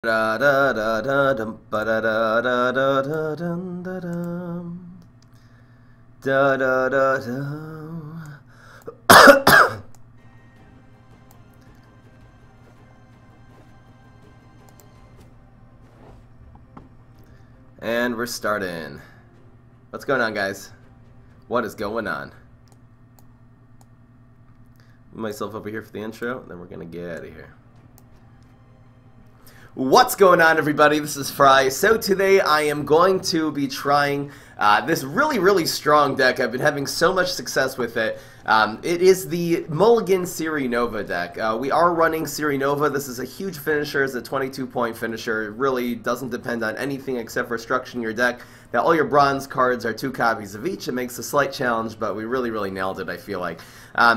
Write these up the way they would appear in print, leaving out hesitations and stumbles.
Da da da da dum ba da da da da da dum da dum da da da da. And we're starting. What's going on, guys? What is going on? Move myself over here for the intro, then we're gonna get out of here. What's going on, everybody? This is Fry. So today I am going to be trying this really strong deck. I've been having so much success with it. It is the Mulligan Ciri Nova deck. We are running Ciri Nova. This is a huge finisher. It's a 22-point finisher. It really doesn't depend on anything except for structuring your deck. Now, all your bronze cards are 2 copies of each. It makes a slight challenge, but we really nailed it, I feel like.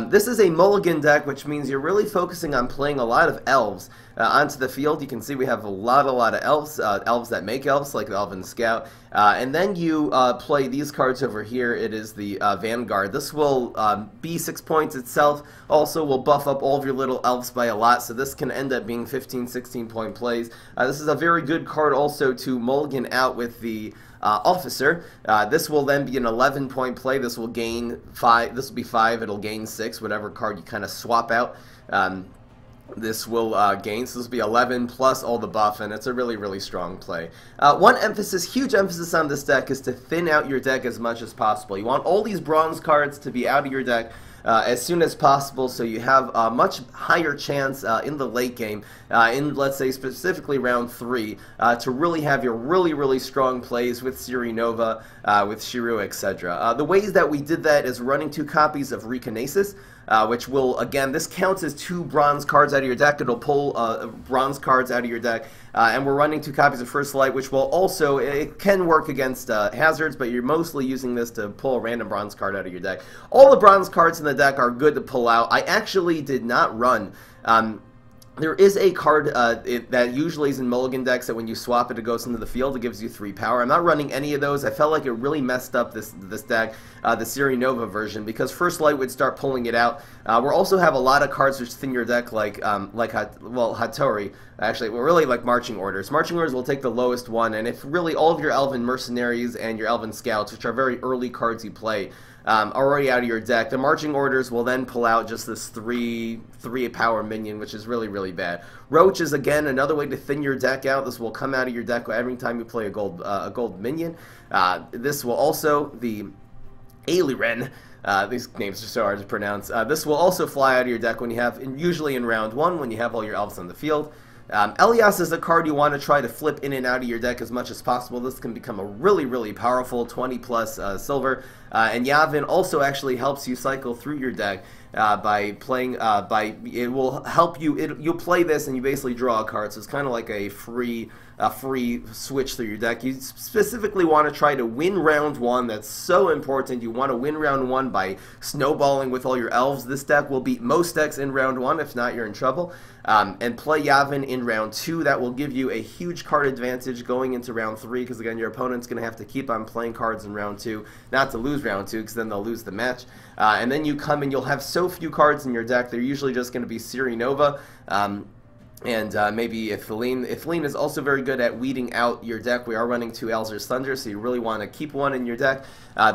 This is a Mulligan deck, which means you're really focusing on playing a lot of elves onto the field. You can see we have a lot of elves, elves that make elves, like the Elven Scout. And then you play these cards over here. It is the Vanguard. This will be 6 points itself. Also will buff up all of your little elves by a lot, so this can end up being 15, 16-point plays. This is a very good card also to mulligan out with the Officer. This will then be an 11-point play. This will gain 5. This will be 5. It'll gain 6, whatever card you kind of swap out. This will gain, so this will be 11 plus all the buff, and it's a really strong play. One emphasis, huge emphasis on this deck is to thin out your deck as much as possible. You want all these bronze cards to be out of your deck as soon as possible, so you have a much higher chance in the late game, in, let's say, specifically round 3, to really have your really strong plays with Ciri Nova, with Shiru, etc. The ways that we did that is running 2 copies of Rekinesis, which will, again, this counts as 2 bronze cards out of your deck. It'll pull bronze cards out of your deck. And we're running 2 copies of First Light, which will also, it can work against hazards, but you're mostly using this to pull a random bronze card out of your deck. All the bronze cards in the deck are good to pull out. I actually did not run. There is a card that usually is in mulligan decks that when you swap it, it goes into the field. It gives you 3 power. I'm not running any of those. I felt like it really messed up this deck, the Ciri Nova version, because First Light would start pulling it out. We also have a lot of cards which thin your deck, like Hattori. Actually, well, really like Marching Orders. Marching Orders will take the lowest one, and if really all of your Elven Mercenaries and your Elven Scouts, which are very early cards you play, are already out of your deck, the Marching Orders will then pull out just this 3 power minion, which is really bad. Roach is, again, another way to thin your deck out. This will come out of your deck every time you play a gold minion. This will also, the Aliren, these names are so hard to pronounce. This will also fly out of your deck when you have, usually in round 1, when you have all your elves on the field. Elias is a card you want to try to flip in and out of your deck as much as possible. This can become a really powerful 20 plus silver. And Yavin also actually helps you cycle through your deck by playing, it will help you, you'll play this and you basically draw a card, so it's kind of like a free switch through your deck. You specifically want to try to win round 1. That's so important. You want to win round 1 by snowballing with all your elves. This deck will beat most decks in round 1. If not, you're in trouble. And play Yavin in round 2. That will give you a huge card advantage going into round 3, because again, your opponent's going to have to keep on playing cards in round 2, not to lose round 2, because then they'll lose the match. And then you come and you'll have so few cards in your deck. They're usually just going to be Ciri Nova, and maybe Ithilien. Ithilien is also very good at weeding out your deck. We are running 2 Elzer's Thunder, so you really want to keep one in your deck.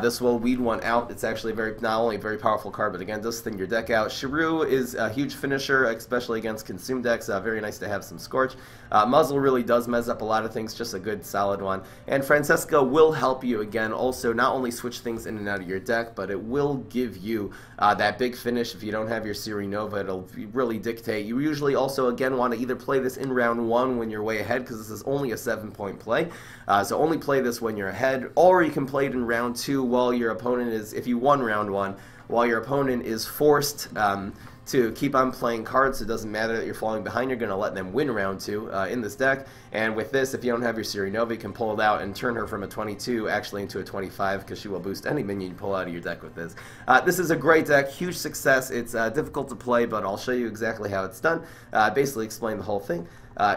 This will weed one out. It's actually not only a very powerful card, but again, does thin your deck out. Shiru is a huge finisher, especially against consume decks. Very nice to have some Scorch. Muzzle really does mess up a lot of things, just a good solid one. And Francesca will help you, again, also not only switch things in and out of your deck, but it will give you that big finish. If you don't have your Ciri Nova, it'll really dictate. You usually also, again, want to either play this in round 1 when you're way ahead, because this is only a 7-point play. So only play this when you're ahead, or you can play it in round 2 while your opponent is, if you won round 1, while your opponent is forced to keep on playing cards. It doesn't matter that you're falling behind, you're going to let them win round 2 in this deck. And with this, if you don't have your Ciri Nova, you can pull it out and turn her from a 22 actually into a 25, because she will boost any minion you pull out of your deck with this. This is a great deck, huge success. It's difficult to play, but I'll show you exactly how it's done. Basically explain the whole thing.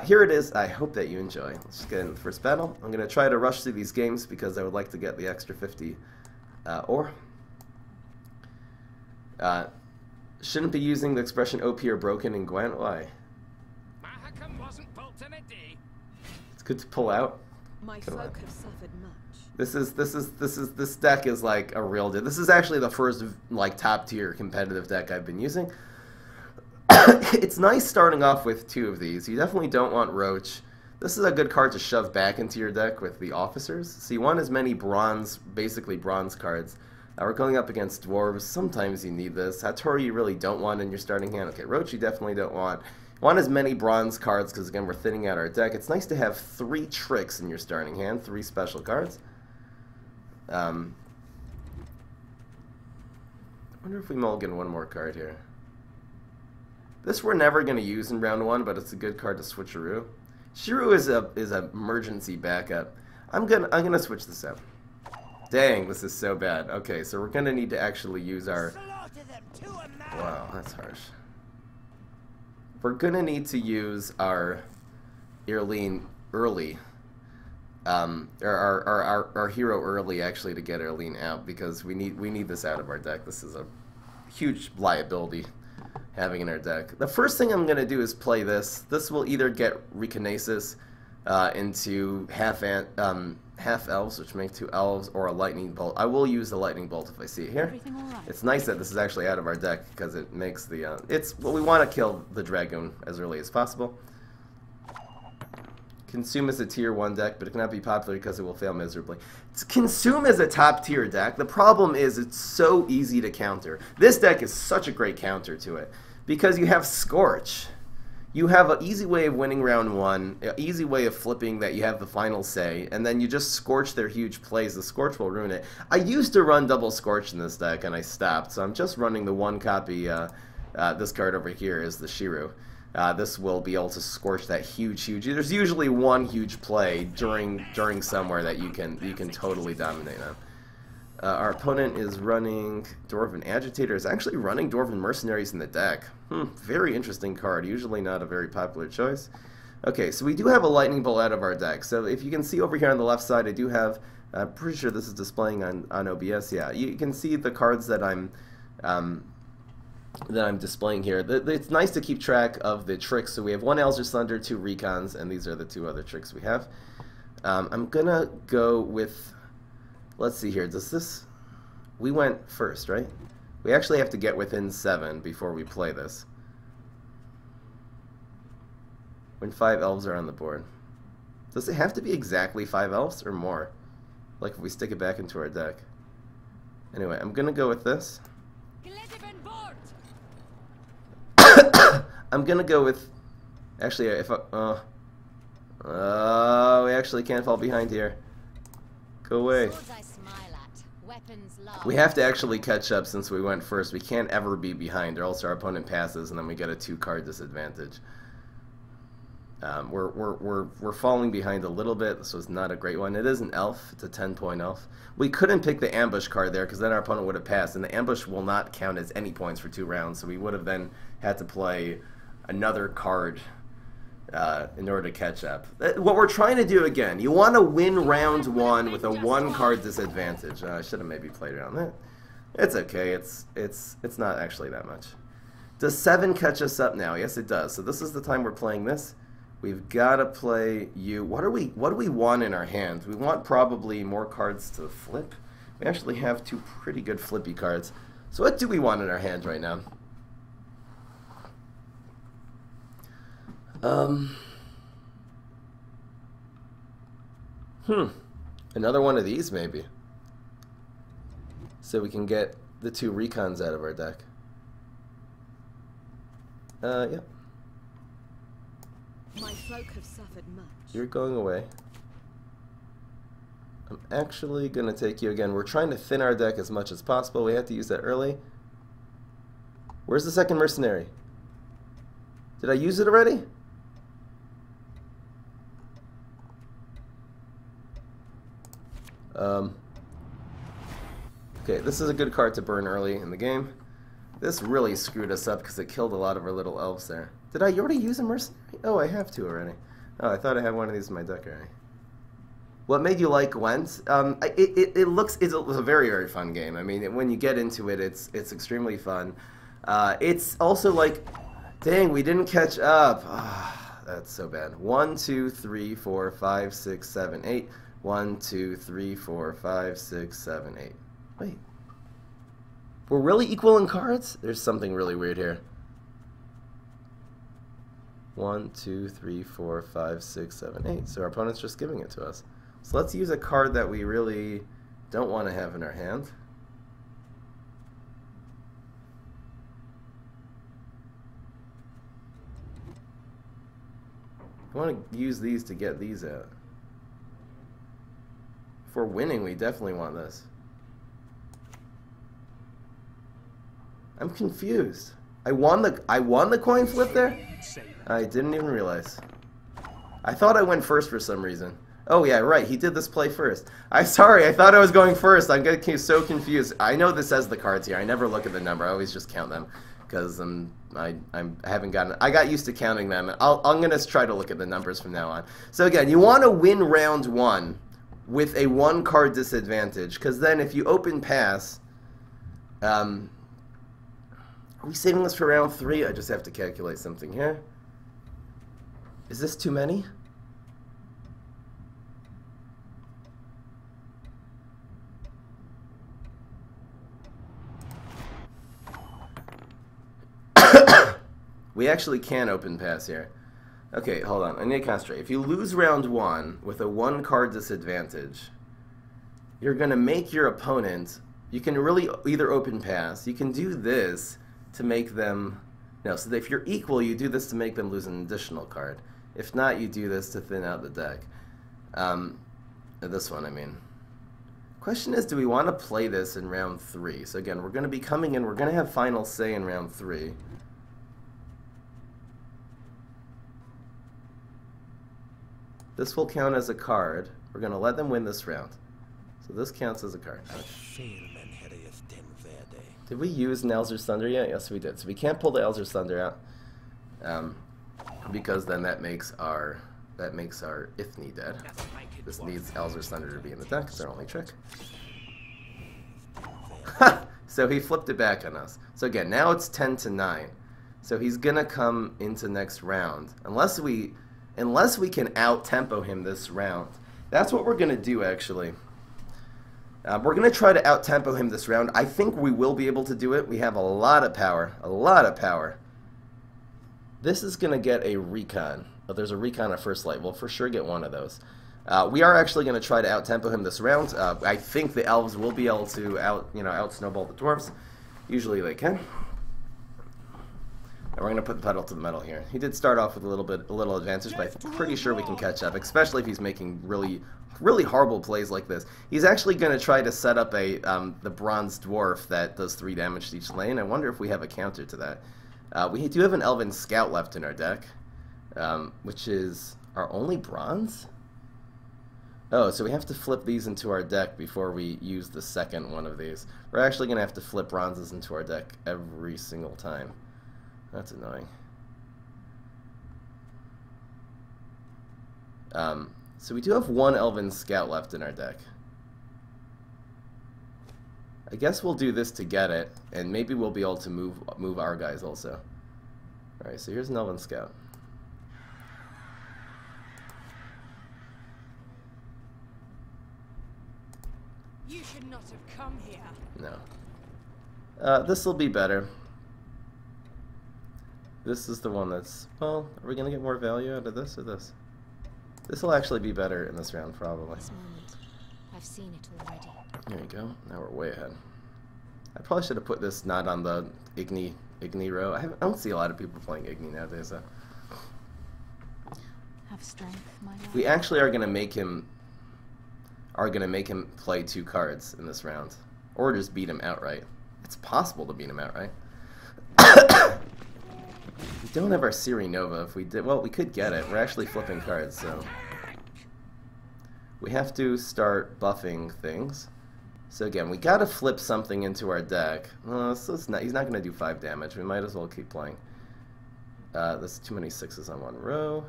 Here it is. I hope that you enjoy. Let's just get into the first battle. I'm going to try to rush through these games because I would like to get the extra 50 ore. Shouldn't be using the expression OP or broken in Gwent. Why? Mahakam wasn't built in a day. It's good to pull out. My folk have suffered much. This deck is like a real deal. This is actually the first like top tier competitive deck I've been using. It's nice starting off with 2 of these. You definitely don't want Roach. This is a good card to shove back into your deck with the officers. So you want as many bronze, basically bronze cards. We're going up against dwarves. Sometimes you need this. Hattori you really don't want in your starting hand. Okay, Roach you definitely don't want. You want as many bronze cards because again we're thinning out our deck. It's nice to have 3 tricks in your starting hand, 3 special cards. I wonder if we mulligan one more card here. This we're never going to use in round 1, but it's a good card to switcheroo. Shiru is a emergency backup. I'm gonna switch this out. Dang, this is so bad. Okay, so we're gonna need to actually use our. Wow, that's harsh. We're gonna need to use our Irene early. Our hero early actually to get Irene out because we need this out of our deck. This is a huge liability having in our deck. The first thing I'm going to do is play this. This will either get Rekinesis into half elves, which make 2 elves, or a lightning bolt. I will use the lightning bolt if I see it here. Right. It's nice that this is actually out of our deck because it makes the well, we want to kill the dragoon as early as possible. Consume is a tier 1 deck, but it cannot be popular because it will fail miserably. Consume is a top tier deck. The problem is it's so easy to counter. This deck is such a great counter to it because you have Scorch. You have an easy way of winning round 1, an easy way of flipping that you have the final say, and then you just Scorch their huge plays. The Scorch will ruin it. I used to run double Scorch in this deck, and I stopped, so I'm just running the 1 copy. This card over here is the Shiru. This will be able to Scorch that huge. There's usually 1 huge play during somewhere that you can totally dominate on. Our opponent is running Dwarven Agitator. Is actually running Dwarven Mercenaries in the deck. Very interesting card. Usually not a very popular choice. Okay, so we do have a Lightning Bolt out of our deck. So if you can see over here on the left side, I do have. I'm pretty sure this is displaying on OBS. Yeah, you can see the cards that I'm displaying here. It's nice to keep track of the tricks. So we have 1 Elder Thunder, 2 Recons, and these are the 2 other tricks we have. I'm gonna go with. Let's see here. Does this? We went first, right? We actually have to get within 7 before we play this. When 5 elves are on the board. Does it have to be exactly 5 elves or more? Like if we stick it back into our deck. Anyway, I'm gonna go with this. I'm gonna go with. Actually, if I. We actually can't fall behind here. Go away. We have to actually catch up since we went first. We can't ever be behind, or else our opponent passes, and then we get a 2-card disadvantage. We're falling behind a little bit. This was not a great one. It is an elf. It's a 10-point elf. We couldn't pick the ambush card there because then our opponent would have passed, and the ambush will not count as any points for 2 rounds. So we would have then had to play another card in order to catch up. What we're trying to do again, you want to win round 1 with a 1-card disadvantage. I should have maybe played around that. It's okay. It's not actually that much. Does 7 catch us up now? Yes, it does. So this is the time we're playing this. We've got to play you. What do we want in our hands? We want probably more cards to flip. We actually have 2 pretty good flippy cards. So what do we want in our hands right now? Another one of these maybe. So we can get the 2 Recons out of our deck. Yeah. My folk have suffered much. You're going away. I'm actually gonna take you again. We're trying to thin our deck as much as possible. We have to use that early. Where's the 2nd mercenary? Did I use it already? Okay, this is a good card to burn early in the game. This really screwed us up because it killed a lot of our little elves there. Did I already use a mercenary? Oh, I have 2 already. Oh, I thought I had one of these in my deck already. What made you like Gwent? It's a very, very fun game. I mean, when you get into it, it's extremely fun. It's also like, dang, we didn't catch up. That's so bad. 1, 2, 3, 4, 5, 6, 7, 8. 1, 2, 3, 4, 5, 6, 7, 8. Wait. We're really equal in cards? There's something really weird here. 1, 2, 3, 4, 5, 6, 7, 8. So our opponent's just giving it to us. So let's use a card that we really don't want to have in our hand. I want to use these to get these out. If we're winning, we definitely want this. I'm confused. I won the coin flip there? I didn't even realize. I thought I went first for some reason. Oh yeah, right. He did this play first. Sorry, I thought I was going first. I'm getting so confused. I know this says the cards here. I never look at the number. I always just count them because I got used to counting them. I'm gonna try to look at the numbers from now on. So again, you want to win round 1 with a 1 card disadvantage, because then if you open pass, are we saving this for round 3? I just have to calculate something here. Is this too many? We actually can open pass here. Okay, hold on. I need to concentrate. If you lose round 1 with a 1 card disadvantage, you're going to make your opponent... You can really either open pass. You can do this to make them... No, so if you're equal, you do this to make them lose an additional card. If not, you do this to thin out the deck. This one, I mean. Question is, do we want to play this in round 3? So again, we're going to be coming in. We're going to have final say in round 3. This will count as a card. We're going to let them win this round. So this counts as a card. Did we use an Elzer's Thunder yet? Yes, we did. So we can't pull the Elzer's Thunder out, because then that makes our Ithni dead. This needs Elzer's Thunder to be in the deck. It's our only trick. So he flipped it back on us. So again, now it's 10-9. So he's gonna come into next round unless we can out-tempo him this round. That's what we're gonna do, actually. We're going to try to out-tempo him this round. I think we will be able to do it. We have a lot of power. A lot of power. This is going to get a recon. Oh, there's a recon at first light. We'll for sure get one of those. We are actually going to try to out-tempo him this round. I think the elves will be able to out-snowball the dwarves. Usually they can. And we're going to put the pedal to the metal here. He did start off with a little advantage, but I'm pretty sure we can catch up, especially if he's making really horrible plays like this. He's actually going to try to set up the bronze dwarf that does 3 damage to each lane. I wonder if we have a counter to that. We do have an elven scout left in our deck, which is our only bronze? Oh, so we have to flip these into our deck before we use the second one of these. We're actually going to have to flip bronzes into our deck every single time. That's annoying. So we do have 1 Elven Scout left in our deck. I guess we'll do this to get it, and maybe we'll be able to move our guys also. Alright, so here's an Elven Scout. You should not have come here. No. This will be better. This is the one that's... Well, are we going to get more value out of this or this? This will actually be better in this round, probably. This moment, I've seen it already. There you go. Now we're way ahead. I probably should have put this not on the Igni row. I don't see a lot of people playing Igni nowadays, though. Have strength, my love. We actually are going to make him... play 2 cards in this round. Or just beat him outright. It's possible to beat him outright. We don't have our Ciri Nova. If we did, well, we could get it. We're actually flipping cards, so we have to start buffing things. So again, we gotta flip something into our deck. So he's not gonna do 5 damage. We might as well keep playing. That's too many 6s on one row.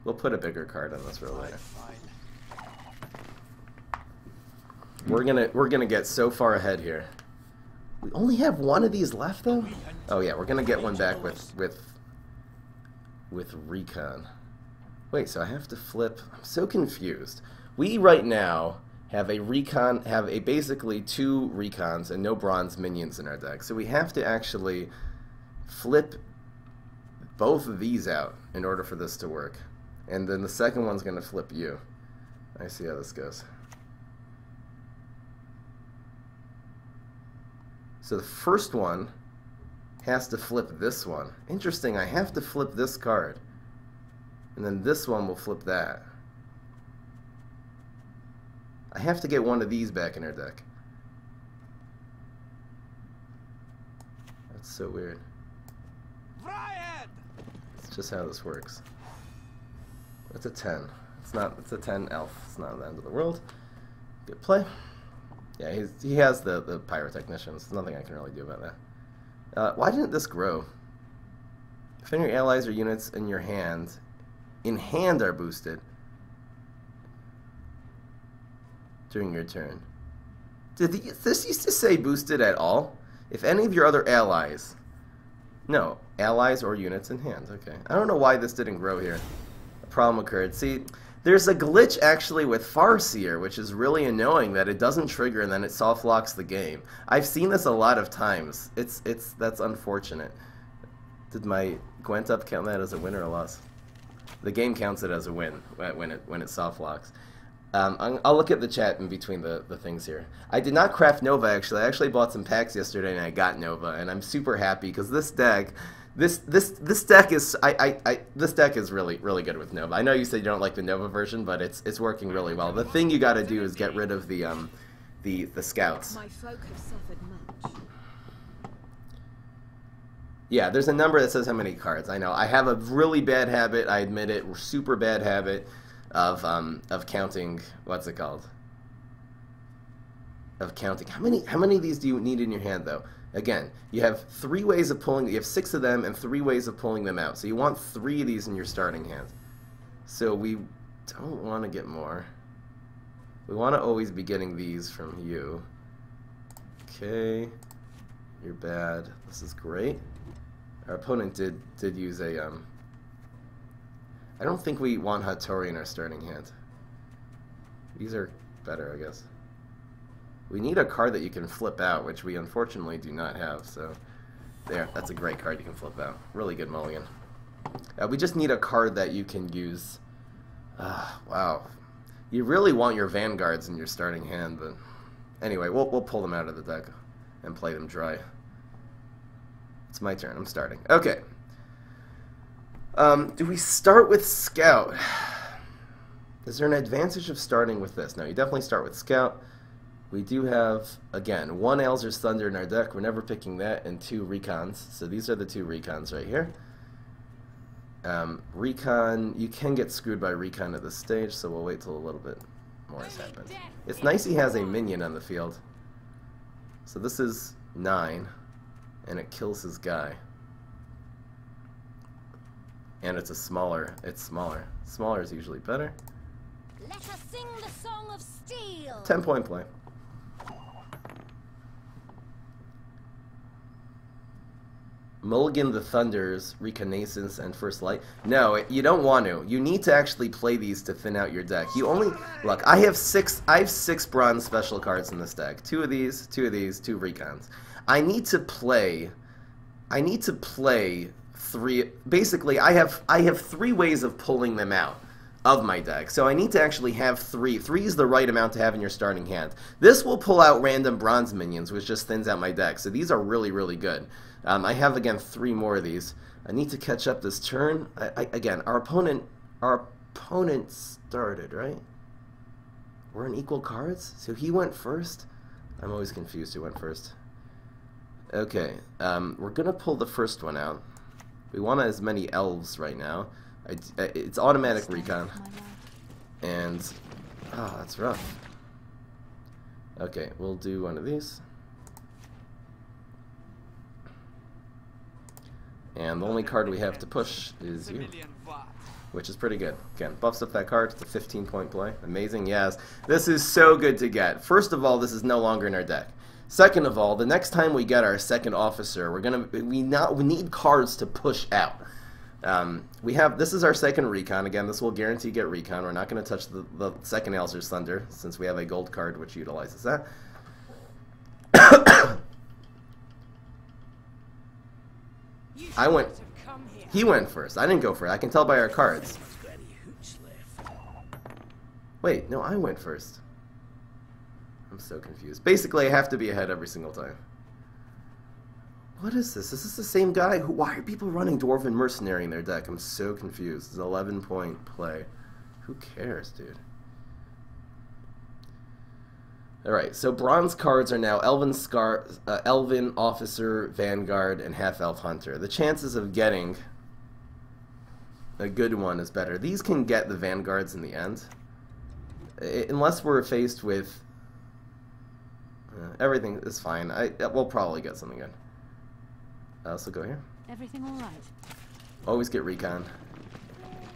We'll put a bigger card on this row later. We're gonna get so far ahead here. We only have one of these left, though? Oh, yeah, we're gonna get one back with recon. Wait, so I have to flip... I'm so confused. We, right now, have a recon... have a basically 2 recons and no bronze minions in our deck. So we have to actually flip both of these out in order for this to work. And then the second one's gonna flip you. I see how this goes. So the first one has to flip this one. Interesting, I have to flip this card. And then this one will flip that. I have to get one of these back in our deck. That's so weird. It's just how this works. It's a 10. It's a 10 elf. It's not the end of the world. Good play. Yeah, he has the pyrotechnicians. There's nothing I can really do about that. Why didn't this grow? If any of your allies or units in your hand are boosted during your turn. Did this used to say boosted at all? If any of your other allies... No, allies or units in hand. Okay. I don't know why this didn't grow here. A problem occurred. See... There's a glitch actually with Farseer, which is really annoying that it doesn't trigger and then it soft locks the game. I've seen this a lot of times. That's unfortunate. Did my Gwent up count that as a win or a loss? The game counts it as a win when it soft locks. I'll look at the chat in between the things here. I did not craft Nova actually. I actually bought some packs yesterday and I got Nova, and I'm super happy because this deck. This deck is this deck is really good with Nova. I know you said you don't like the Nova version, but it's working really well. The thing you got to do is get rid of the scouts. My folk have suffered much. Yeah, there's a number that says how many cards. I know. I have a really bad habit. I admit it. Super bad habit of counting. What's it called? Of counting. How many of these do you need in your hand though? Again, you have 3 ways of pulling. You have 6 of them and 3 ways of pulling them out. So you want 3 of these in your starting hand. So we don't want to get more. We want to always be getting these from you. Okay, you're bad. This is great. Our opponent did use a I don't think we want Hattori in our starting hand. These are better, I guess. We need a card that you can flip out, which we unfortunately do not have, so there, that's a great card you can flip out. Really good mulligan. We just need a card that you can use. Wow. You really want your vanguards in your starting hand, but anyway, we'll pull them out of the deck and play them dry. It's my turn, I'm starting. Okay. Do we start with Scout? Is there an advantage of starting with this? No, you definitely start with Scout. We do have, again, 1 Alzur's Thunder in our deck. We're never picking that, and 2 Recons. So these are the 2 Recons right here. Recon, you can get screwed by Recon at this stage, so we'll wait till a little bit more has happened. It's nice he has a minion on the field. So this is 9, and it kills his guy. And it's smaller. Smaller is usually better. Let us sing the song of steel. 10-point play. Mulligan the Thunders, Reconnaissance, and First Light. No, you don't want to. You need to actually play these to thin out your deck. You only look. I have 6 bronze special cards in this deck. 2 of these, 2 of these, 2 Recons. I need to play 3. Basically, I have 3 ways of pulling them out of my deck. So I need to actually have 3. 3 is the right amount to have in your starting hand. This will pull out random bronze minions, which just thins out my deck. So these are really good. I have, again, 3 more of these. I need to catch up this turn. Again, our opponent started, right? We're in equal cards? So he went first? I'm always confused who went first. Okay, we're going to pull the first one out. We want as many elves right now. It's automatic recon. And, that's rough. Okay, we'll do one of these. And the only card we have to push is you, which is pretty good. Again, buffs up that card. It's a 15-point play. Amazing, yes. This is so good to get. First of all, this is no longer in our deck. Second of all, the next time we get our second officer, we need cards to push out. This is our second recon. Again, this will guarantee get recon. We're not going to touch the second Alzur's Thunder since we have a gold card which utilizes that. He went first. I didn't go first. I can tell by our cards. Wait, no, I went first. I'm so confused. Basically, I have to be ahead every single time. What is this? Is this the same guy? Why are people running Dwarven Mercenary in their deck? I'm so confused. It's an 11-point play. Who cares, dude? Alright, so bronze cards are now Elven Officer, Vanguard, and Half-Elf Hunter. The chances of getting a good one is better. These can get the Vanguards in the end. Unless we're faced with... everything is fine. We'll probably get something good. So go here. Everything all right? Always get recon.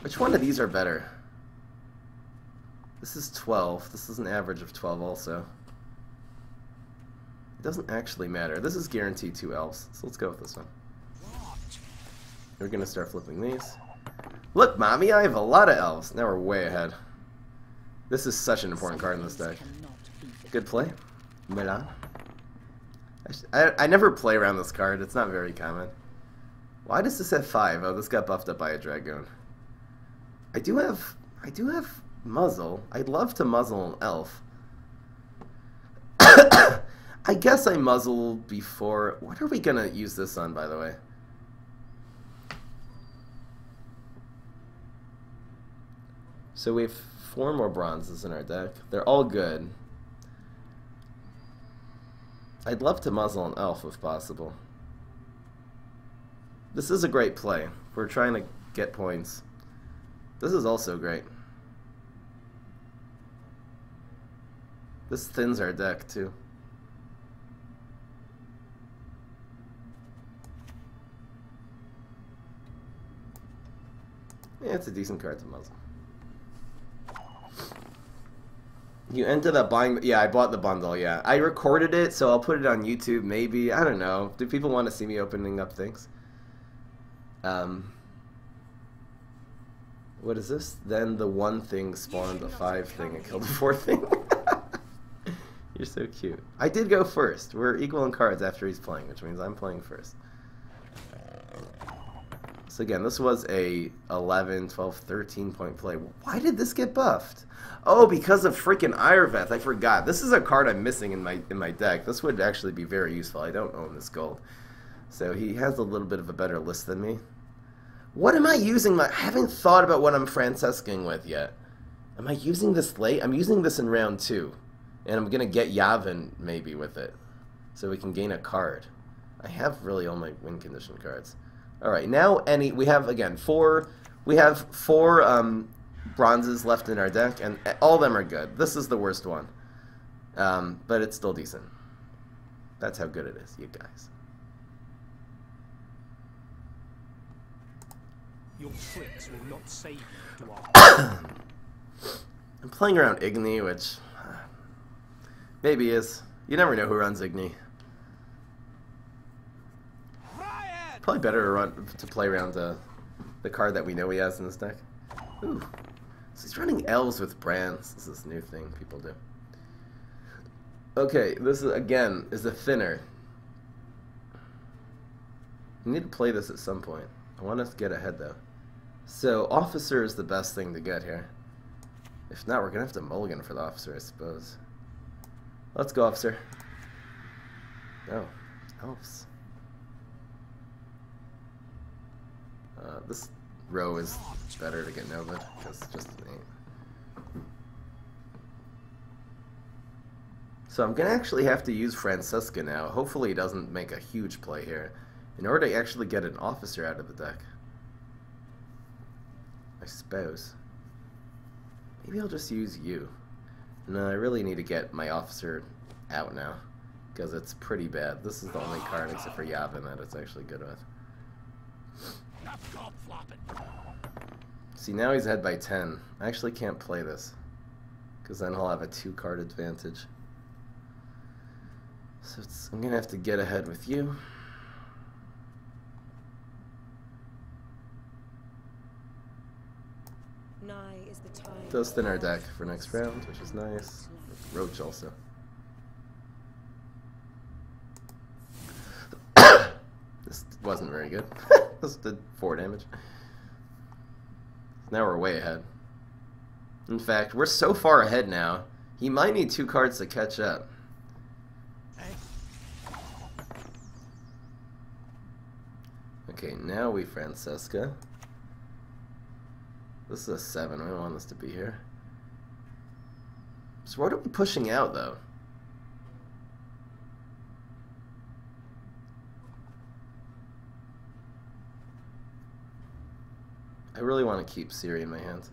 Which one of these are better? This is 12. This is an average of 12 also. It doesn't actually matter. This is guaranteed 2 elves, so let's go with this one. We're going to start flipping these. Look, mommy, I have a lot of elves. Now we're way ahead. This is such an important card in this deck. Good play. Mulligan. I never play around this card. It's not very common. Why does this have 5? Oh, this got buffed up by a Dragoon. I do have muzzle. I'd love to muzzle an elf. I guess I muzzle before. What are we gonna use this on, by the way? So we have 4 more bronzes in our deck. They're all good. I'd love to muzzle an elf if possible. This is a great play. We're trying to get points. This is also great. This thins our deck too. Yeah, it's a decent card to muzzle. You ended up buying... Yeah, I bought the bundle, yeah. I recorded it, so I'll put it on YouTube, maybe. I don't know. Do people want to see me opening up things? What is this? Then the 1 thing spawned a 5 thing and killed the 4 thing. You're so cute. I did go first. We're equal in cards after he's playing, which means I'm playing first. So again, this was a 11, 12, 13 point play. Why did this get buffed? Oh, because of freaking Irveth. I forgot. This is a card I'm missing in my deck. This would actually be very useful. I don't own this gold. So he has a little bit of a better list than me. What am I using? I haven't thought about what I'm Francesking with yet. Am I using this late? I'm using this in round 2. And I'm going to get Yavin maybe with it. So we can gain a card. I have really all my win condition cards. Alright, now we have, again, 4 bronzes left in our deck, and all of them are good. This is the worst one. But it's still decent. That's how good it is, you guys. Your tricks will not save you, Dwarf. I'm playing around Igni, which maybe is. You never know who runs Igni. Probably better to play around the card that we know he has in this deck. Ooh. So he's running elves with brands. This is a new thing people do. Okay, this is, again, is the thinner. We need to play this at some point. I want us to get ahead, though. So, Officer is the best thing to get here. If not, we're going to have to mulligan for the Officer, I suppose. Let's go, Officer. No. Elves. This row is better to get Nova, because it's just an 8. So I'm going to actually have to use Francesca now. Hopefully he doesn't make a huge play here, in order to actually get an Officer out of the deck. I suppose. Maybe I'll just use you. No, I really need to get my Officer out now, because it's pretty bad. This is the only card, except for Yavin, that it's actually good with. See, now he's ahead by 10. I actually can't play this, because then he'll have a 2-card advantage. So I'm gonna have to get ahead with you. Nigh is the time. Does thin our deck for next round, which is nice. Roach also. This wasn't very good. This did 4 damage. Now we're way ahead. In fact, we're so far ahead now, he might need 2 cards to catch up. Okay, now we Francesca. This is a 7. I don't want this to be here. So what are we pushing out, though? I really want to keep Ciri in my hands.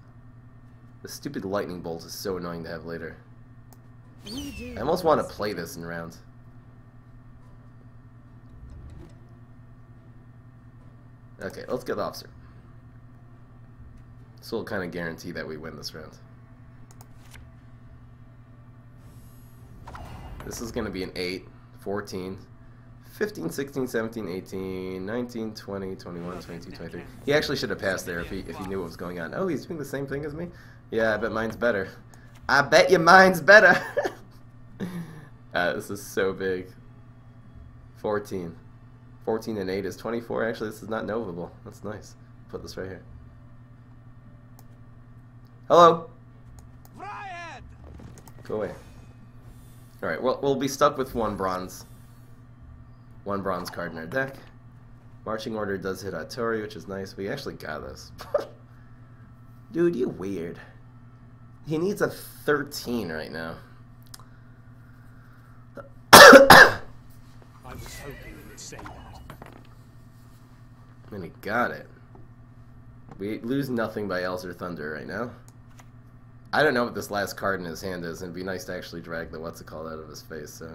The stupid lightning bolt is so annoying to have later. I almost want to play this in rounds. Okay, let's get the officer. This will kind of guarantee that we win this round. This is going to be an 8, 14, 15, 16, 17, 18, 19, 20, 21, 22, 23. He actually should have passed there if he knew what was going on. Oh, he's doing the same thing as me? Yeah, I bet mine's better. I bet you mine's better! This is so big. 14. 14 and 8 is 24. Actually, this is not novable. That's nice. Put this right here. Hello? Go away. Alright, well, we'll be stuck with one bronze card in our deck. Marching Order does hit Atori, which is nice. We actually got this. Dude, you weird. He needs a 13 right now. I was hoping you would say that. And he got it. We lose nothing by Elser Thunder right now. I don't know what this last card in his hand is, and it'd be nice to actually drag the what's-it-called out of his face, so...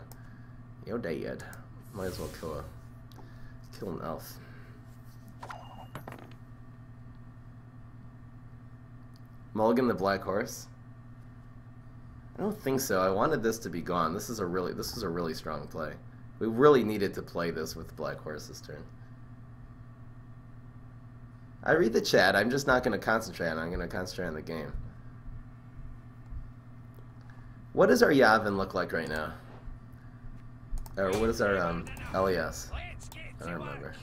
You're dead. Might as well kill an elf. Mulligan the Black Horse? I don't think so. I wanted this to be gone. This is a really strong play. We really needed to play this with Black Horse this turn. I read the chat. I'm just not going to concentrate on it. I'm going to concentrate on the game. What does our Yavin look like right now? Or what is our LES? I don't remember.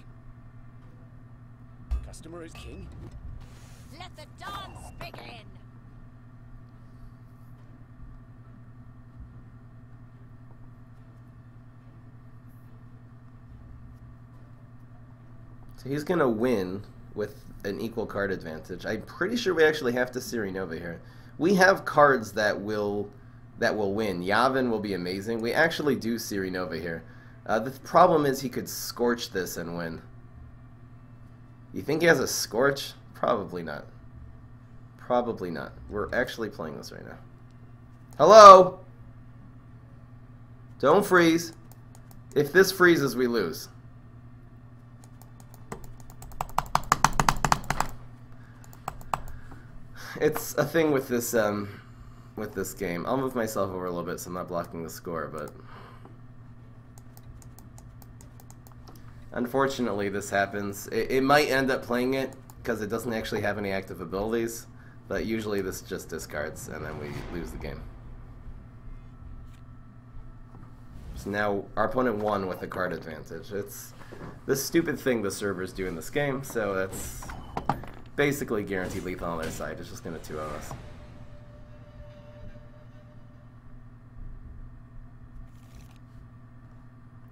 Customer is king. Let the dance begin. So he's gonna win with an equal card advantage. I'm pretty sure we actually have to Ciri Nova here. We have cards that will win. Yavin will be amazing. We actually do Ciri Nova here. The problem is he could Scorch this and win. You think he has a Scorch? Probably not. Probably not. We're actually playing this right now. Hello? Don't freeze. If this freezes, we lose. It's a thing with this game. I'll move myself over a little bit so I'm not blocking the score, but unfortunately this happens. It might end up playing it because it doesn't actually have any active abilities, but usually this just discards and then we lose the game. So now our opponent won with a card advantage. It's this stupid thing the servers do in this game, so that's basically guaranteed lethal on their side. It's just going to 2-0 us.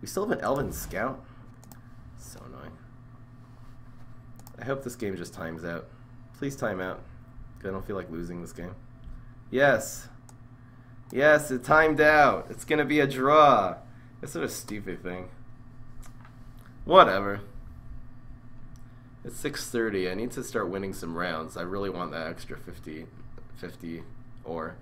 We still have an Elven Scout? So annoying. I hope this game just times out. Please time out. I don't feel like losing this game. Yes! Yes, it timed out! It's gonna be a draw! That's sort of a stupid thing. Whatever. It's 6:30. I need to start winning some rounds. I really want that extra 50 ore.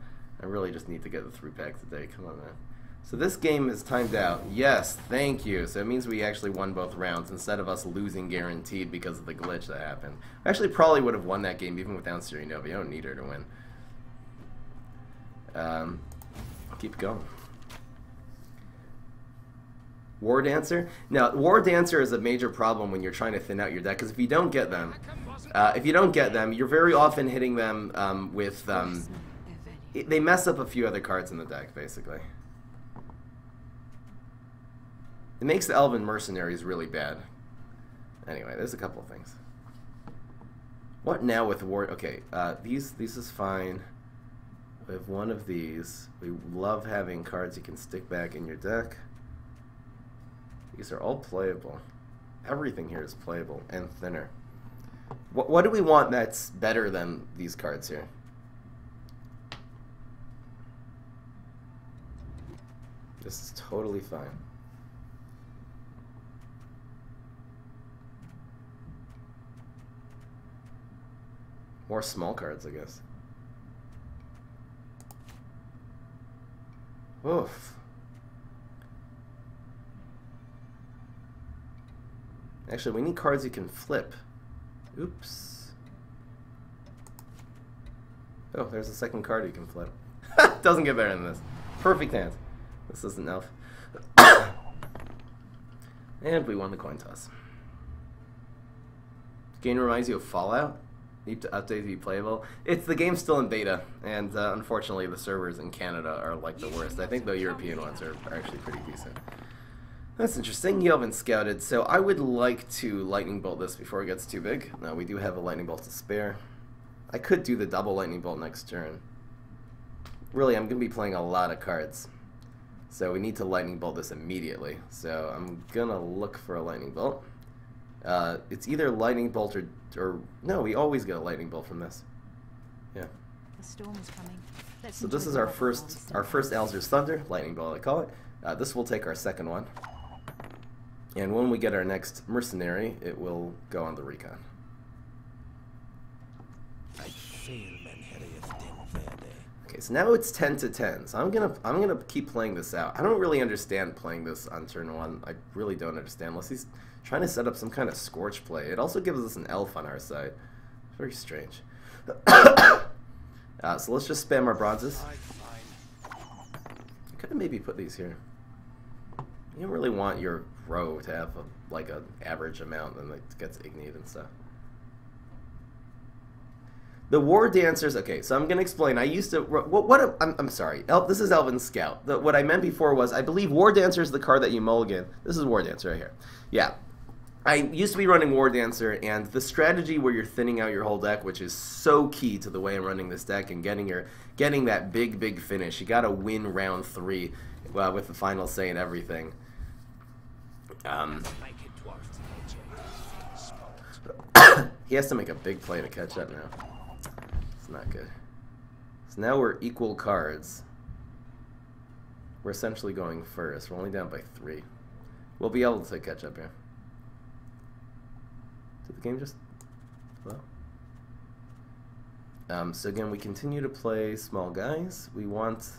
I really just need to get the 3-pack today. Come on, man. So this game is timed out. Yes, thank you. So it means we actually won both rounds instead of us losing guaranteed because of the glitch that happened. I actually probably would have won that game even without Ciri Nova. You don't need her to win. Keep going. War Dancer? Now, War Dancer is a major problem when you're trying to thin out your deck, because if you don't get them, you're very often hitting them with... they mess up a few other cards in the deck, basically. It makes the Elven Mercenaries really bad. Anyway, there's a couple of things. What now with War... Okay, these is fine. We have one of these. We love having cards you can stick back in your deck. These are all playable. Everything here is playable and thinner. What do we want that's better than these cards here? This is totally fine. More small cards, I guess. Oof. Actually, we need cards you can flip. Oops. Oh, there's a second card you can flip. Doesn't get better than this. Perfect hands. This isn't elf. And we won the coin toss. This game reminds you of Fallout. Need to update to be playable. The game's still in beta, and unfortunately the servers in Canada are like the worst. I think the European ones are actually pretty decent. That's interesting. You haven't scouted, so I would like to lightning bolt this before it gets too big. No, we do have a lightning bolt to spare. I could do the double lightning bolt next turn. Really, I'm going to be playing a lot of cards, so we need to lightning bolt this immediately. So I'm going to look for a lightning bolt. It's either lightning bolt or no, we always get a lightning bolt from this. Yeah. The storm is coming. So this is our first Alzur's Thunder, lightning bolt I call it. This will take our second one. And when we get our next mercenary, it will go on the recon. Okay, so now it's 10 to 10. So I'm gonna keep playing this out. I don't really understand playing this on turn 1. I really don't understand unless he's trying to set up some kind of Scorch play. It also gives us an elf on our side. Very strange. So let's just spam our bronzes. I could have maybe put these here. You don't really want your row to have like an average amount, and it gets ignited and stuff. The War Dancers. Okay, so I'm gonna explain. I used to. I'm sorry. This is Elven Scout. What I meant before was I believe War Dancer is the card that you mulligan. This is War Dancer right here. Yeah. I used to be running War Dancer, and the strategy where you're thinning out your whole deck, which is so key to the way I'm running this deck and getting that big finish. You got to win round 3 with the final say and everything. He has to make a big play to catch up now. It's not good. So now we're equal cards. We're essentially going first. We're only down by 3. We'll be able to catch up here. Did the game just... Well. So again, we continue to play small guys. We want...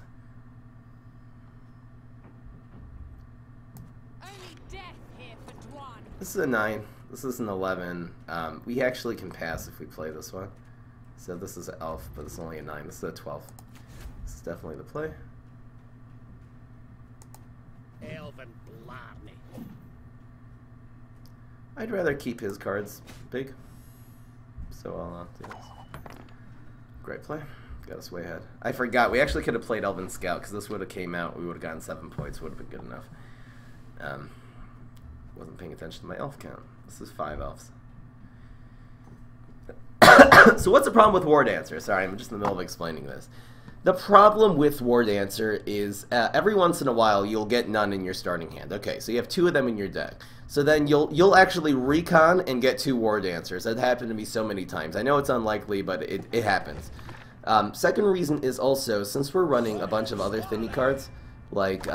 This is a 9. This is an 11. We actually can pass if we play this one. So this is an elf, but it's only a 9. This is a 12. This is definitely the play. Elven Blarney. I'd rather keep his cards big. So I'll do this. Great play. Got us way ahead. I forgot. We actually could have played Elven Scout because this would have came out. We would have gotten 7 points. Would have been good enough. Wasn't paying attention to my elf count. This is 5 elves. So what's the problem with War Dancer? Sorry, I'm just in the middle of explaining this. The problem with War Dancer is every once in a while you'll get none in your starting hand. Okay, so you have 2 of them in your deck. So then you'll actually recon and get 2 War Dancers. That happened to me so many times. I know it's unlikely, but it happens. Second reason is also, since we're running a bunch of other thinny cards, like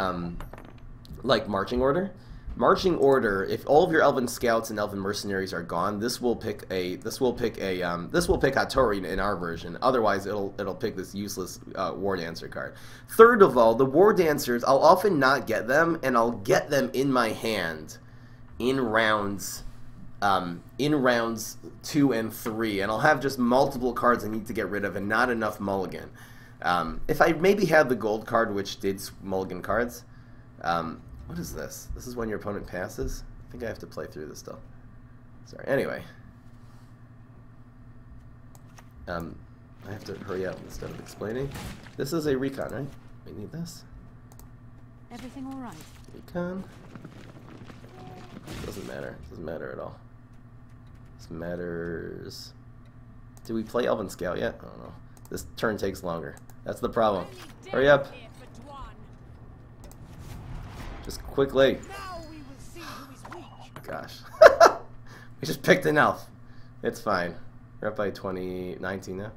Marching Order. Marching Order, if all of your Elven Scouts and Elven Mercenaries are gone, this will pick Hattori in our version. Otherwise, it'll pick this useless War Dancer card. Third of all, the War Dancers, I'll often not get them, and I'll get them in my hand in rounds 2 and 3, and I'll have just multiple cards I need to get rid of and not enough mulligan. If I maybe had the gold card, which did mulligan cards, What is this? This is when your opponent passes? I think I have to play through this still. Sorry. Anyway. I have to hurry up instead of explaining. This is a recon, right? We need this. Everything all right? Recon. Doesn't matter. Doesn't matter at all. This matters. Do we play Elven Scout yet? I don't know. This turn takes longer. That's the problem. Hurry up. Just quickly. Gosh. We just picked an elf. It's fine. We're up by 19 now.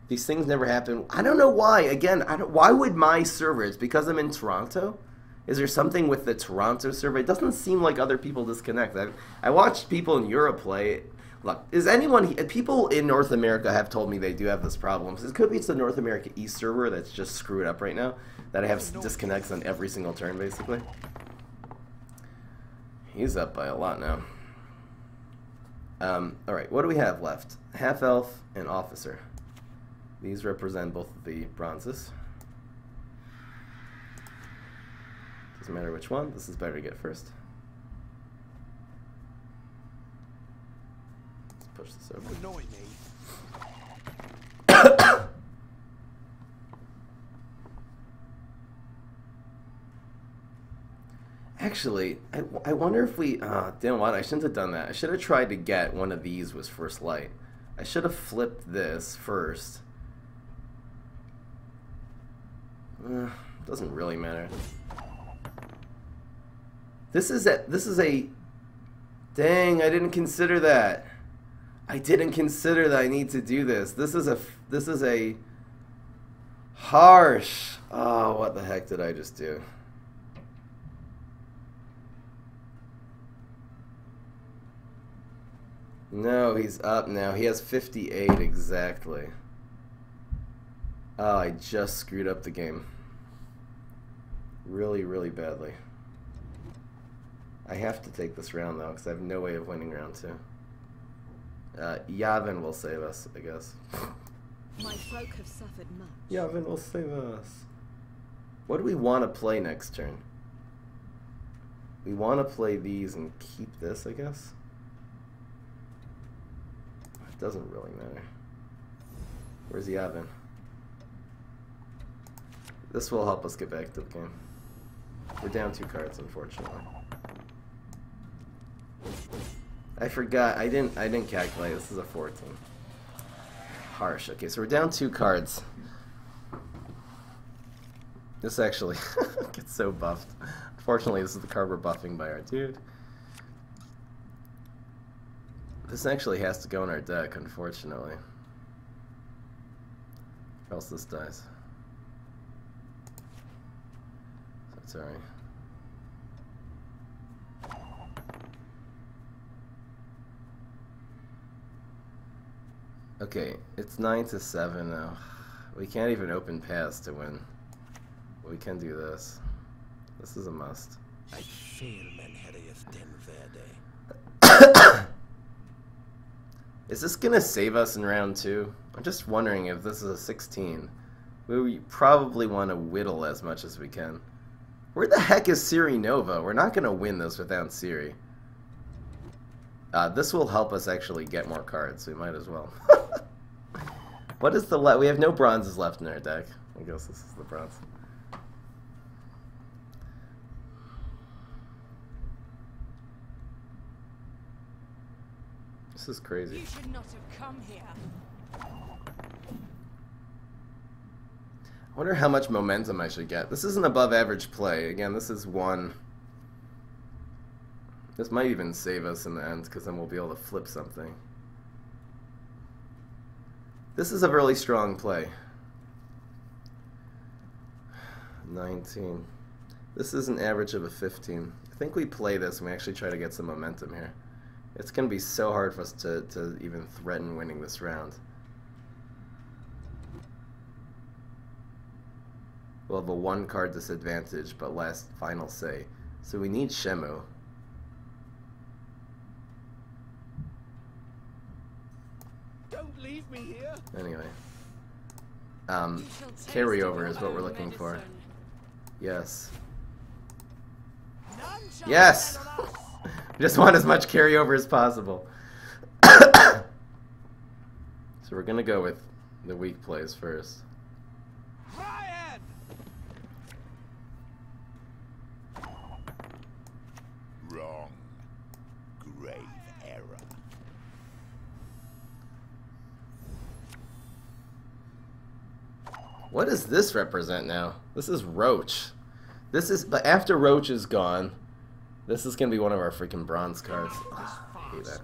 These things never happen. I don't know why. Again, why would my server? It's because I'm in Toronto? Is there something with the Toronto server? It doesn't seem like other people disconnect. I watched people in Europe play. Look, is anyone... People in North America have told me they do have this problem. So it could be it's the North America East server that's just screwed up right now. That I have disconnects on every single turn, basically. He's up by a lot now. Alright, what do we have left? Half-elf and officer. These represent both of the bronzes. Doesn't matter which one. This is better to get first. Let's push this over. You annoy me. Actually, I wonder if we... damn what? I shouldn't have done that. I should have tried to get one of these was first light. I should have flipped this first. Doesn't really matter. This is a... Dang, I didn't consider that. I didn't consider that I need to do this. This is a harsh... Oh, what the heck did I just do? No, he's up now. He has 58 exactly. Oh, I just screwed up the game. Really, really badly. I have to take this round, though, because I have no way of winning round 2. Yavin will save us, I guess. My folk have suffered much. Yavin will save us. What do we want to play next turn? We want to play these and keep this, I guess. It doesn't really matter. Where's Yavin? This will help us get back to the game. We're down 2 cards, unfortunately. I forgot. I didn't calculate. This is a 14. Harsh. Okay, so we're down 2 cards. This actually gets so buffed. Unfortunately, this is the card we're buffing by our dude. This actually has to go in our deck, unfortunately. Or else this dies. So sorry. Okay, it's 9-7 now. We can't even open pass to win. We can do this. This is a must. I fail men herreth den verde. Is this gonna save us in round 2? I'm just wondering if this is a 16. We probably want to whittle as much as we can. Where the heck is Ciri Nova? We're not gonna win this without Ciri. This will help us actually get more cards, so we might as well. What is the we have no bronzes left in our deck. I guess this is the bronze. This is crazy. You should not have come here. I wonder how much momentum I should get. This is an above average play. Again, this is 1. This might even save us in the end, because then we'll be able to flip something. This is a really strong play. 19. This is an average of a 15. I think we play this and we actually try to get some momentum here. It's going to be so hard for us to even threaten winning this round. We'll have a 1 card disadvantage, but last final say. So we need Shemu. Don't leave me here. Anyway. carryover is what we're looking for. Yes. Yes! We just want as much carryover as possible. So we're gonna go with the weak plays first. Wrong. Grave error. What does this represent now? This is Roach. This is, but after Roach is gone, this is gonna be one of our freaking bronze cards. Oh, I hate that.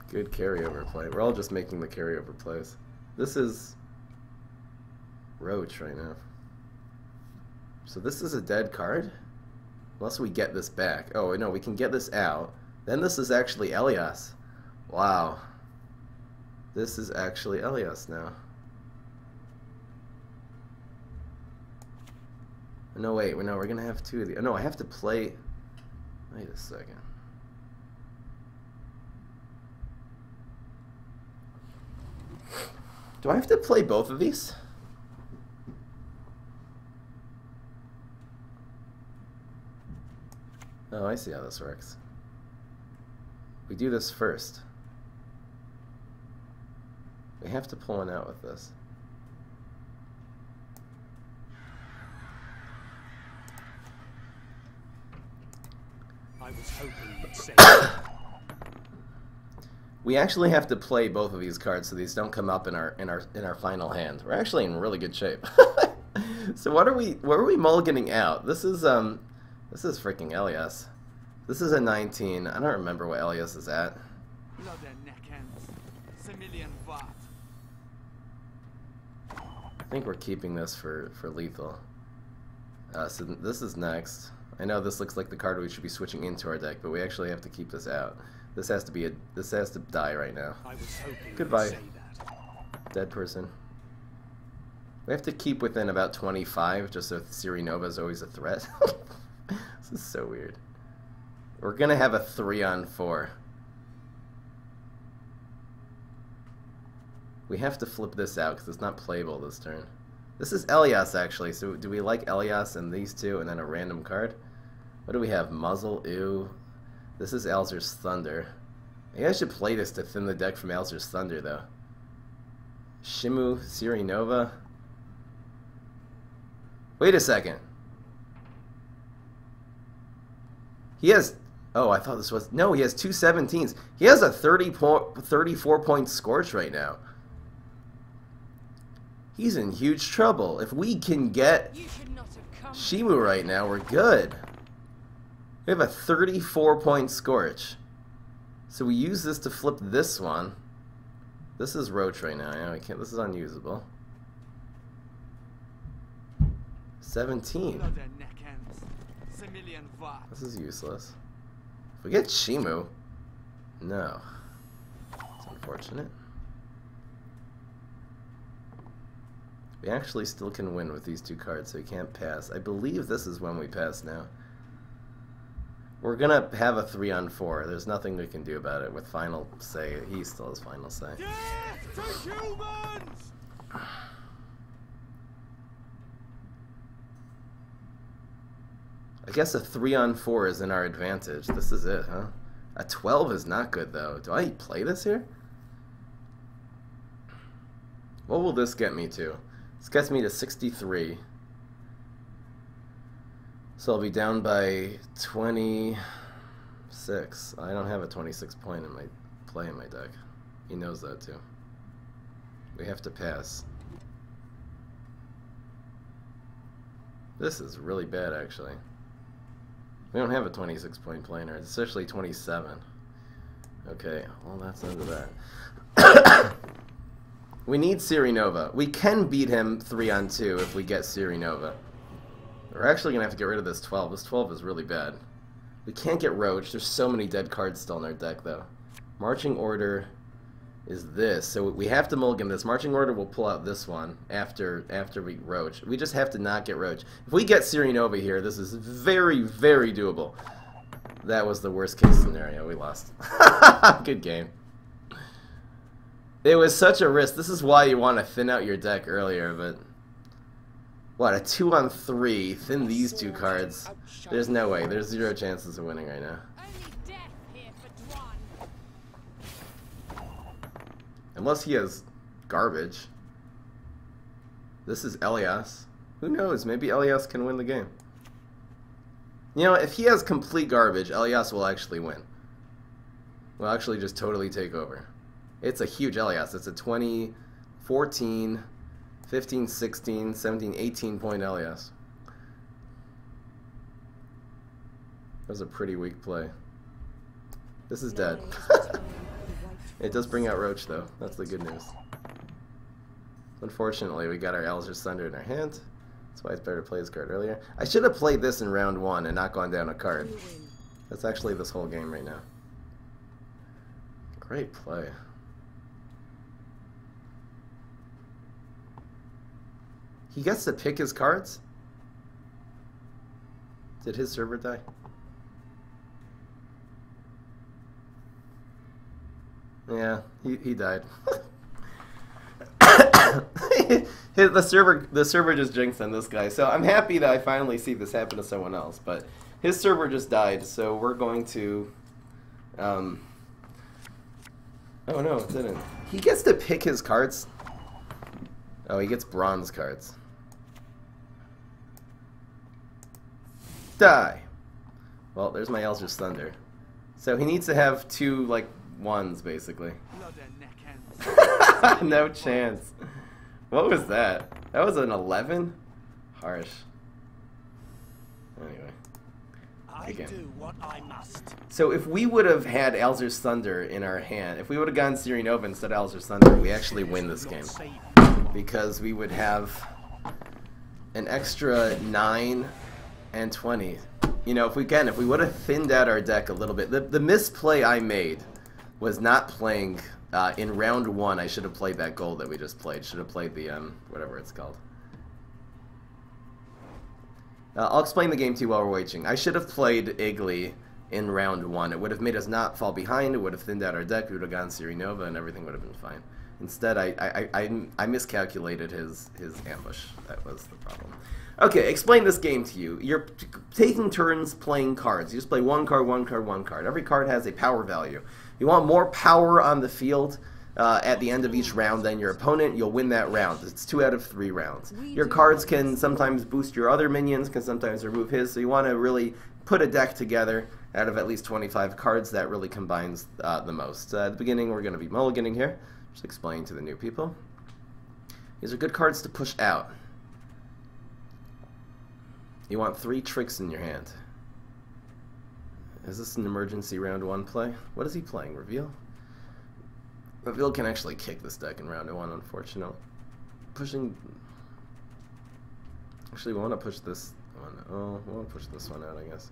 Good carryover play. We're all just making the carryover plays. This is Roach right now. So this is a dead card? Unless we get this back. Oh, no, we can get this out. Then this is actually Elias. Wow. This is actually Elias now. No, wait. No, we're going to have two of these. No, I have to play... Wait a second. Do I have to play both of these? Oh, I see how this works. We do this first. We have to pull one out with this. I was hoping you'd say that. We actually have to play both of these cards so these don't come up in our final hand. We're actually in really good shape. So what are we mulliganing out? This is freaking Elias. This is a 19. I don't remember what Elias is at. I think we're keeping this for lethal. So this is next. I know this looks like the card we should be switching into our deck, but we actually have to keep this out. This has to die right now. Goodbye, dead person. We have to keep within about 25, just so Ciri Nova is always a threat. This is so weird. We're gonna have a 3-on-4. We have to flip this out because it's not playable this turn. This is Elias actually. So do we like Elias and these two, and then a random card? What do we have? Muzzle. Ew. This is Alzur's Thunder. Maybe I should play this to thin the deck from Alzur's Thunder, though. Shimu, Ciri Nova. Wait a second. He has... Oh, I thought this was... No, he has two 17s. He has a 34-point Scorch right now. He's in huge trouble. If we can get Shimu right now, we're good. We have a 34-point Scorch. So we use this to flip this one. This is Roach right now. Yeah, we can't. This is unusable. 17. This is useless. If we get Shimu, no. It's unfortunate. We actually still can win with these two cards, so we can't pass. I believe this is when we pass now. We're gonna have a 3-on-4. There's nothing we can do about it with final say. He still has final say. Death to humans! I guess a 3-on-4 is in our advantage. This is it, huh? A 12 is not good, though. Do I play this here? What will this get me to? This gets me to 63. So I'll be down by 26. I don't have a 26 point in my play in my deck. He knows that too. We have to pass. This is really bad, actually. We don't have a 26 point planer. It's actually 27. Okay, well that's under that. We need Ciri Nova. We can beat him 3-on-2 if we get Ciri Nova. We're actually going to have to get rid of this 12. This 12 is really bad. We can't get Roach. There's so many dead cards still in our deck, though. Marching Order is this. So we have to mulligan this. Marching Order will pull out this one after we Roach. We just have to not get Roach. If we get Ciri Nova here, this is very, very doable. That was the worst case scenario. We lost. Good game. It was such a risk. This is why you want to thin out your deck earlier, but... What, a 2-on-3? Thin these two cards. There's no way. There's 0 chances of winning right now. Only death here for Dwan. Unless he has garbage. This is Elias. Who knows? Maybe Elias can win the game. You know, if he has complete garbage, Elias will actually win. Will actually just totally take over. It's a huge Elias. It's a 20, 14, 15, 16, 17, 18 point Elias. That was a pretty weak play. This is dead. It does bring out Roach, though. That's the good news. Unfortunately, we got our Elzer's Thunder in our hand. That's why it's better to play this card earlier. I should have played this in round 1 and not gone down a card. That's actually this whole game right now. Great play. He gets to pick his cards? Did his server die? Yeah, he died. The server just jinxed on this guy. So I'm happy that I finally see this happen to someone else. But his server just died, so we're going to... Oh no, it didn't. He gets to pick his cards. Oh, he gets bronze cards. Die. Well, there's my Elzer's Thunder. So he needs to have 2, like, 1s, basically. No chance. What was that? That was an 11? Harsh. Anyway. I do what I must. So if we would have had Elzer's Thunder in our hand, if we would have gone Ciri Nova instead of Elzer's Thunder, we actually win this game. Because we would have an extra 9 and 20. You know, if we would have thinned out our deck a little bit. The misplay I made was not playing in round 1. I should have played that gold that we just played. Should have played the whatever it's called. I'll explain the game to you while we're waiting. I should have played Igly in round 1. It would have made us not fall behind. It would have thinned out our deck. We would have gone Ciri Nova, and everything would have been fine. Instead, I miscalculated his ambush. That was the problem. Okay, explain this game to you. You're taking turns playing cards. You just play 1 card, 1 card, 1 card. Every card has a power value. You want more power on the field at the end of each round than your opponent, you'll win that round. It's 2 out of 3 rounds. Your cards can sometimes boost your other minions, can sometimes remove his, so you want to really put a deck together out of at least 25 cards that really combines the most. At the beginning, we're going to be mulliganing here. Just explain to the new people. These are good cards to push out. You want 3 tricks in your hand. Is this an emergency round 1 play? What is he playing? Reveal? Reveal can actually kick this deck in round 1, unfortunately. Pushing... Actually, we want to push this one. Oh, we want to push this one out, I guess.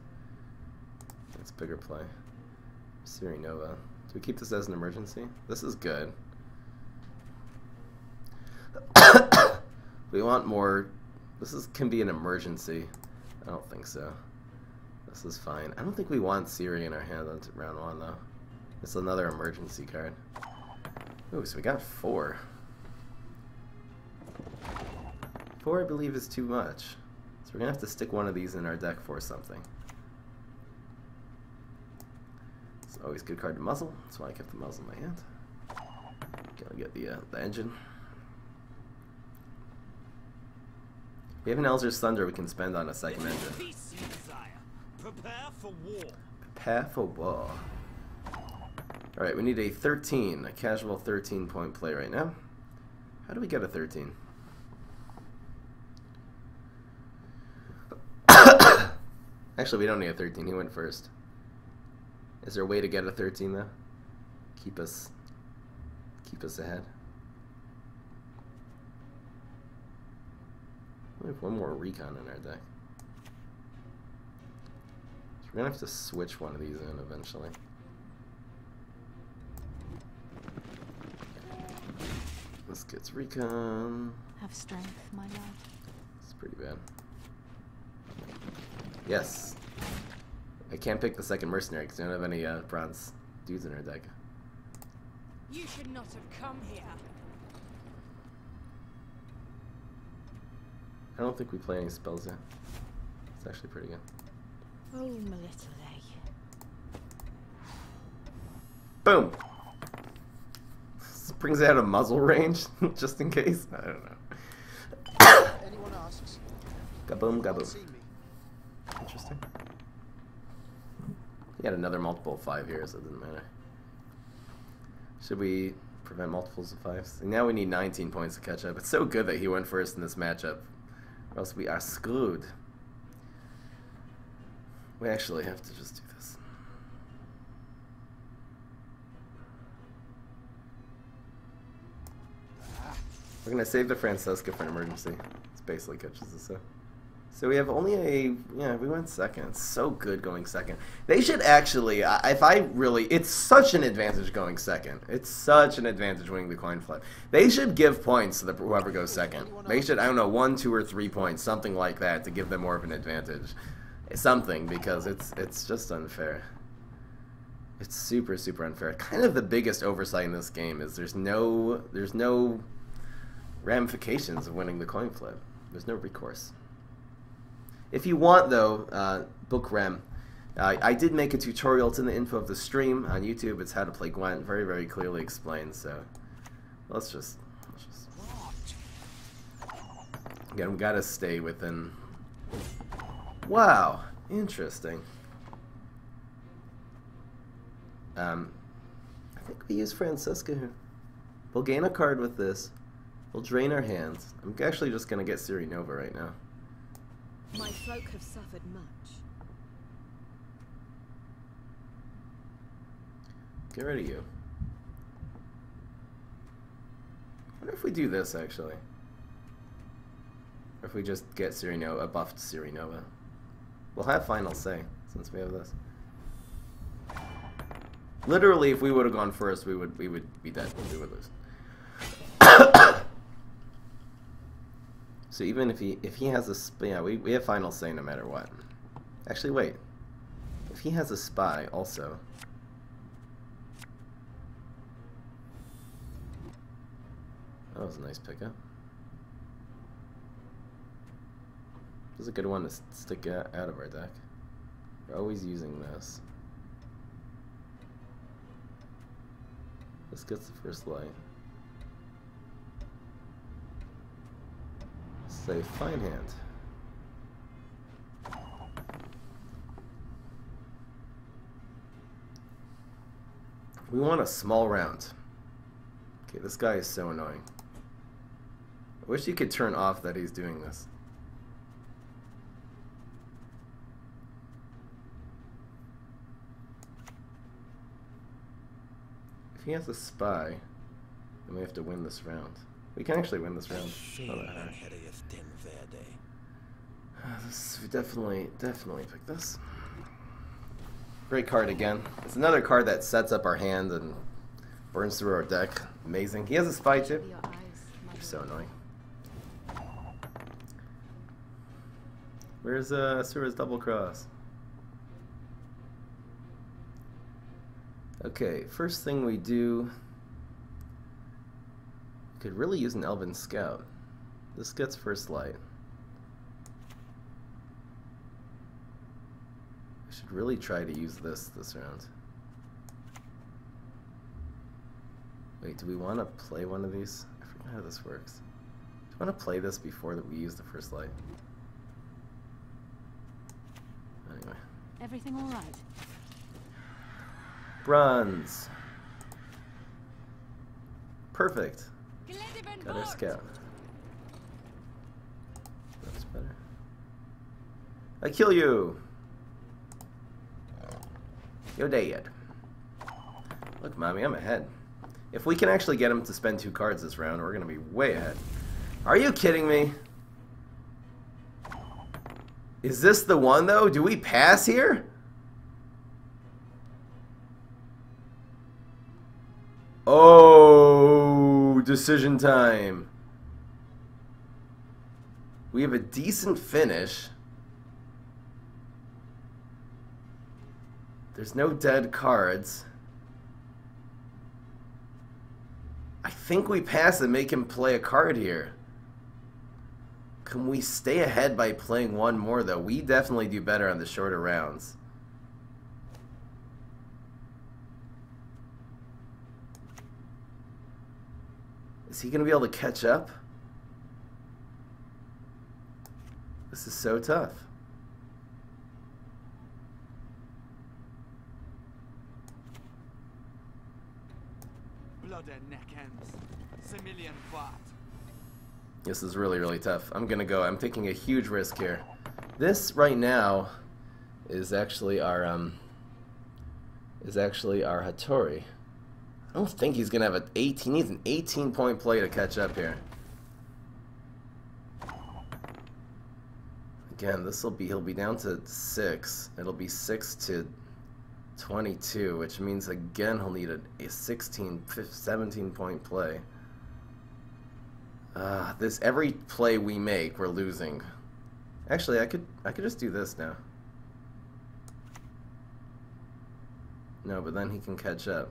It's a bigger play. Ciri Nova. Do we keep this as an emergency? This is good. We want more... This can be an emergency. I don't think so. This is fine. I don't think we want Ciri in our hand on round 1, though. It's another emergency card. Ooh, so we got 4. 4, I believe, is too much. So we're going to have to stick one of these in our deck for something. It's always a good card to muzzle. That's why I kept the muzzle in my hand. Gotta get the engine. We have an Elzer's Thunder we can spend on a second engine. Prepare for war. Prepare for war. Alright, we need a 13, a casual 13-point play right now. How do we get a 13? Actually, we don't need a 13. He went first. Is there a way to get a 13, though? Keep us ahead. We have one more recon in our deck. So we're going to have to switch one of these in eventually. This gets recon. Have strength, my love. It's pretty bad. Yes. I can't pick the second mercenary because we don't have any bronze dudes in our deck. You should not have come here. I don't think we play any spells yet. It's actually pretty good. Oh, my little Boom! This brings it out of muzzle range, just in case. I don't know. Anyone asks? Gaboom, Can't gaboom. see me. Interesting. He had another multiple of 5 here, so it doesn't matter. Should we prevent multiples of 5s? And now we need 19 points to catch up. It's so good that he went first in this matchup, or else we are screwed. We actually have to just do this. We're gonna save the Francesca for an emergency. This basically catches us up. So we have only a, yeah, we went second. It's so good going second. They should actually, if I really, it's such an advantage going second. It's such an advantage winning the coin flip. They should give points to whoever goes second. They should, I don't know, 1, 2, or 3 points, something like that, to give them more of an advantage. Something, because it's just unfair. It's super, super unfair. Kind of the biggest oversight in this game is there's no ramifications of winning the coin flip. There's no recourse. If you want, though, book Rem. I did make a tutorial. It's in the info of the stream on YouTube. It's how to play Gwent. Very, very clearly explained. So let's just again, we gotta stay within. Wow, interesting. I think we use Francesca here. We'll gain a card with this. We'll drain our hands. I'm actually just gonna get Ciri Nova right now. My folk have suffered much. Get rid of you. I wonder if we do this, actually. Or if we just get Ciri Nova, a buffed Ciri Nova. We'll have final say, since we have this. Literally, if we would have gone first, we would be dead. We would lose. So even if he has a, yeah, we have final say no matter what. Actually, wait. If he has a spy also. That was a nice pickup. This is a good one to stick out of our deck. We're always using this. This gets the first light. Say fine hand. We want a small round. Okay, this guy is so annoying. I wish you could turn off that he's doing this. If he has a spy, then we have to win this round. We can actually win this round. Not that hard. We definitely pick this. Great card again. It's another card that sets up our hand and burns through our deck. Amazing. He has a spy too. You're so annoying. Where's Sura's double cross? Okay, first thing we do. Could really use an Elven Scout. This gets first light. I should really try to use this round. Wait, do we want to play one of these? I forget how this works. Do you want to play this before that we use the first light? Anyway. Everything all right? Bronze. Perfect. Got our scout. That's better. I kill you. You're dead. Look, mommy, I'm ahead. If we can actually get him to spend 2 cards this round, we're gonna be way ahead. Are you kidding me? Is this the one though? Do we pass here? Oh, decision time. We have a decent finish. There's no dead cards. think we pass and make him play a card here. Can we stay ahead by playing one more, though? We definitely do better on the shorter rounds. Is he going to be able to catch up? This is so tough. Blood and neck ends. Similian fart. This is really, really tough. I'm taking a huge risk here. This right now is actually our Hattori. I don't think he's gonna have an 18. He needs an 18-point play to catch up here. Again, he'll be down to 6. It'll be 6 to 22, which means again he'll need a 17-point play. Every play we make, we're losing. Actually, I could just do this now. No, but then he can catch up.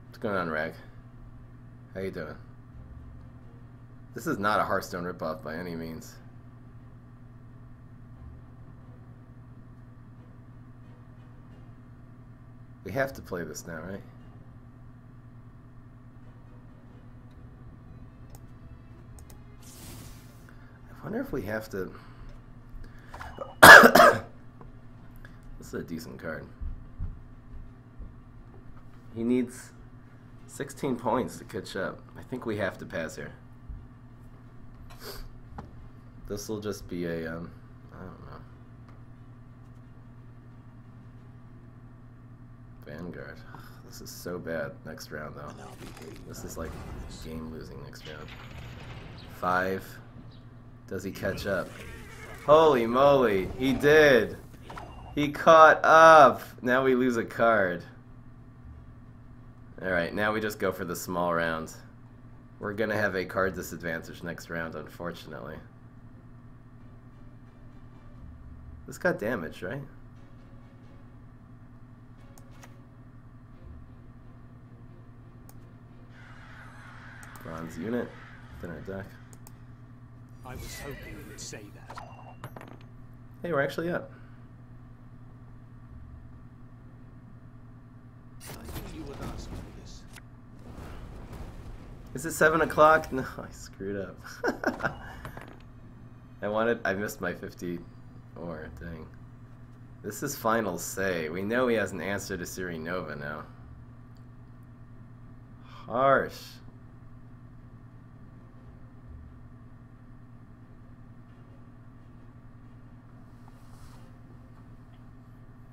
What's going on, Rag? How you doing? This is not a Hearthstone ripoff by any means. We have to play this now, right? I wonder if we have to... This is a decent card. He needs 16 points to catch up. I think we have to pass here. This will just be a, I don't know. Vanguard. This is so bad next round, though. This is like game losing next round. 5. Does he catch up? Holy moly, he did! He caught up! Now we lose a card. Alright, now we just go for the small round. We're gonna have a card disadvantage next round, unfortunately. This got damaged, right? Bronze unit, within our deck. I was hoping you would say that. Hey, we're actually up. I knew you would ask me this. Is it 7 o'clock? No, I screwed up. I missed my 50 or dang. This is final say. We know he has an answer to Ciri Nova now. Harsh.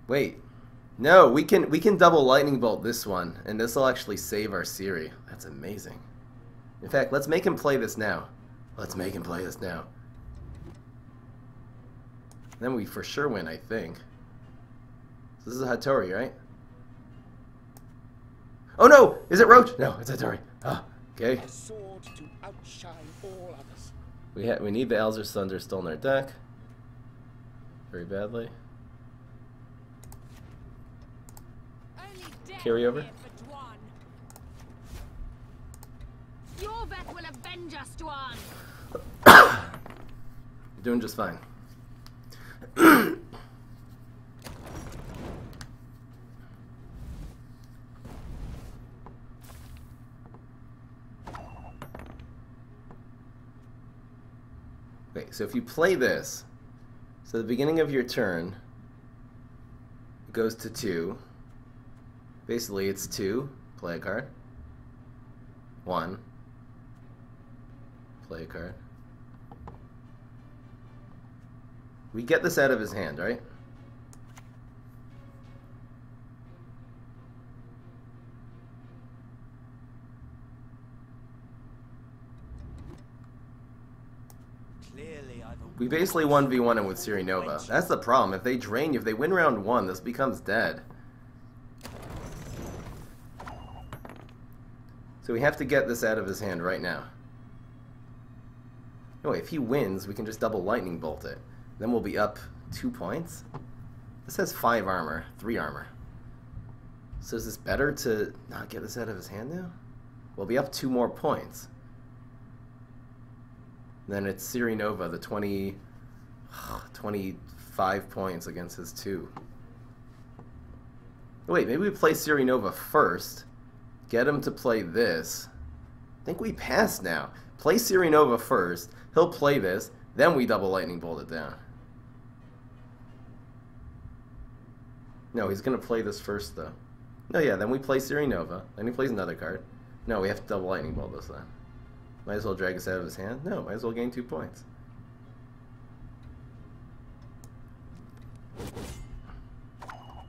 Wait. No, we can double lightning bolt this one, and this will actually save our Ciri. That's amazing. In fact, let's make him play this now. Let's make him play this now. Then we for sure win, I think. So this is a Hattori, right? Oh no! Is it Roach? No, it's Hattori. Ah, okay. A sword to outshine all others. We need the Elzer Thunder still in our deck. Very badly. Carry over. Your vet will avenge us, Dwan. You're doing just fine. Okay, so if you play this, so the beginning of your turn it goes to 2. Basically, it's 2, play a card. 1, play a card. We get this out of his hand, right? We basically 1v1 him with Ciri Nova. That's the problem. If they drain you, if they win round 1, this becomes dead. So we have to get this out of his hand right now. No, if he wins, we can just double lightning bolt it. Then we'll be up 2 points. This has 5 armor, 3 armor. So is this better to not get this out of his hand now? We'll be up 2 more points. Then it's Ciri Nova, the 25 points against his 2. Wait, maybe we play Ciri Nova first. Get him to play this. I think we pass now. Play Ciri Nova first. He'll play this. Then we double lightning bolt it down. No, he's going to play this first, though. No, yeah, then we play Ciri Nova. Then he plays another card. No, we have to double lightning bolt this then. Might as well drag us out of his hand. No, might as well gain 2 points.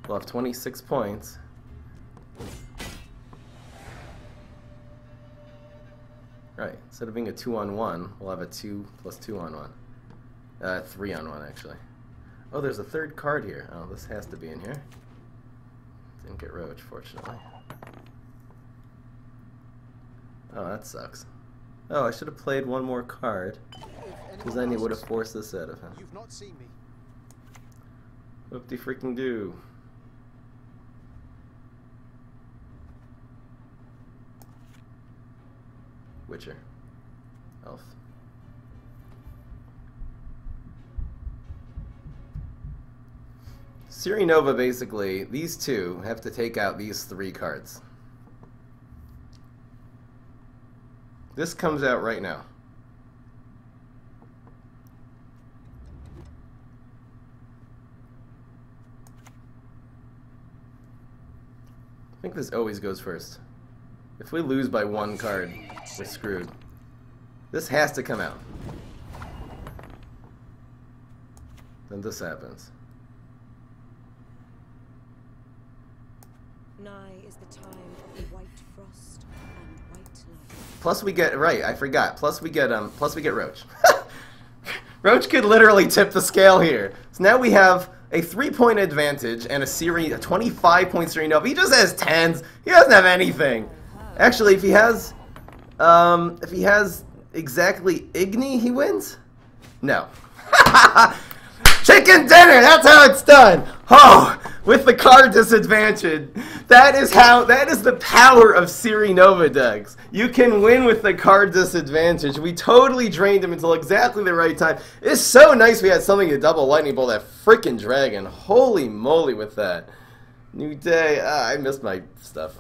We'll have 26 points. Right, instead of being a 2-on-1, we'll have a 2 plus 2-on-1. 3-on-1, actually. Oh, there's a third card here. Oh, this has to be in here. Didn't get Roach, fortunately. Oh, that sucks. Oh, I should have played one more card, because then he would have forced this out of him. You've not seen me. Whoop-de-freaking-do. Witcher. Elf. Ciri Nova, basically, these two have to take out these 3 cards. This comes out right now. I think this always goes first. If we lose by 1 card, we're screwed. This has to come out. Then this happens. Nigh is the time of the white frost and white light. Plus we get, right, I forgot. Plus we get Roach. Roach could literally tip the scale here. So now we have a 3-point advantage and a 25-point Ciri Nova. He just has 10s. He doesn't have anything. Actually, if he has exactly Igni, he wins? No. Chicken dinner, that's how it's done. Oh, with the card disadvantage. That is the power of Ciri Nova decks. You can win with the card disadvantage. We totally drained him until exactly the right time. It's so nice we had something to double lightning bolt that freaking dragon. Holy moly with that. New day. I missed my stuff.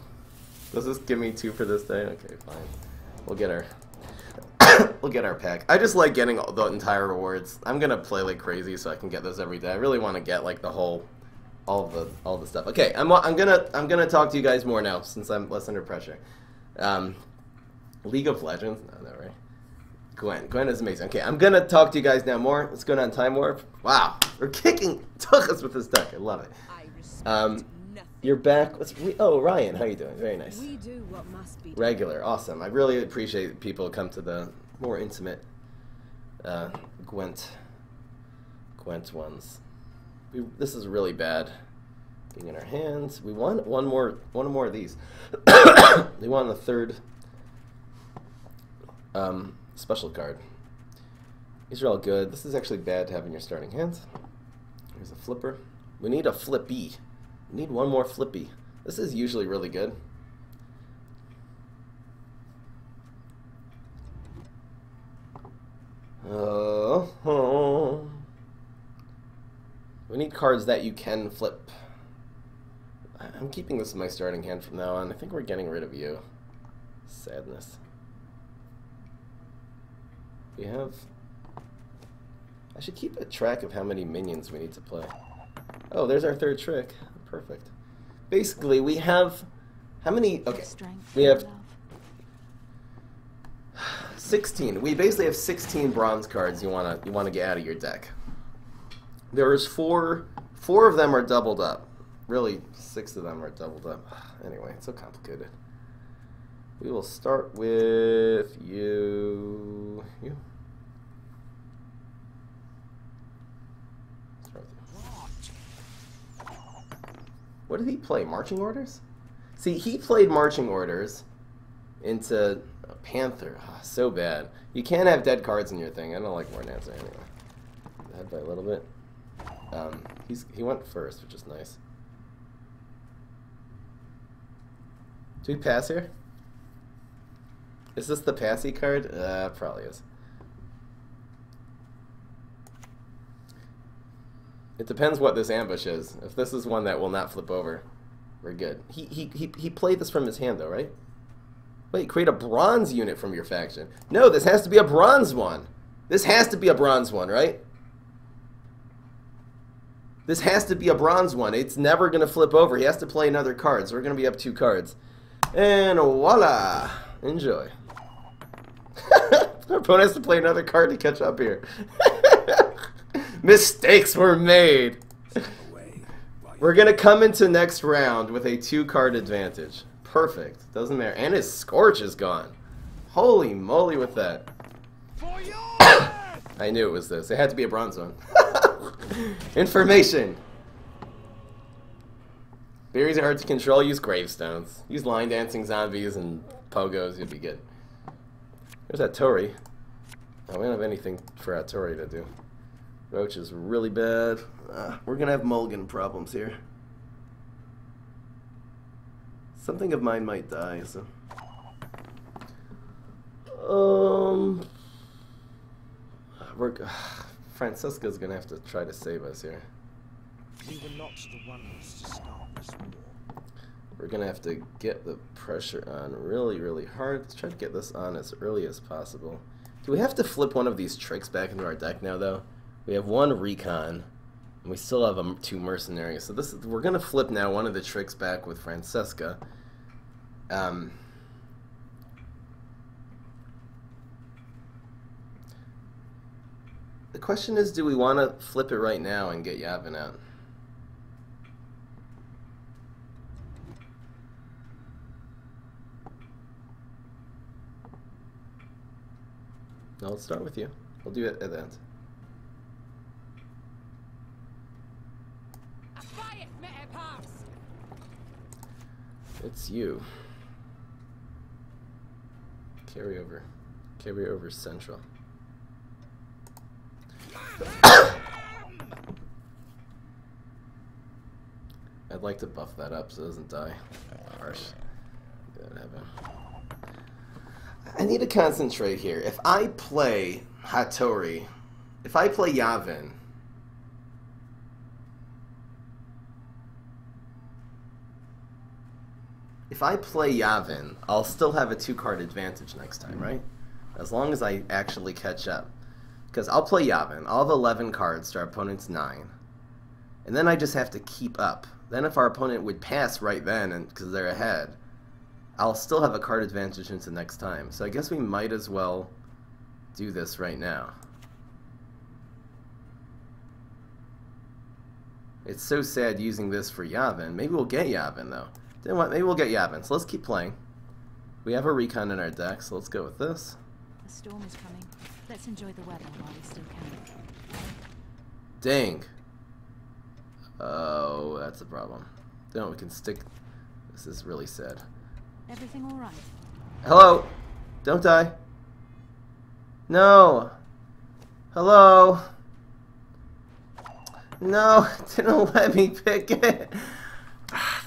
Does this give me 2 for this day? Okay, fine. We'll get our we'll get our pack. I just like getting the entire rewards. I'm gonna play like crazy so I can get this every day. I really want to get like the whole, all the stuff. Okay, I'm gonna talk to you guys more now since I'm less under pressure. League of Legends, no, right? Gwent is amazing. Okay, I'm gonna talk to you guys now more. Let's go down Time Warp. Wow, we're kicking us with this deck. I love it. You're back. Oh, Ryan, how you doing? Very nice. We do what must be done. Regular, awesome. I really appreciate people who come to the more intimate Gwent ones. This is really bad. Being in our hands. We want one more of these. We want a third special card. These are all good. This is actually bad to have in your starting hands. Here's a flipper. We need a flippy. We need one more flippy. This is usually really good. We need cards that you can flip. I'm keeping this in my starting hand from now on. I think we're getting rid of you. Sadness. We have... I should keep a track of how many minions we need to play. Oh, there's our third trick. Perfect. Basically, we have... How many... Okay. We have 16. We basically have 16 bronze cards you wanna get out of your deck. There's four of them are doubled up. Really, 6 of them are doubled up. Anyway, it's so complicated. We will start with you. What did he play? Marching Orders? See, he played Marching Orders into a Panther. Oh, so bad. You can't have dead cards in your thing. I don't like War Dancer anyway. Ahead by a little bit. He went first, which is nice. Do we pass here? Is this the passy card? Probably is. It depends what this ambush is. If this is one that will not flip over, we're good. He played this from his hand though, right? Wait, create a bronze unit from your faction. No, this has to be a bronze one. This has to be a bronze one, right? This has to be a bronze one. It's never going to flip over. He has to play another card, so we're going to be up 2 cards. And voila! Enjoy. Our opponent has to play another card to catch up here. Mistakes were made. We're going to come into next round with a 2-card advantage. Perfect. Doesn't matter. And his Scorch is gone. Holy moly with that. I knew it was this. It had to be a bronze one. Information. Berries are hard to control. Use gravestones. Use line dancing zombies and pogos. You'd be good. There's that Tori. Oh, we don't have anything for that Tori to do. Roach is really bad. We're going to have Mulligan problems here. Something of mine might die, so... Francisca's going to have to try to save us here. We were not the ones to start this war. We're going to have to get the pressure on really, really hard. Let's try to get this on as early as possible. Do we have to flip one of these tricks back into our deck now, though? We have 1 recon, and we still have 2 mercenaries. So we're going to flip now one of the tricks back with Francisca. The question is, do we want to flip it right now and get Yavin out? No, let's start with you. We'll do it at the end. It's you. Carry over central. I'd like to buff that up so it doesn't die. Harsh. I need to concentrate here. If I play Hattori, if I play Yavin, I'll still have a 2-card advantage next time, right? As long as I actually catch up. Because I'll play Yavin. I'll have 11 cards to our opponent's 9. And then I just have to keep up. Then if our opponent would pass right then, and because they're ahead, I'll still have a card advantage into next time. So I guess we might as well do this right now. It's so sad using this for Yavin. Maybe we'll get Yavin, though. You know what? Maybe we'll get Yavin. So let's keep playing. We have a recon in our deck, so let's go with this. The storm is coming. Let's enjoy the weather while we still can. Dang. Oh, that's a problem. No, we can stick... This is really sad. Everything all right? Hello? Don't die. No. Hello? No, it didn't let me pick it.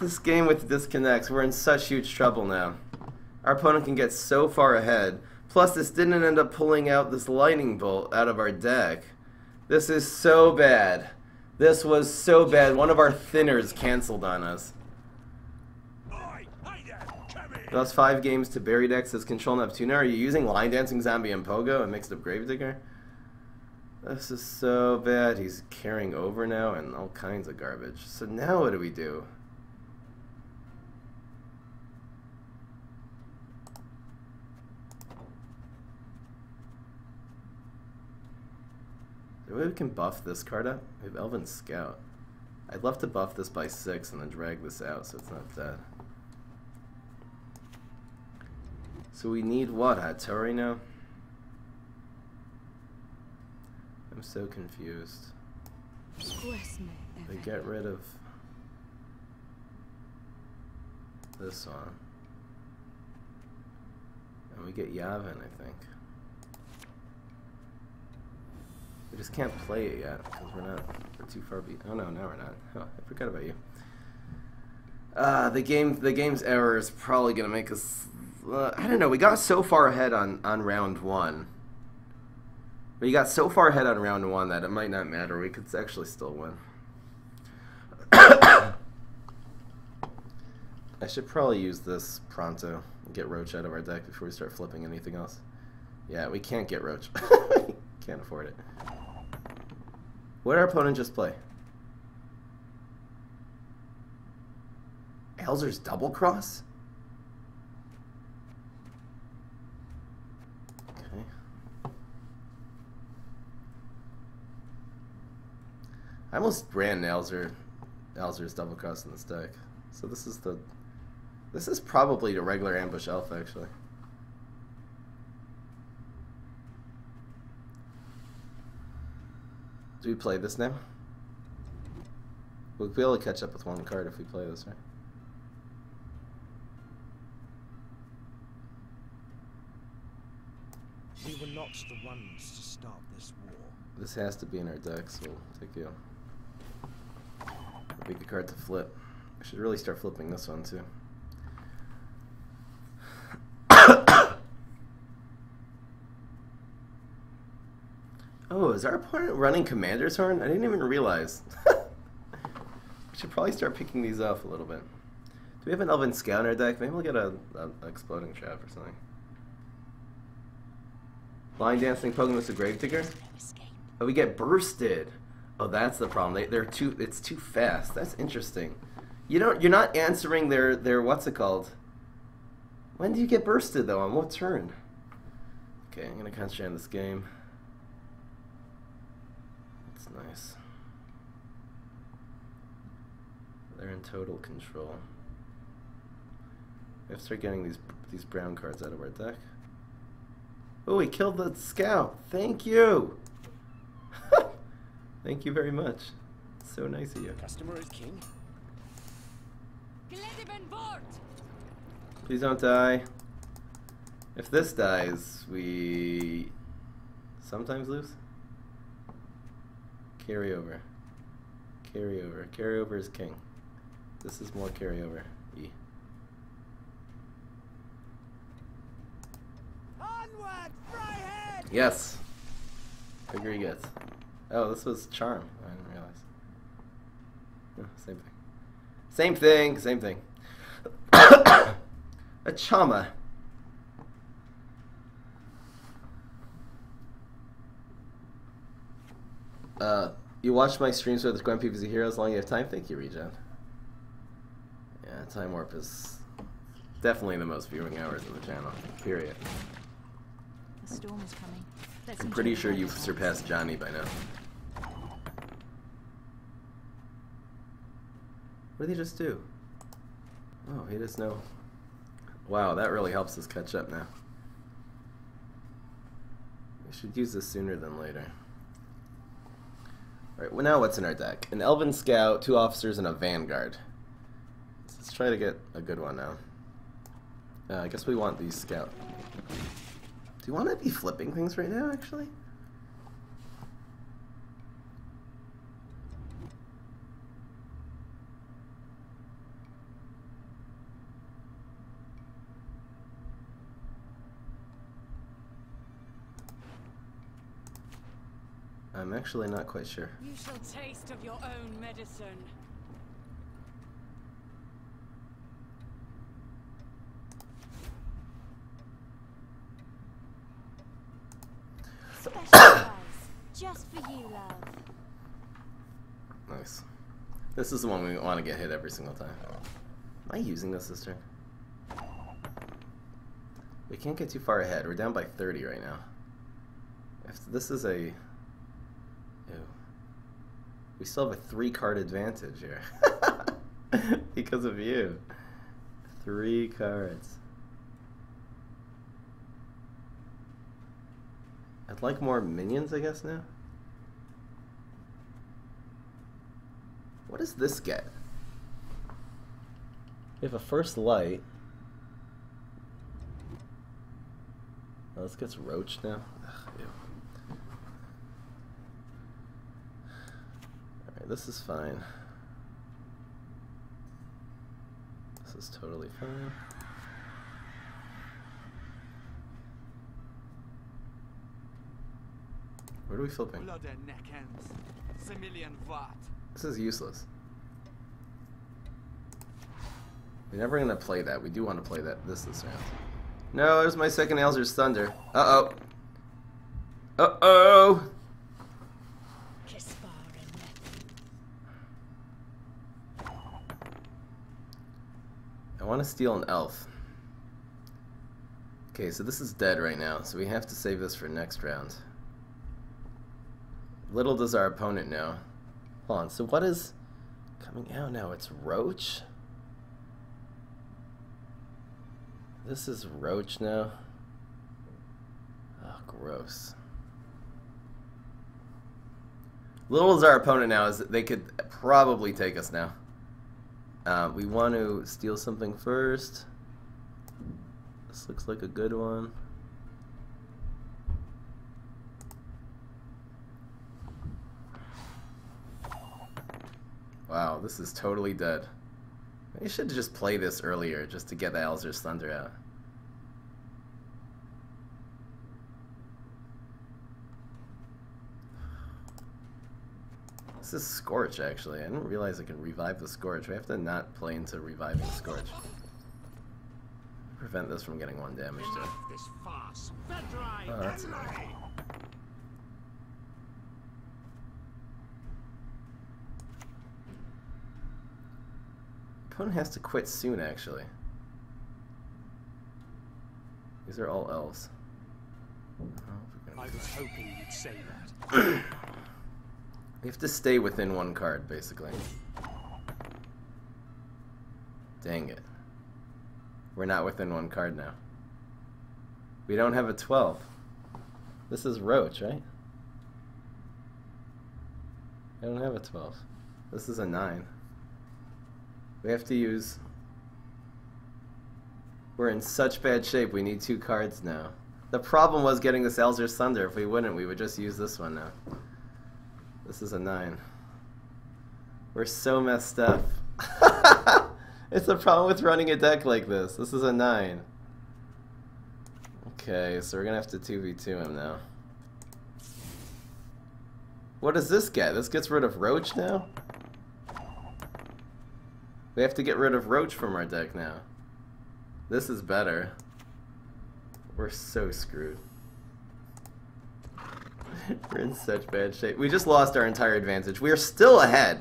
This game with disconnects, we're in such huge trouble now. Our opponent can get so far ahead. Plus, this didn't end up pulling out this lightning bolt out of our deck. This is so bad. This was so bad. One of our thinners canceled on us. We lost 5 games to Berry decks as Control Neptuna. Are you using Line Dancing Zombie and Pogo and Mixed Up Gravedigger? This is so bad. He's carrying over now and all kinds of garbage. So now what do we do? Maybe we can buff this card up? We have Elven Scout. I'd love to buff this by 6 and then drag this out so it's not dead. So we need what? Hattori now? I'm so confused. We get rid of this one. And we get Yavin, I think. We just can't play it yet because we're too far behind. Oh no, now we're not. Oh, I forgot about you. The game's error is probably gonna make us. I don't know. We got so far ahead on round 1. We got so far ahead on round 1 that it might not matter. We could actually still win. I should probably use this pronto and get Roach out of our deck before we start flipping anything else. Yeah, we can't get Roach. Can't afford it. What did our opponent just play? Elzer's double cross? Okay. I almost ran Elzer's double cross in this deck. So this is probably the regular ambush elf actually. Do we play this now? We'll be able to catch up with 1 card if we play this, right? We were not the ones to start this war. This has to be in our deck, so we'll take you. Pick a card to flip. I should really start flipping this one too. Oh, is our opponent running Commander's Horn? I didn't even realize. We should probably start picking these off a little bit. Do we have an Elven Scout in our deck? Maybe we'll get a Exploding Trap or something. Line Dancing Poking the Gravedigger? Oh, we get bursted. Oh, that's the problem. It's too fast. That's interesting. You're not answering their what's it called? When do you get bursted though? On what turn? Okay, I'm gonna concentrate on this game. That's nice. They're in total control. We have to start getting these brown cards out of our deck. Oh, he killed the scout. Thank you. Thank you very much. So nice of you. Customer is king. Please don't die. If this dies, we sometimes lose. Carry over. Carry over. Carry over is king. This is more carryover. E. Onward, Fryhead! Yes. Figure he gets. Oh, this was charm. I didn't realize. Oh, same thing. Same thing. Same thing. A Chama. You watch my streams with Gwent PvZ Heroes as long as you have time? Thank you, Regen. Yeah, Time Warp is definitely the most viewing hours in the channel. Period. The storm is coming. I'm pretty sure you've surpassed Johnny by now. What did he just do? Oh, he just know. Wow, that really helps us catch up now. We should use this sooner than later. Alright, well now what's in our deck? An Elven Scout, 2 Officers, and a Vanguard. Let's try to get a good one now. I guess we want these Scout. Do you want to be flipping things right now, actually? I'm actually not quite sure. You shall taste of your own medicine. Special prize, just for you, love. Nice. This is the one we want to get hit every single time. Am I using this turn? We can't get too far ahead. We're down by 30 right now. If this is a... Ew. We still have a 3-card advantage here. Because of you. 3 cards. I'd like more minions, I guess, now. What does this get? We have a first light. Oh, this gets roached now. Ugh, ew. Alright, this is fine. This is totally fine. Where are we flipping? Blood and neck ends. Similian Vat. This is useless. We're never gonna play that. We do want to play that this round. No, there's my second Alzur's Thunder. Uh-oh. Uh-oh! I want to steal an elf. Okay, so this is dead right now, so we have to save this for next round. Little does our opponent know. Hold on, so what is coming out now? It's Roach? This is Roach now? Oh, gross. Little does our opponent now is that they could probably take us now. We want to steal something first. This looks like a good one. Wow, this is totally dead. I should have just played this earlier just to get the Alzur's Thunder out. This is Scorch, actually. I didn't realize I can revive the Scorch. We have to not play into reviving Scorch. Prevent this from getting 1 damage to it. This farce. Oh, that's annoying. Opponent has to quit soon, actually. These are all elves. I was hoping you'd say that. We have to stay within 1 card, basically. Dang it. We're not within 1 card now. We don't have a 12. This is Roach, right? I don't have a 12. This is a 9. We have to use... We're in such bad shape, we need 2 cards now. The problem was getting this Alzur's Thunder. If we wouldn't, we would just use this one now. This is a 9. We're so messed up. It's the problem with running a deck like this. This is a 9. Okay, so we're gonna have to 2v2 him now. What does this get? This gets rid of Roach now? We have to get rid of Roach from our deck now. This is better. We're so screwed. We're in such bad shape. We just lost our entire advantage. We are still ahead.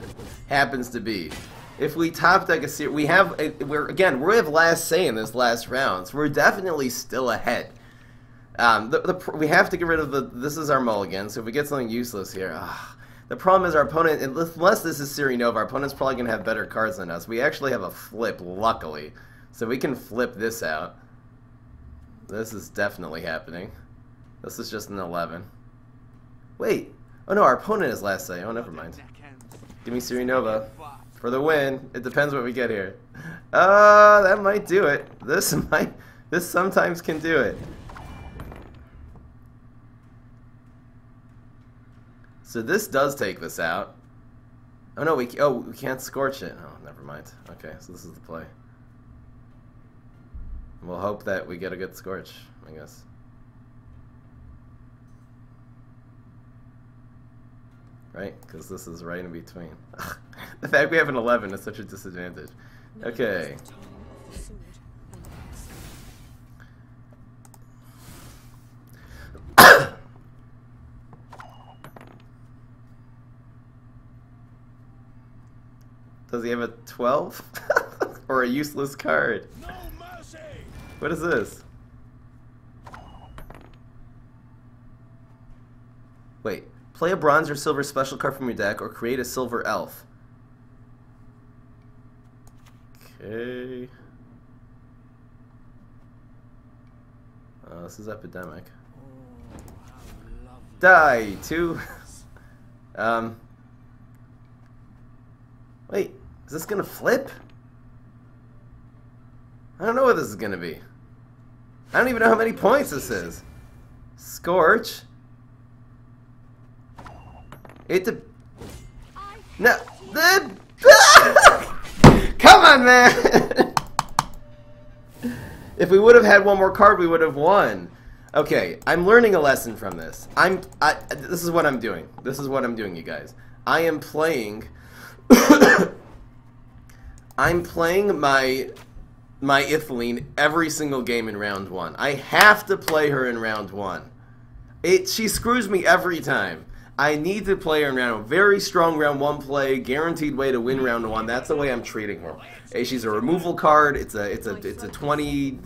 Happens to be. If we top deck a series, we have last say in this last round, so we're definitely still ahead. We have to get rid of the. This is our mulligan. So if we get something useless here, the problem is our opponent. Unless this is Ciri Nova, our opponent's probably gonna have better cards than us. We actually have a flip, luckily, so we can flip this out. This is definitely happening. This is just an 11. Wait. Oh no, our opponent is last say. Oh, never mind. Give me Ciri Nova. For the win. It depends what we get here. That might do it. This sometimes can do it. So this does take this out. Oh no, we can't Scorch it. Oh, never mind. Okay, so this is the play. We'll hope that we get a good Scorch, I guess. Right? Because this is right in between. The fact we have an 11 is such a disadvantage. Okay. Does he have a 12? Or a useless card? No mercy. What is this? Wait. Play a bronze or silver special card from your deck or create a silver elf. Okay. This is Epidemic. Die! 2. Wait. Is this gonna flip? I don't know what this is gonna be. I don't even know how many points this is. Scorch. No. Come on, man. If we would have had one more card, we would have won. Okay, I'm learning a lesson from this. This is what I'm doing. This is what I'm doing, you guys. I am playing. I'm playing my Ithline every single game in round 1. I have to play her in round 1. She screws me every time. I need to play her in round 1. Very strong round 1 play, guaranteed way to win round 1. That's the way I'm treating her. Hey, she's a removal card. It's a 20.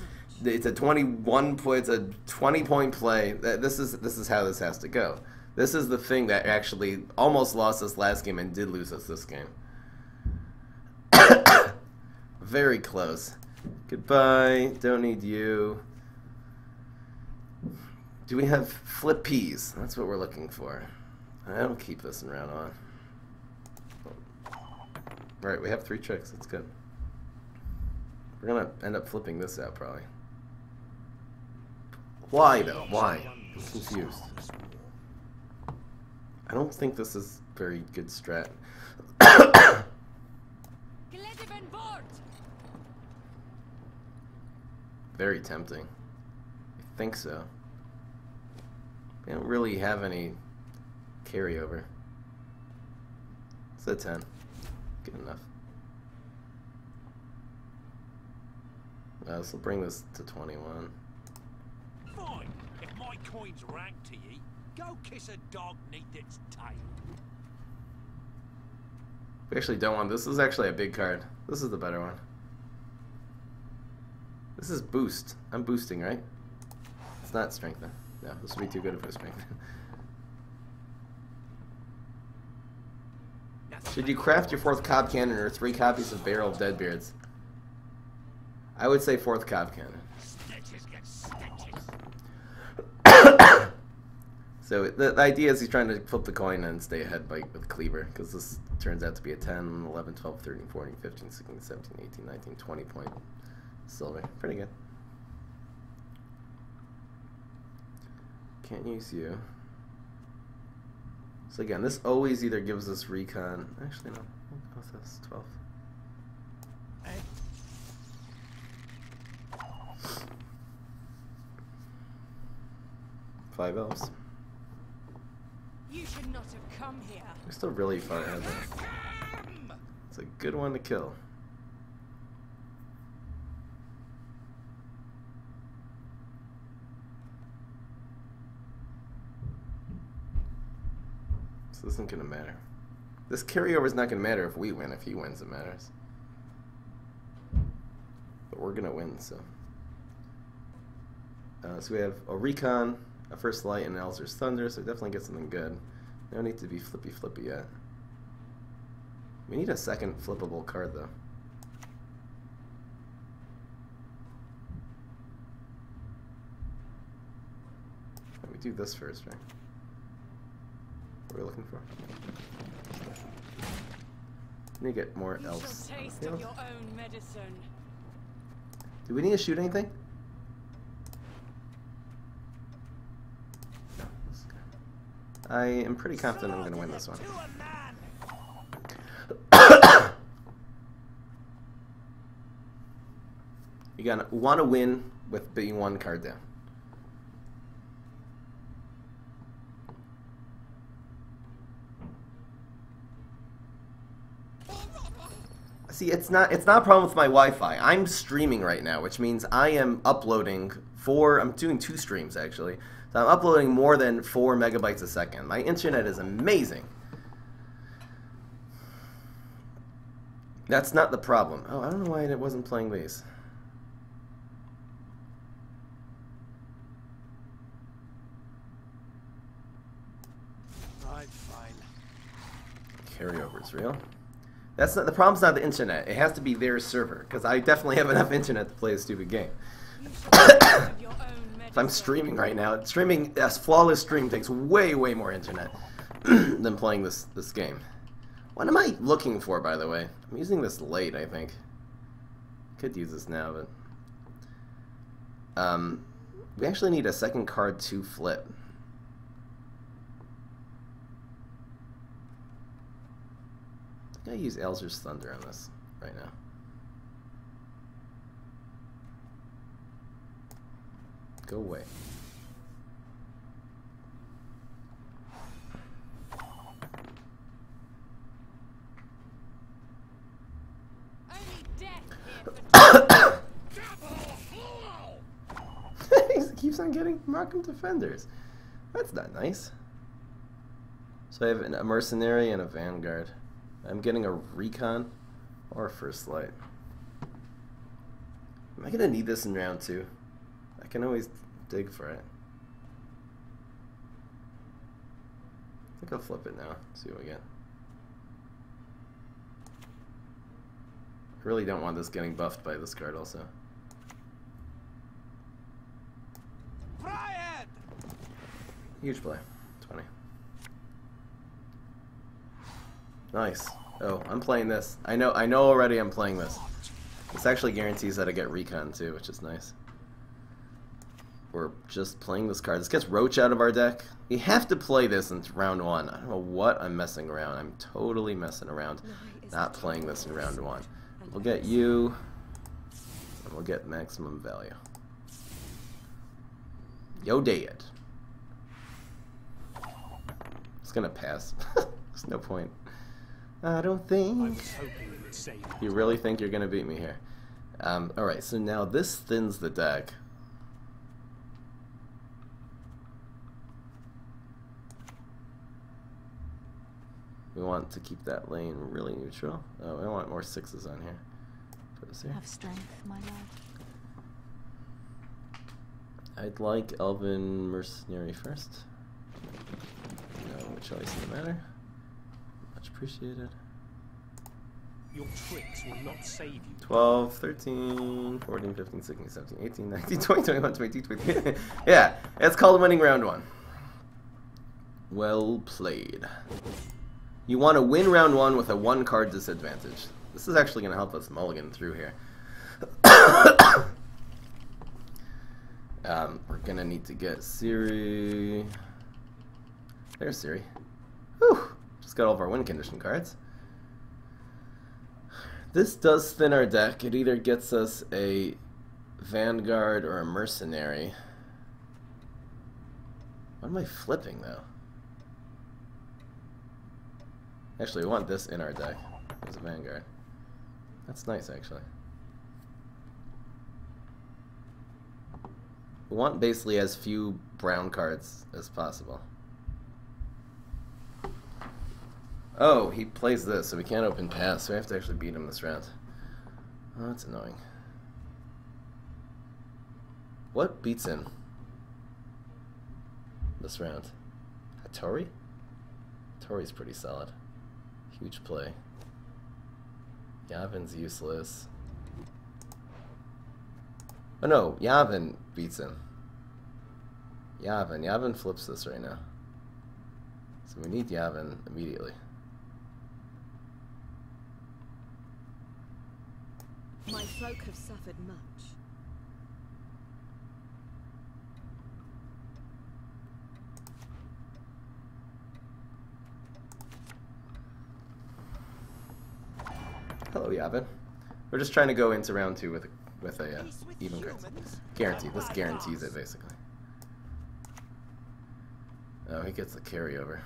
It's a 21 point. It's a 20-point play. This is how this has to go. This is the thing that actually almost lost us last game and did lose us this game. Very close. Goodbye. Don't need you. Do we have flip peas? That's what we're looking for. I don't keep this in round 1. Alright, we have 3 tricks. That's good. We're gonna end up flipping this out probably. Why though? Why? I'm confused. I don't think this is very good strat. Very tempting. I think so. We don't really have any carryover. It's a 10. Good enough. So we'll bring this to 21. Fine. If my coin's ranked to ye, go kiss a dog neath its tail. We actually don't want this. This is actually a big card. This is the better one. This is boost. I'm boosting, right? It's not strengthen. No, this would be too good if it was strengthen. Should you craft your 4th Cob Cannon or 3 copies of Barrel of Deadbeards? I would say 4th Cob Cannon. So the idea is he's trying to flip the coin and stay ahead with Cleaver, because this turns out to be a 10, 11, 12, 13, 14, 15, 16, 17, 18, 19, 20 point silver. Pretty good. Can't use you. So again, this always either gives us recon. Actually, no. What's this? 12. 5 elves. You should not have come here. We're still really far ahead though. It's a good one to kill. So this isn't gonna matter. This carryover is not gonna matter if we win. If he wins, it matters. But we're gonna win, so. So we have a recon, a first light, and an Elzer's Thunder, so definitely get something good. No need to be flippy yet. We need a second flippable card though. Let me do this first, right? What are we looking for? We need to get more elves. Taste of your own medicine. Do we need to shoot anything? No, this is good. I am pretty confident I'm going to win this one. You want to win with being 1 card down. See, it's not a problem with my Wi-Fi. I'm streaming right now, which means I am uploading I'm doing 2 streams actually. So I'm uploading more than 4 megabytes a second. My internet is amazing. That's not the problem. Oh, I don't know why it wasn't playing these. Right, fine. Carryover's real. That's not the problem's. Not the internet. It has to be their server, because I definitely have enough internet to play a stupid game. If I'm streaming right now, streaming a flawless stream takes way more internet than playing this game. What am I looking for, by the way? I'm using this late, I think. Could use this now, but we actually need a second card to flip. I'm gonna use Elzer's Thunder on this right now. Go away. Only death here for He keeps on getting Markham Defenders. That's not nice. So I have a Mercenary and a Vanguard. I'm getting a Recon or a First Light. Am I gonna need this in round 2? I can always dig for it. I think I'll flip it now. See what we get. I really don't want this getting buffed by this card also. Brian! Huge play. 20. Nice. Oh, I'm playing this. I know already I'm playing this. This actually guarantees that I get Recon too, which is nice. We're just playing this card. This gets Roach out of our deck. We have to play this in round 1. I don't know what I'm messing around. I'm totally messing around. Not playing this in round 1. We'll get you, and we'll get maximum value. Yo, dead. It's gonna pass. There's no point. I don't think. You really think you're gonna beat me here? Alright, so now this thins the deck. We want to keep that lane really neutral. Oh, I want more 6s on here. Put this here. have strength, my lord. I'd like Elven Mercenary first. No choice in the matter. Much appreciated. Your tricks will not save you. 12, 13, 14, 15, 16, 17, 18, 19, 20, 21, 22, 23. Yeah, it's called winning round 1. Well played. You want to win round 1 with a 1-card disadvantage. This is actually going to help us mulligan through here. We're going to need to get Ciri. There's Ciri. Whew! Just got all of our win condition cards. This does thin our deck. It either gets us a Vanguard or a Mercenary. What am I flipping, though? Actually, we want this in our deck as a Vanguard. That's nice, actually. We want basically as few brown cards as possible. Oh, he plays this, so we can't open pass, so we have to actually beat him this round. Oh, that's annoying. What beats him this round? Hattori? Hattori's pretty solid. Huge play. Yavin's useless. Oh no, Yavin beats him. Yavin flips this right now. So we need Yavin immediately. My folk have suffered much. Hello, Yavin. We're just trying to go into round 2 with a even card. Guarantee. This guarantees it, basically. Oh, he gets the carryover.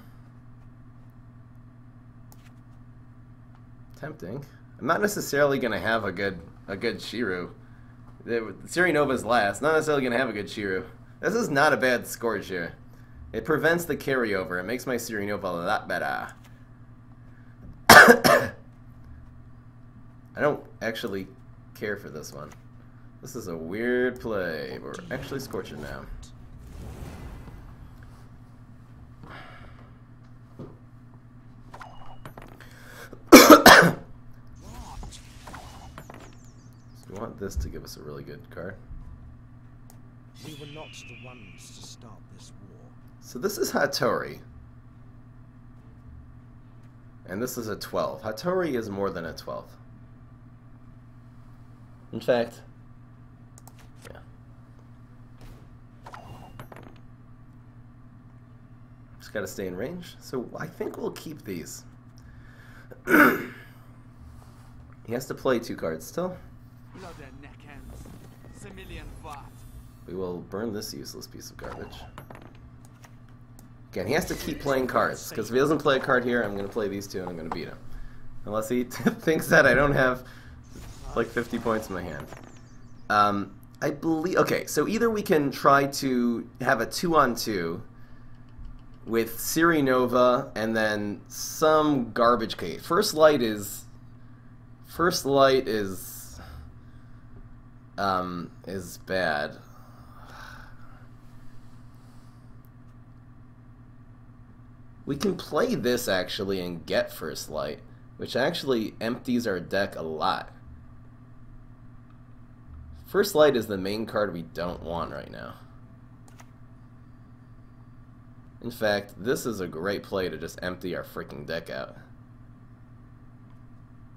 Tempting. I'm not necessarily going to have a good Shiru. Ciri Nova's last. Not necessarily going to have a good Shiru. This is not a bad Scourge here. It prevents the carryover. It makes my Ciri Nova a lot better. I don't actually care for this one. This is a weird play. We're actually scorching now. So we want this to give us a really good card. We were not the ones to start this war. So this is Hattori. And this is a 12. Hattori is more than a 12. In fact, yeah. Just gotta stay in range. So I think we'll keep these. He has to play 2 cards still. Blood and neck ends. Similian Vat. We will burn this useless piece of garbage. Again, he has to keep playing cards, because if he doesn't play a card here, I'm going to play these 2 and I'm going to beat him. Unless he thinks that I don't have like 50 points in my hand. I believe... Okay, so either we can try to have a 2-on-2 with Ciri Nova and then some garbage case. First light is bad. We can play this actually and get first light, which actually empties our deck a lot. First light is the main card we don't want right now. In fact, this is a great play to just empty our freaking deck out.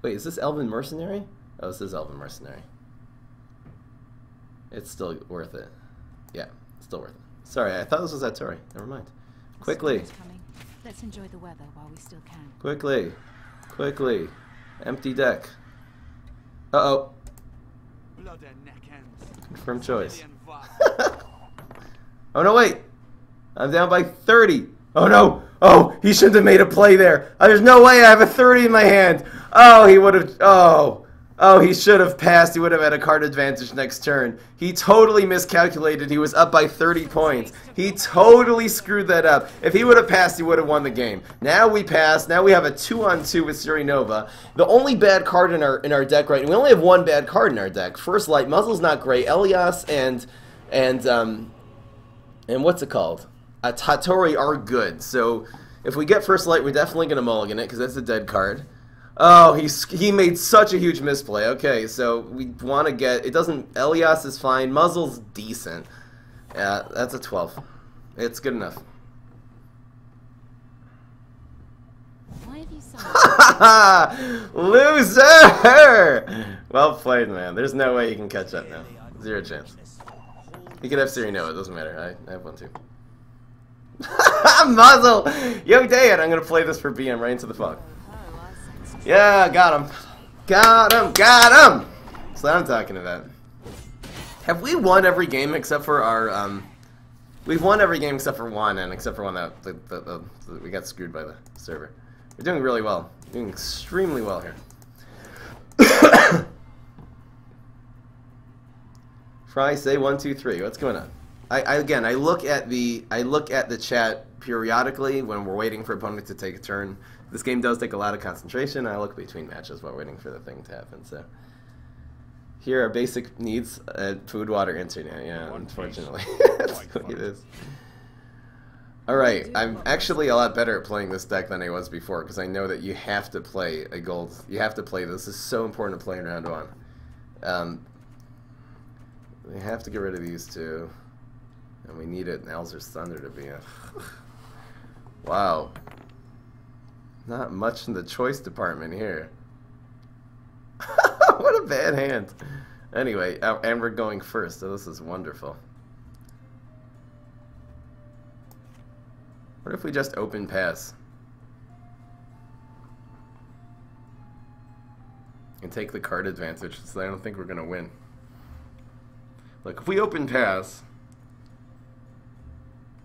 Wait, is this Elven Mercenary? Oh, this is Elven Mercenary. It's still worth it. Yeah, it's still worth it. Sorry, I thought this was Atori. Never mind. Quickly. Let's enjoy the weather while we still can. Quickly. Quickly. Empty deck. Uh-oh. Blood and neck ends. Confirm choice. Similian Vat. Oh, no, wait. I'm down by 30. Oh, no. Oh, he shouldn't have made a play there. There's no way I have a 30 in my hand. Oh, he would have... Oh. Oh, he should have passed. He would have had a card advantage next turn. He totally miscalculated. He was up by 30 points. He totally screwed that up. If he would have passed, he would have won the game. Now we pass. Now we have a 2-on-2 with Ciri Nova. The only bad card in our deck right now, we only have 1 bad card in our deck. First Light, Muzzle's not great. Elias and what's it called? Tatori are good. So if we get First Light, we're definitely going to mulligan it because that's a dead card. Oh, he made such a huge misplay. Okay, so we want to get... It doesn't... Elias is fine. Muzzle's decent. Yeah, that's a 12. It's good enough. Why have you Loser! Well played, man. There's no way you can catch up now. 0 chance. You could have Ciri Nova. It doesn't matter. I have one too. Muzzle! Yo, Dad, I'm going to play this for BM right into the fog. Yeah, got him. Got him. Got him. That's what I'm talking about. Have we won every game except for our, we've won every game except for one, and except for one that we got screwed by the server. We're doing really well. Doing extremely well here. Fry, say 1, 2, 3. What's going on? Again, I look at the chat periodically when we're waiting for opponent to take a turn. This game does take a lot of concentration. I look between matches while waiting for the thing to happen. So here are basic needs: food, water, internet. Yeah, unfortunately, that's what it is. All right, I'm actually a lot better at playing this deck than I was before because I know that you have to play a gold. You have to play this. This is so important to play in round 1. We have to get rid of these 2, and we need it. Now's Thunder to be a. Wow. Not much in the choice department here. What a bad hand. Anyway, and we're going first, so this is wonderful. What if we just open pass? And take the card advantage, so I don't think we're going to win. Look, if we open pass,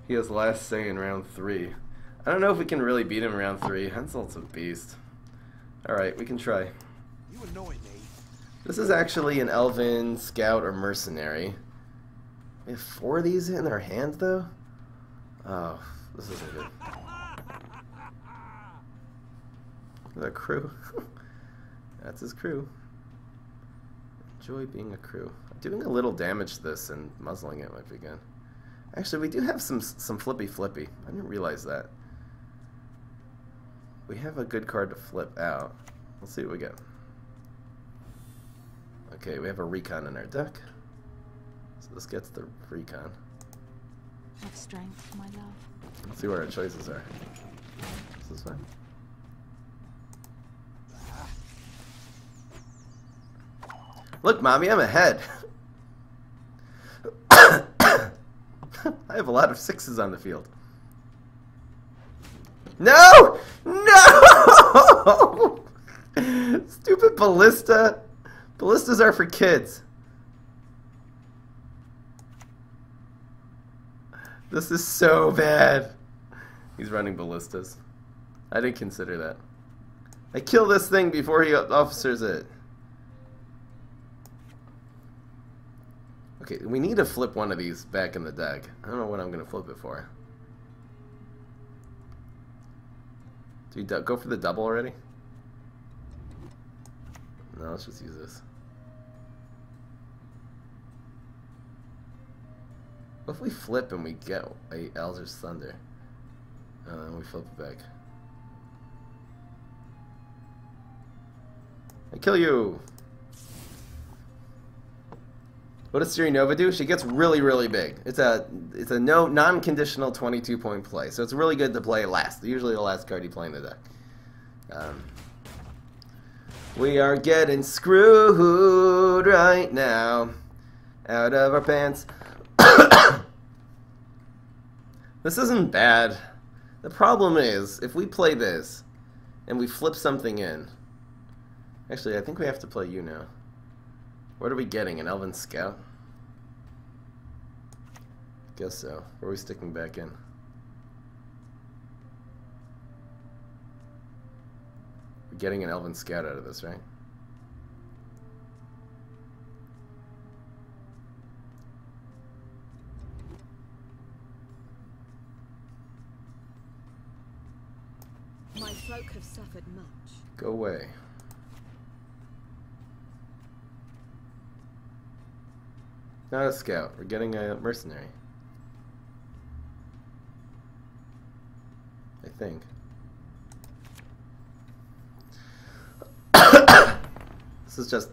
he has last say in round 3. I don't know if we can really beat him in round 3. Henselt's a beast. Alright, we can try. You annoy me. This is actually an Elven, Scout, or Mercenary. We have 4 of these in our hand, though? Oh, this isn't good. The crew. That's his crew. Enjoy being a crew. Doing a little damage to this and muzzling it might be good. Actually, we do have some flippy. I didn't realize that. We have a good card to flip out. Let's see what we get. Okay, we have a recon in our deck. So this gets the recon. Have strength, my love. Let's see what our choices are. This is fine. Look, Mommy, I'm ahead. I have a lot of 6s on the field. No! No! Stupid ballista. Ballistas are for kids. This is so bad. He's running ballistas. I didn't consider that. I kill this thing before he officers it. Okay, we need to flip one of these back in the deck. I don't know what I'm going to flip it for. Do we go for the double already? No, let's just use this. What if we flip and we get a Elder's Thunder? And then we flip it back. I kill you! What does Ciri Nova do? She gets really, really big. It's a non-conditional 22-point play, so it's really good to play last. Usually the last card you play in the deck. We are getting screwed right now, out of our pants. This isn't bad. The problem is, if we play this, and we flip something in... Actually, I think we have to play you now. What are we getting? An Elven Scout? Guess so. Or are we sticking back in? We're getting an Elven Scout out of this, right? My folk have suffered much. Go away. Not a scout. We're getting a mercenary. I think. This is just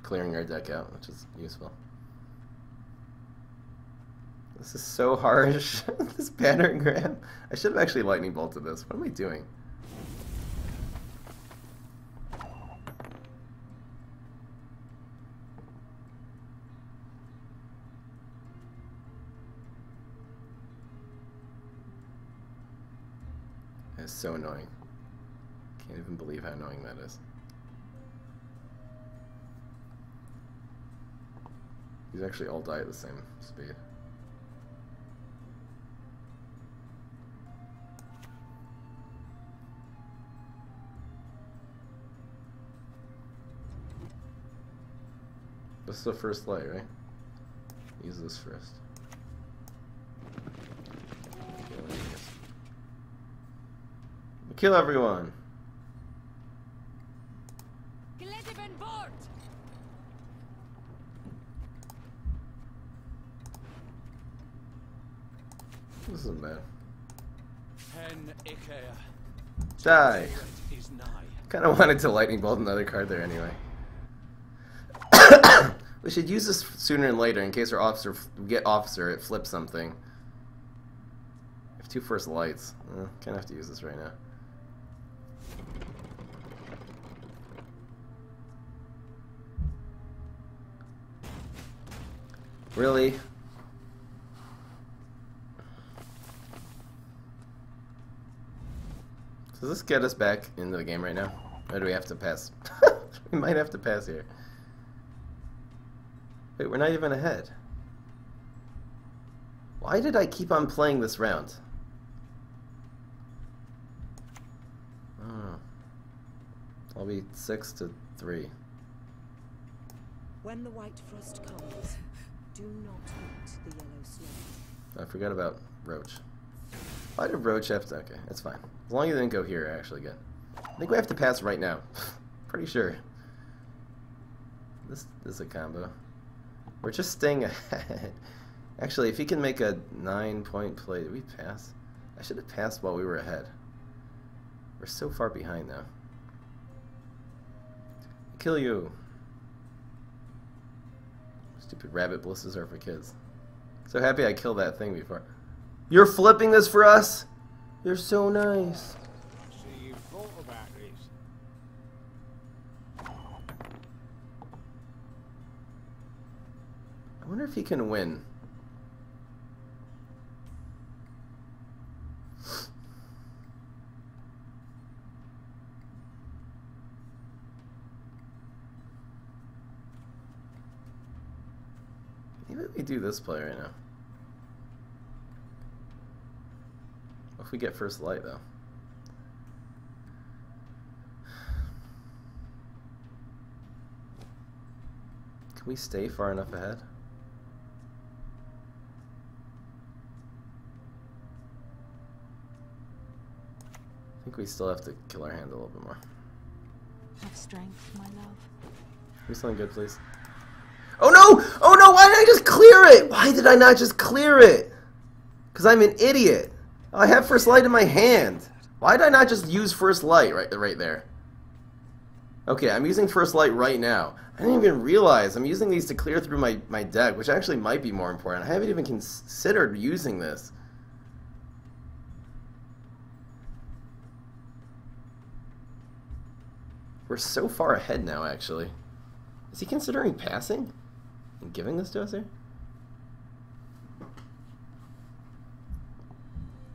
clearing our deck out, which is useful. This is so harsh. This Bannergram. I should have actually lightning bolted this. What am I doing? It's so annoying. Can't even believe how annoying that is. These actually all die at the same speed. This is the first light, right? Use this first. Kill everyone. This isn't bad. Die. Kind of wanted to lightning bolt another card there anyway. We should use this sooner than later in case our officer get officer. It flips something. I have 2 first lights. Kind of have to use this right now. Really? Does this get us back into the game right now? Or do we have to pass? We might have to pass here. Wait, we're not even ahead. Why did I keep on playing this round? Oh. I'll be 6-3. When the white frost comes, do not eat the yellow snow. I forgot about Roach. Why did Roach have to? Okay, that's fine. As long as you didn't go here, actually good. I think we have to pass right now. Pretty sure. This is a combo. We're just staying ahead. Actually, if he can make a 9-point play, did we pass? I should have passed while we were ahead. We're so far behind now. Kill you. Stupid rabbit ballistas are for kids. So happy I killed that thing before. You're flipping this for us? You're so nice. So you thought about this. I wonder if he can win. say we do this play right now. What if we get first light, though? Can we stay far enough ahead? I think we still have to kill our hand a little bit more. Have strength, my love. Give me something good, please. Oh no! Oh no! Why did I just clear it? Why did I not just clear it? Because I'm an idiot. I have first light in my hand. Why did I not just use first light right there? Okay, I'm using first light right now. I didn't even realize I'm using these to clear through my deck, which actually might be more important. I haven't even considered using this. We're so far ahead now, actually. Is he considering passing and giving this to us here?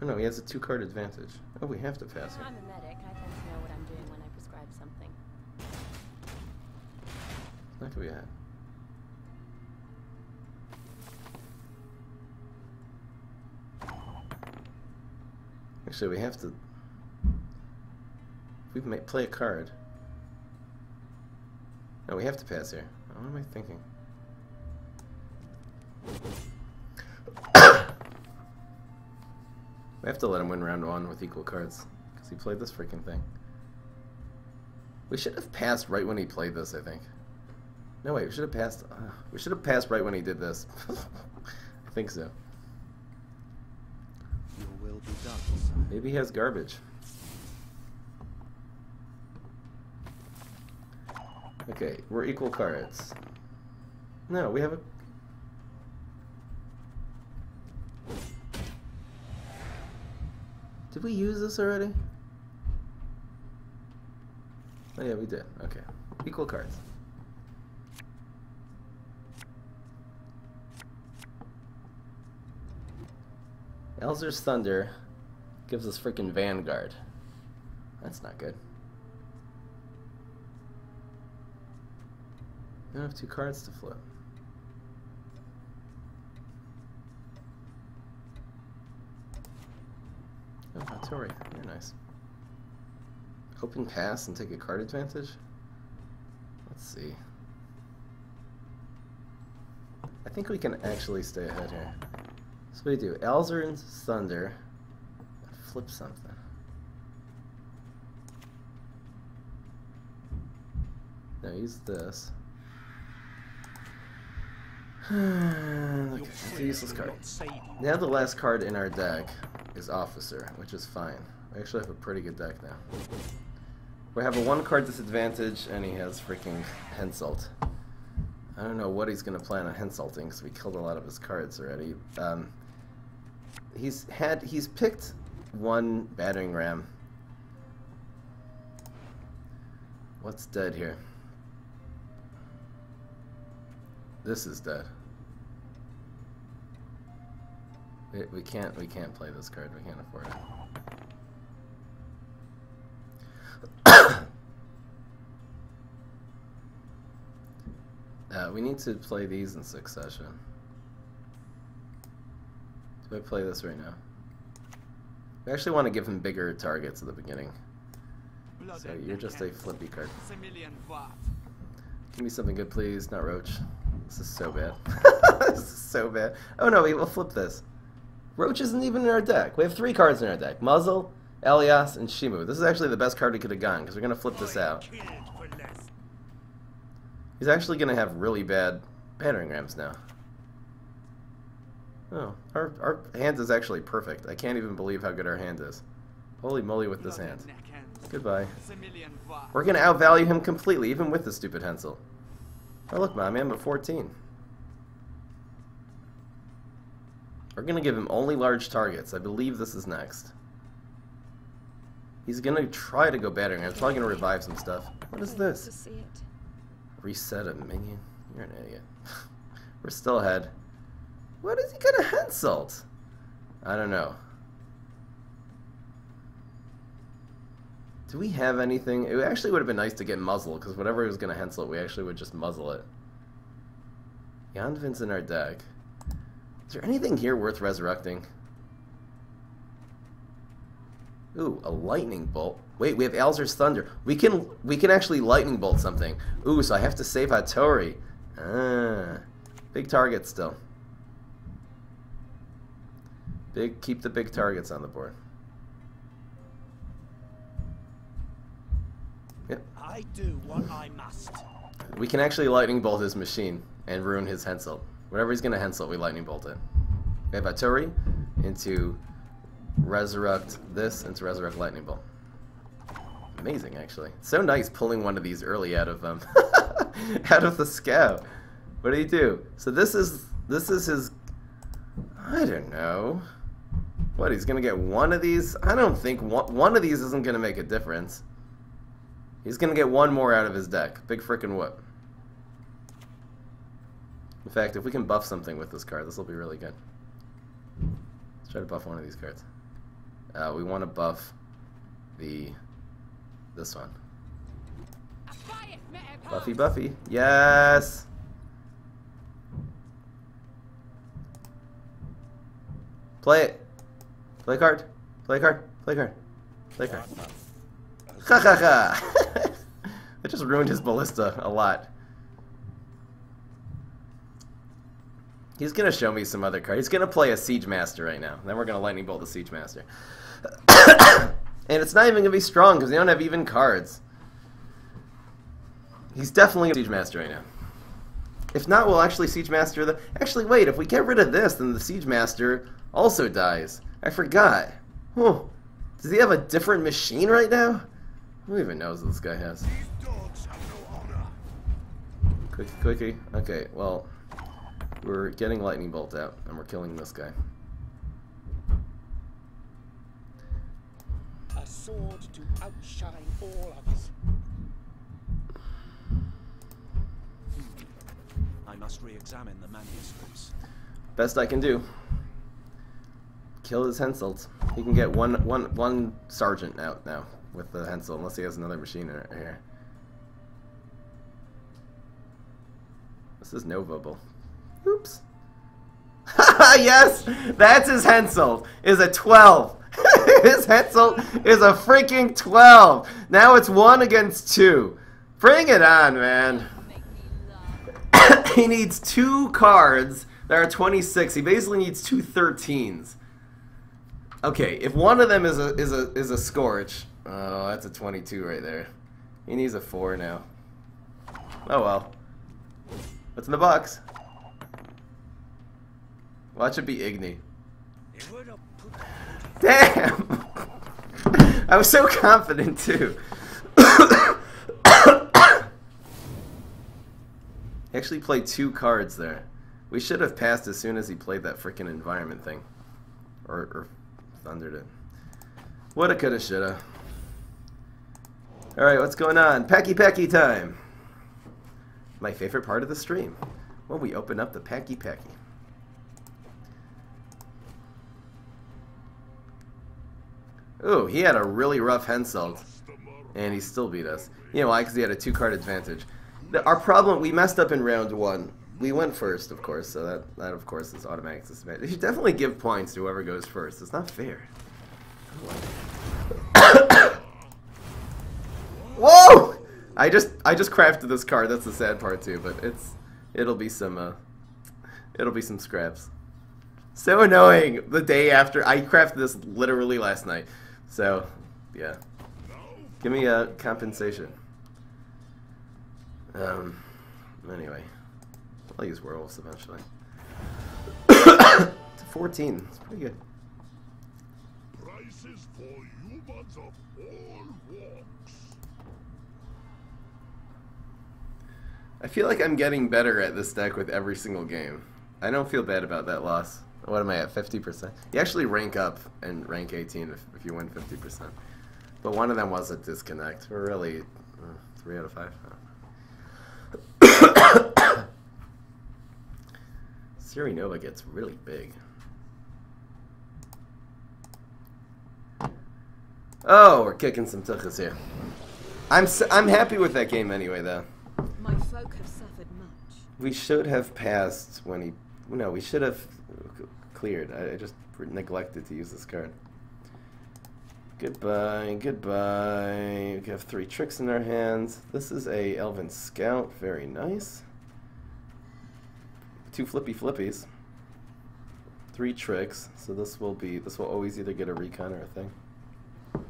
Oh no, he has a 2-card advantage. Oh, we have to pass here. I'm a medic. I tend to know what I'm doing when I prescribe something. Not gonna be ahead. Actually, we have to. We may play a card. No, we have to pass here. What am I thinking? We have to let him win round 1 with equal cards, because he played this freaking thing. We should have passed right when he played this, I think. No, wait, we should have passed. We should have passed right when he did this. I think so. Your will be done, son. Maybe he has garbage. Okay, we're equal cards. No, we have a... Did we use this already? Oh yeah, we did. Okay. Equal cards. Elzer's Thunder gives us freaking Vanguard. That's not good. We don't have 2 cards to flip. Oh, Hattori, you're nice. Open pass and take a card advantage? Let's see. I think we can actually stay ahead here. So what do we do? Elzer's Thunder. Flip something. Now use this. Okay, it's a useless card. Now the last card in our deck is Officer, which is fine. We actually have a pretty good deck now. We have a 1-card disadvantage, and he has freaking Hensult. I don't know what he's going to plan on Hensulting, because we killed a lot of his cards already. He's picked 1 battering ram. What's dead here? This is dead. We can't play this card. We can't afford it. We need to play these in succession. Do I play this right now? We actually want to give him bigger targets at the beginning. So you're just a flippy card. Give me something good, please. Not Roach. This is so bad. This is so bad. Oh no, we will flip this. Roach isn't even in our deck. We have 3 cards in our deck. Muzzle, Elias, and Shimu. This is actually the best card we could have gotten, because we're going to flip this out. He's actually going to have really bad battering rams now. Oh, our hand is actually perfect. I can't even believe how good our hand is. Holy moly with this hand. Goodbye. We're going to outvalue him completely, even with the stupid Hensel. Oh look, my man, but 14. We're going to give him only large targets. I believe this is next. He's going to try to go battering. I'm probably going to revive some stuff. What is this? Reset a minion? You're an idiot. We're still ahead. What is he going to Hensult? I don't know. Do we have anything? It actually would have been nice to get Muzzle, because whatever he was going to Hensult, we actually would just muzzle it. Yonvin's in our deck. Is there anything here worth resurrecting? Ooh, a lightning bolt. Wait, we have Alzur's Thunder. We can actually lightning bolt something. Ooh, so I have to save Hattori. Ah, big target still. Keep the big targets on the board. Yep. I do what I must. We can actually lightning bolt his machine and ruin his Hensel. Whatever he's gonna Hensel, we lightning bolt it. We have Hattori into resurrect this, into resurrect lightning bolt. Amazing, actually. So nice pulling one of these early out of out of the scout. What do you do? So this is his. I don't know. What, he's gonna get one of these? I don't think one of these isn't gonna make a difference. He's gonna get one more out of his deck. Big frickin' whoop. In fact, if we can buff something with this card, this will be really good. Let's try to buff one of these cards. We want to buff this one. Buffy, Buffy. Yes! Play it. Play card. Play card. Play card. Play card. Ha ha ha! I just ruined his ballista a lot. He's gonna show me some other card. He's gonna play a Siege Master right now. Then we're gonna lightning bolt the Siege Master. And it's not even gonna be strong because they don't have even cards. He's definitely a Siege Master right now. If not, we'll actually Siege Master the... Actually, wait, if we get rid of this, then the Siege Master also dies. I forgot. Huh. Does he have a different machine right now? Who even knows what this guy has? Quickie, quickie. Okay, well, we're getting Lightning Bolt out, and we're killing this guy. A sword to outshine all others. I must re-examine the manuscripts. Best I can do. Kill his Henselt. He can get one sergeant out now with the Hensel, unless he has another machine in here. This is no Vobel. Oops. Yes! That's his Hensel. Is a 12. His Hensel is a freaking 12. Now it's 1 against 2. Bring it on, man. He needs 2 cards that are 26. He basically needs 2 13s. Okay, if one of them is a Scorch, oh, that's a 22 right there. He needs a 4 now. Oh well. What's in the box? Watch it be Igni. Damn! I was so confident too. He actually played 2 cards there. We should have passed as soon as he played that freaking environment thing. Or thundered it. Woulda, coulda, shoulda. Alright, what's going on? Packy Packy time! My favorite part of the stream. When we open up the Packy Packy. Ooh, he had a really rough Henselt. And he still beat us. You know why? Because he had a 2-card advantage. Our problem, we messed up in round 1. We went first, of course, so that of course is automatic suspension. You should definitely give points to whoever goes first. It's not fair. Whoa! I just crafted this card. That's the sad part too, but it'll be some scraps. So annoying. The day after I crafted this literally last night. So yeah, give me a compensation. Anyway, I'll use werewolves eventually. It's 14. It's pretty good. Prices for humans of all walks. I feel like I'm getting better at this deck with every single game. I don't feel bad about that loss. What am I at? 50%? You actually rank up and rank 18 if you win 50%. But one of them was a disconnect. We're really 3 out of 5. Ciri Nova gets really big. Oh, we're kicking some tuchus here. I'm happy with that game anyway, though. My folk have suffered much. We should have passed when No, we should have cleared. I just neglected to use this card. Goodbye, goodbye. We have 3 tricks in our hands. This is a Elven Scout. Very nice. 2 flippy flippies. 3 tricks. So this will always either get a recon or a thing.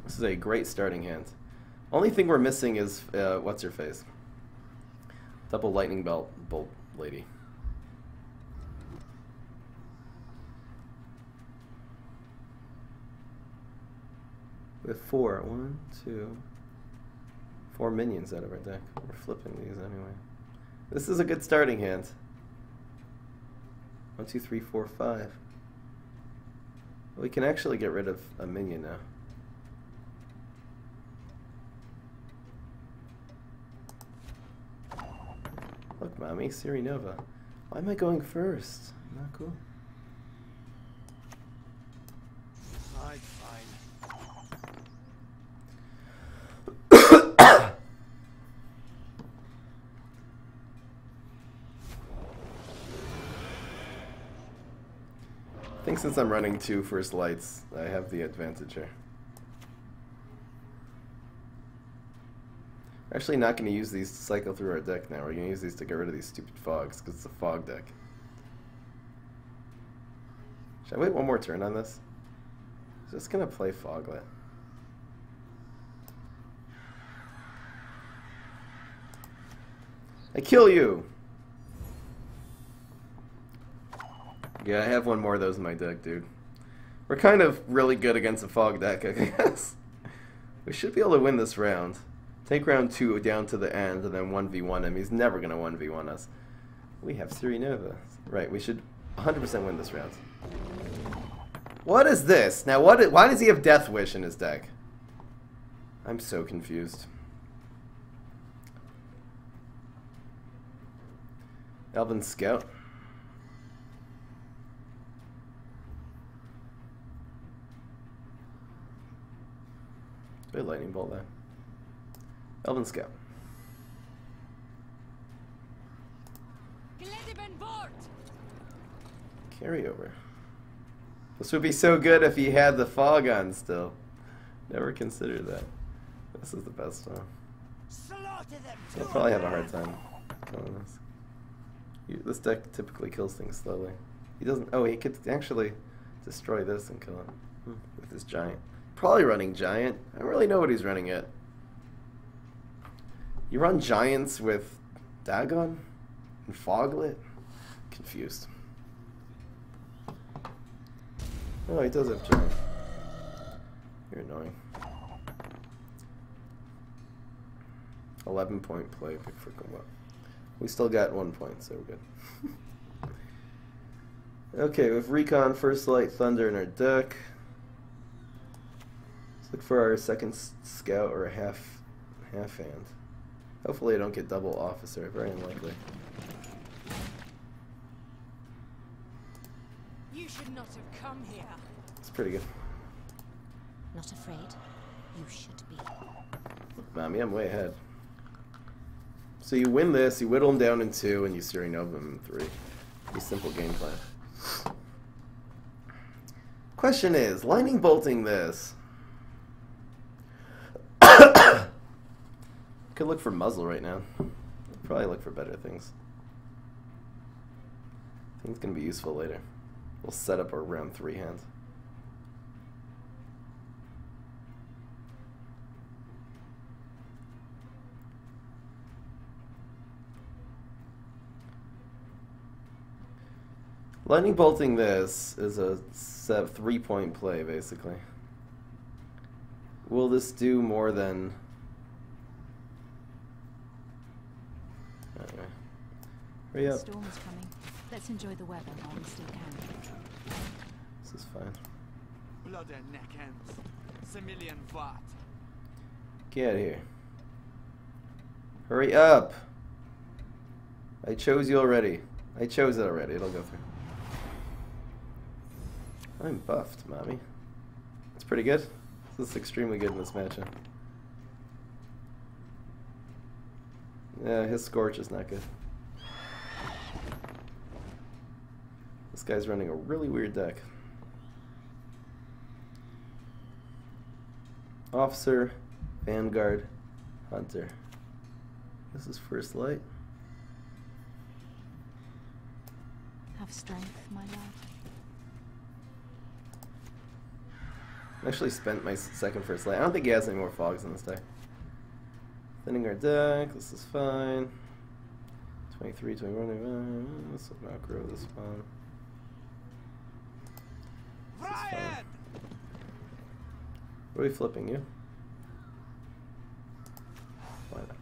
This is a great starting hand. Only thing we're missing is what's her face? Double lightning bolt lady. With 4, 1, 2, 4 minions out of our deck. We're flipping these anyway. This is a good starting hand. 1, 2, 3, 4, 5. We can actually get rid of a minion now. Look, mommy, Ciri Nova. Why am I going first? Not cool. Fine. I think since I'm running 2 first lights, I have the advantage here. We're actually not going to use these to cycle through our deck now. We're going to use these to get rid of these stupid fogs, because it's a fog deck. Should I wait one more turn on this? I'm just going to play Foglet. I kill you! Yeah, I have one more of those in my deck, dude. We're kind of really good against a fog deck, I guess. We should be able to win this round. Take round 2 down to the end, and then 1v1 him. He's never going to 1v1 us. We have Ciri Nova. Right, we should 100% win this round. What is this? Now, why does he have Death Wish in his deck? I'm so confused. Elven Scout. Good lightning bolt there. Elven Scout. Carryover. This would be so good if he had the fog on still. Never considered that. This is the best one. He'll probably have a hard time killing this. This deck typically kills things slowly. He doesn't. Oh, he could actually destroy this and kill it with his giant. Probably running giant. I don't really know what he's running yet. You run giants with Dagon and Foglet? Confused. Oh, he does have giant. You're annoying. 11-point play, big freaking well. We still got 1 point, so we're good. Okay, we have Recon, First Light, Thunder in our deck. Let's look for our second scout or a half hand. Hopefully I don't get double officer, very unlikely. You should not have come here. It's pretty good. Not afraid? You should be. Mommy, I'm way ahead. So you win this, you whittle him down in 2, and you Ciri Nova him in 3. Pretty simple game plan. Question is, lightning bolting this. Could look for muzzle right now. Probably look for better things. I think it's going to be useful later. We'll set up our round 3 hand. Lightning bolting this is a 3-point play, basically. Will this do more than... Anyway. Hurry up. The storm is coming. Let's enjoy the weather while we still can. This is fine. Blood and neck ends. Similian Vat. Get out of here. Hurry up! I chose you already. I chose it already. It'll go through. I'm buffed, mommy. It's pretty good. This is extremely good in this matchup. Yeah, his Scorch is not good. This guy's running a really weird deck. Officer, Vanguard, Hunter. This is first light. Have strength, my love. I actually spent my second first light. I don't think he has any more fogs in this deck. Thinning our deck. This is fine. 23, 21. This will not grow this one. This is fine. What are we flipping, you? Why not?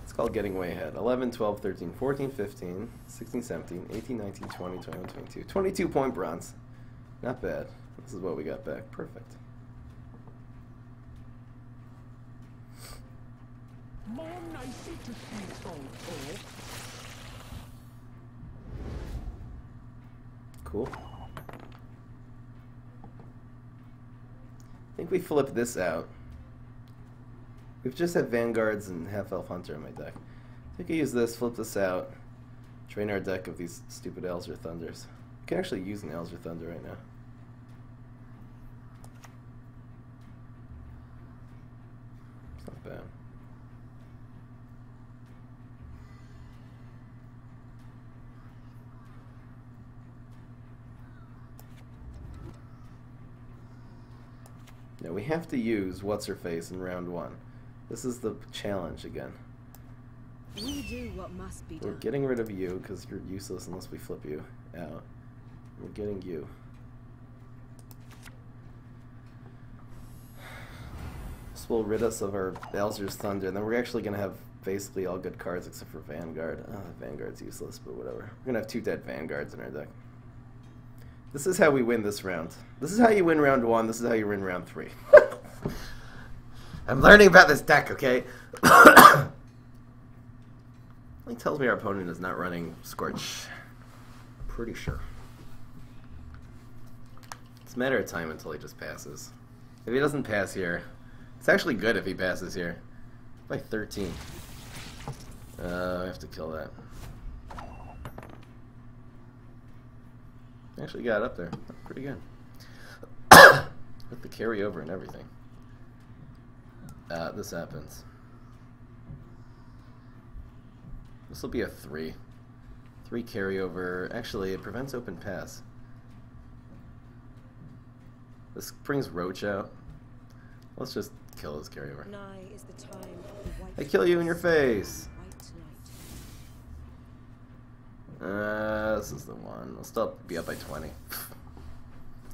It's called getting way ahead. 11, 12, 13, 14, 15, 16, 17, 18, 19, 20, 21, 22. 22 point bronze. Not bad. This is what we got back. Perfect. More nicey to see so Cool. I think we flip this out. We've just had Vanguards and Half-Elf Hunter in my deck. I think I use this, flip this out, drain our deck of these stupid Elser Thunders. We can actually use an Elser Thunder right now. It's not bad. Now we have to use What's-Her-Face in round 1. This is the challenge again. We do what must be We're done. getting rid of you because you're useless unless we flip you out. We're getting you. This will rid us of our Bowser's Thunder, and then we're actually going to have basically all good cards except for Vanguard. Vanguard's useless, but whatever. We're going to have 2 dead Vanguards in our deck. This is how we win this round. This is how you win round 1. This is how you win round 3. I'm learning about this deck, okay? It tells me our opponent is not running Scorch. Pretty sure. It's a matter of time until he just passes. If he doesn't pass here, it's actually good if he passes here. By 13. I have to kill that. Actually got up there. Pretty good. With the carryover and everything. This happens. This will be a 3. 3 carryover. Actually, it prevents open pass. This brings Roach out. Let's just kill his carryover. Nigh is the time of the white I kill you in your face. white light. This is the one. I'll still be up by 20.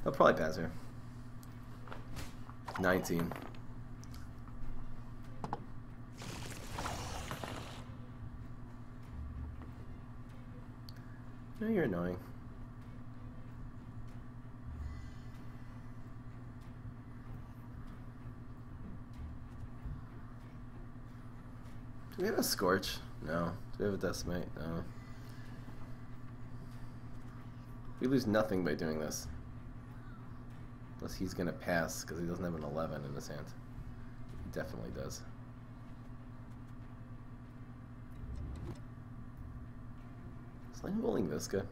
I'll probably pass here. 19. No, you're annoying. Do we have a Scorch? No. Do we have a Decimate? No. We lose nothing by doing this. Unless he's going to pass because he doesn't have an 11 in his hand. He definitely does. Slime Bowling Visca.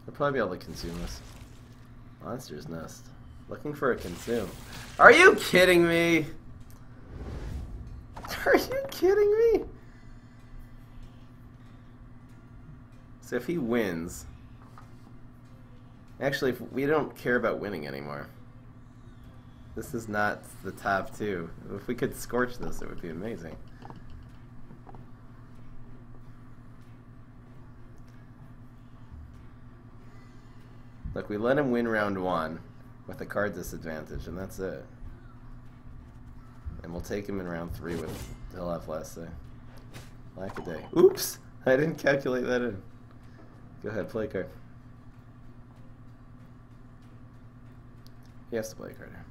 I'll probably be able to consume this. Monster's Nest. Looking for a consume. Are you kidding me? Are you kidding me? So if he wins... Actually, if we don't care about winning anymore. This is not the top 2. If we could Scorch this, it would be amazing. Look, we let him win round 1 with a card disadvantage, and that's it. And we'll take him in round 3 with he'll have last say. Lack a day. Oops! I didn't calculate that in. Go ahead, play a card. He has to play a card here.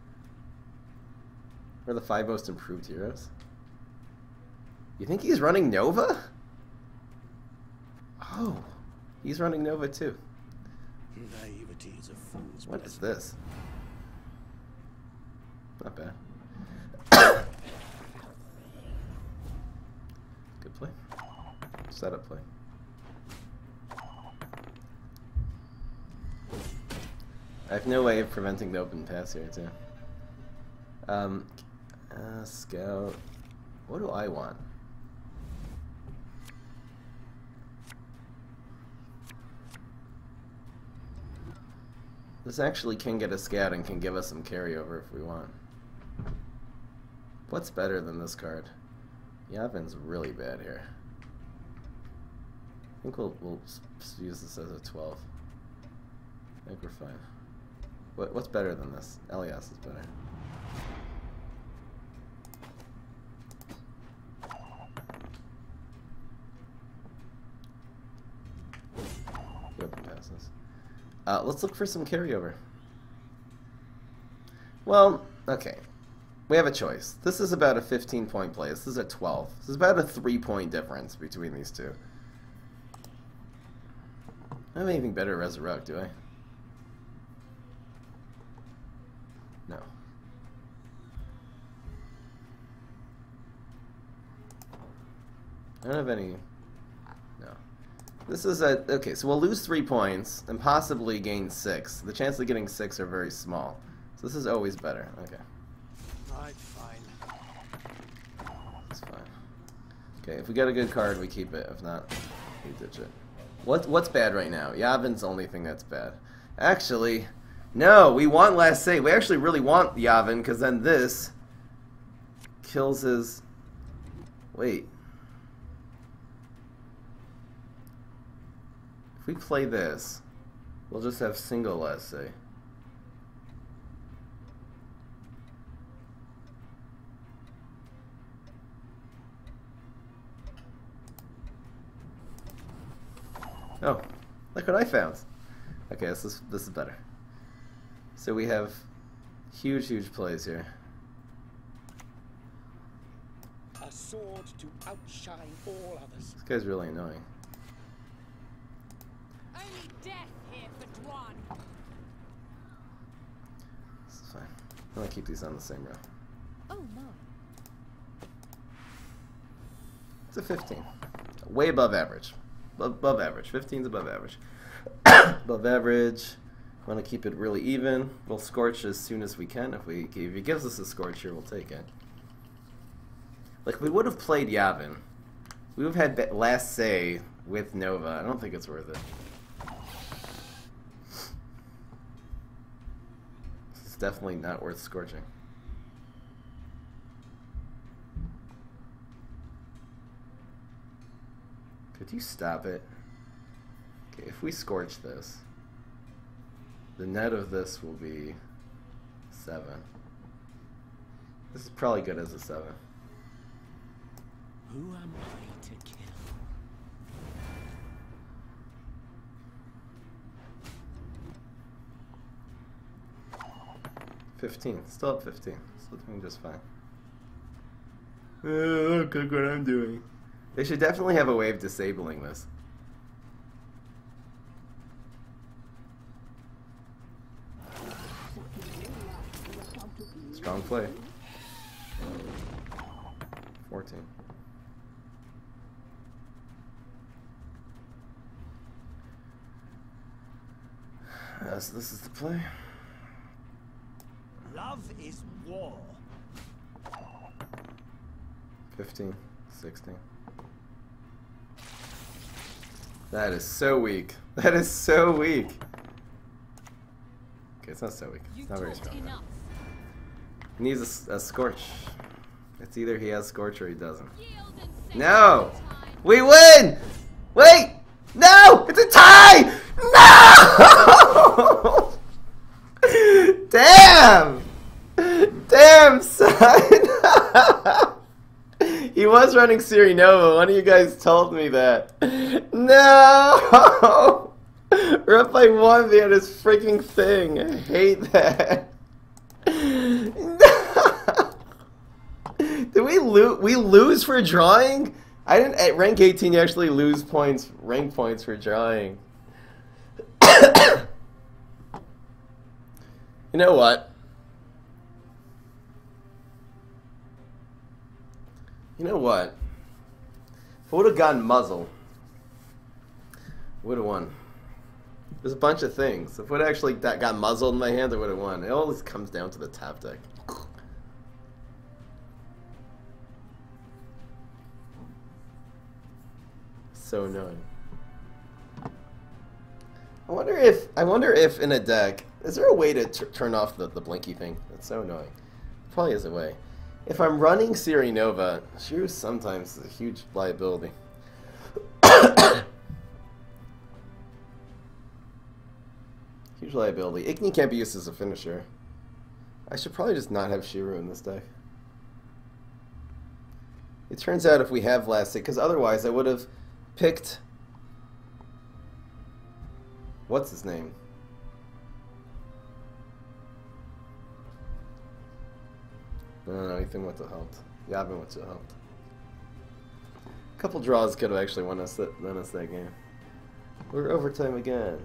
We're the 5 most improved heroes. You think he's running Nova? Oh, he's running Nova too. Naivety is a fool's What is this? Not bad. Good play. Setup play. I have no way of preventing the open pass here too. Scout. What do I want? This actually can get a scout and can give us some carryover if we want. What's better than this card? Yavin's really bad here. I think we'll use this as a 12. I think we're fine. What's better than this? Elias is better. Open passes. Let's look for some carryover. Well, okay. We have a choice. This is about a 15-point play. This is a 12. This is about a 3-point difference between these two. I don't have anything better to resurrect, do I? No. I don't have any... No. This is a... Okay, so we'll lose 3 points and possibly gain 6. The chances of getting 6 are very small. So this is always better. Okay. Right, fine. That's fine. Okay, if we get a good card, we keep it. If not, we ditch it. What's bad right now? Yavin's the only thing that's bad. Actually, no, we want last save. We actually really want Yavin, because then this kills his... Wait. If we play this, we'll just have single last save. Oh, look what I found. Okay, this is better. So we have huge plays here. A sword to outshine all others. This guy's really annoying. Only death here for Dwan. This is fine. I'm gonna keep these on the same row. Oh my. It's a 15. Way above average. Above average. 15's above average. Above average. Want to keep it really even. We'll scorch as soon as we can. If he gives us a scorch here, we'll take it. Like, we would have played Yavin. We would have had last say with Nova. I don't think it's worth it. It's definitely not worth scorching. Could you stop it? Okay, if we scorch this, the net of this will be 7. This is probably good as a 7. Who am I to kill? 15. Still at 15. Still doing just fine. Look what I'm doing. They should definitely have a way of disabling this. Strong play. 14. So this is the play. Love is war. 15, 16. That is so weak. That is so weak. Okay, it's not so weak. It's not very strong. Enough. He needs a Scorch. It's either he has Scorch or he doesn't. Yield and save No! time. We win! Wait! No! It's a tie! No! Damn! Damn, son! He was running Ciri Nova. One of you guys told me that. No! We're up by 1 via this freaking thing. I hate that. No! Did we lose for drawing? I didn't at rank 18. You actually lose points, rank points for drawing. You know what? You know what? If I would have gotten muzzle, would have won. There's a bunch of things. If I would actually got muzzled in my hand, I would have won. It always comes down to the tap deck. So annoying. I wonder if in a deck, is there a way to turn off the blinky thing? That's so annoying. Probably is a way. If I'm running Ciri Nova, she was sometimes a huge liability. Huge liability. Igni can't be used as a finisher. I should probably just not have Shiru in this deck. It turns out if we have last hit, because otherwise I would have picked... What's his name? I don't know anything what to help. Yavin what to help. A couple draws could have actually won us that game. We're overtime again.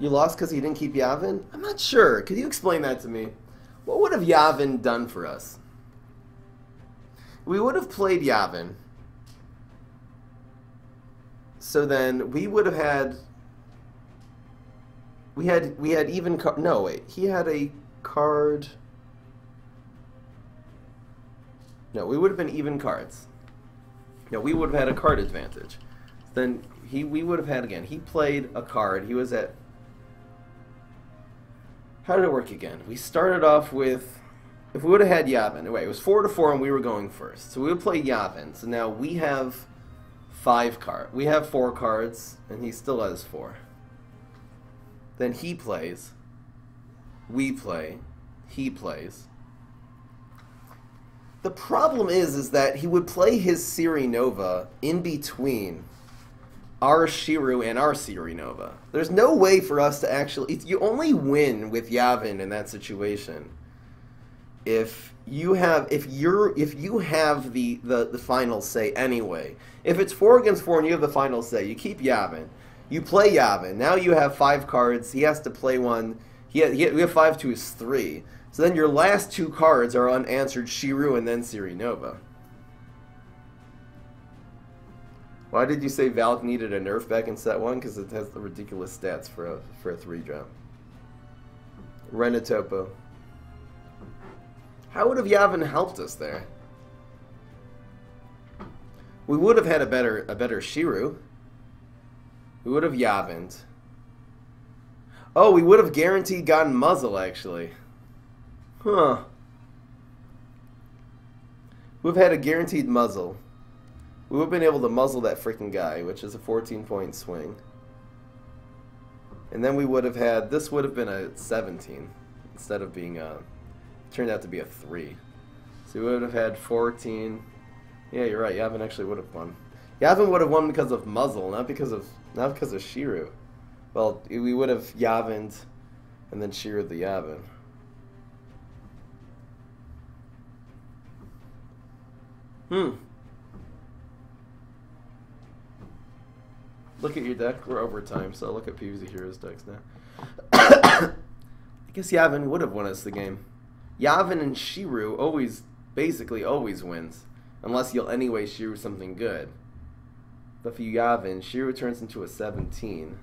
You lost because you didn't keep Yavin? I'm not sure. Could you explain that to me? What would have Yavin done for us? We would have played Yavin. So then we would have had... We had even card... No, wait. He had a card... No, we would have been even cards. No, we would have had a card advantage. Then we would have had again. He played a card. He was at... How did it work again? We started off with... If we would have had Yavin... Wait, it was 4-4 and we were going first. So we would play Yavin. So now we have 5 cards. We have 4 cards, and he still has 4. Then he plays. We play. He plays. The problem is that he would play his Ciri Nova in between our Shiru and our Ciri Nova. There's no way for us to actually... You only win with Yavin in that situation if you have the final say anyway. If it's 4 against 4 and you have the final say, you keep Yavin. You play Yavin. Now you have 5 cards. He has to play one. We have 5 to his 3. So then your last 2 cards are unanswered Shiru and then Ciri Nova. Why did you say Valk needed a nerf back in set 1? Because it has the ridiculous stats for a 3-drop. Renatopo. How would have Yavin helped us there? We would have had a better Shiru. We would have Yavined. Oh, we would have guaranteed gotten muzzle actually. Huh. We've had a guaranteed muzzle. We would have been able to muzzle that freaking guy, which is a 14-point swing. And then we would have had... This would have been a 17 instead of being a... Turned out to be a 3. So we would have had 14. Yeah, you're right. Yavin actually would have won. Yavin would have won because of muzzle, not because of Shiru. Well, we would have Yavined and then Shiru the Yavin. Look at your deck. We're overtime, so look at PvZ Heroes decks now. I guess Yavin would have won us the game. Yavin and Shiru basically always wins. Unless you'll anyway Shiru something good. But if you Yavin, Shiru turns into a 17.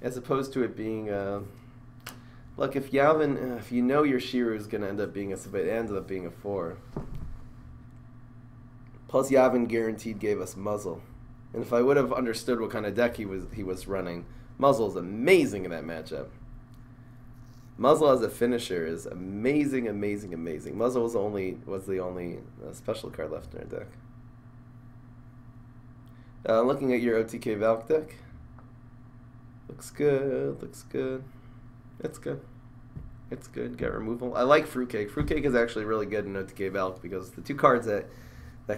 As opposed to it being look, if Yavin, if you know your Shiru is going to end up being it ended up being a 4. Plus Yavin guaranteed gave us muzzle. And if I would have understood what kind of deck he was running, muzzle is amazing in that matchup. Muzzle as a finisher is amazing, amazing, amazing. Muzzle was the only special card left in our deck. Looking at your OTK Valk deck. Looks good, looks good. It's good. It's good. Get removal. I like Fruitcake. Fruitcake is actually really good in OTK Valk because the 2 cards that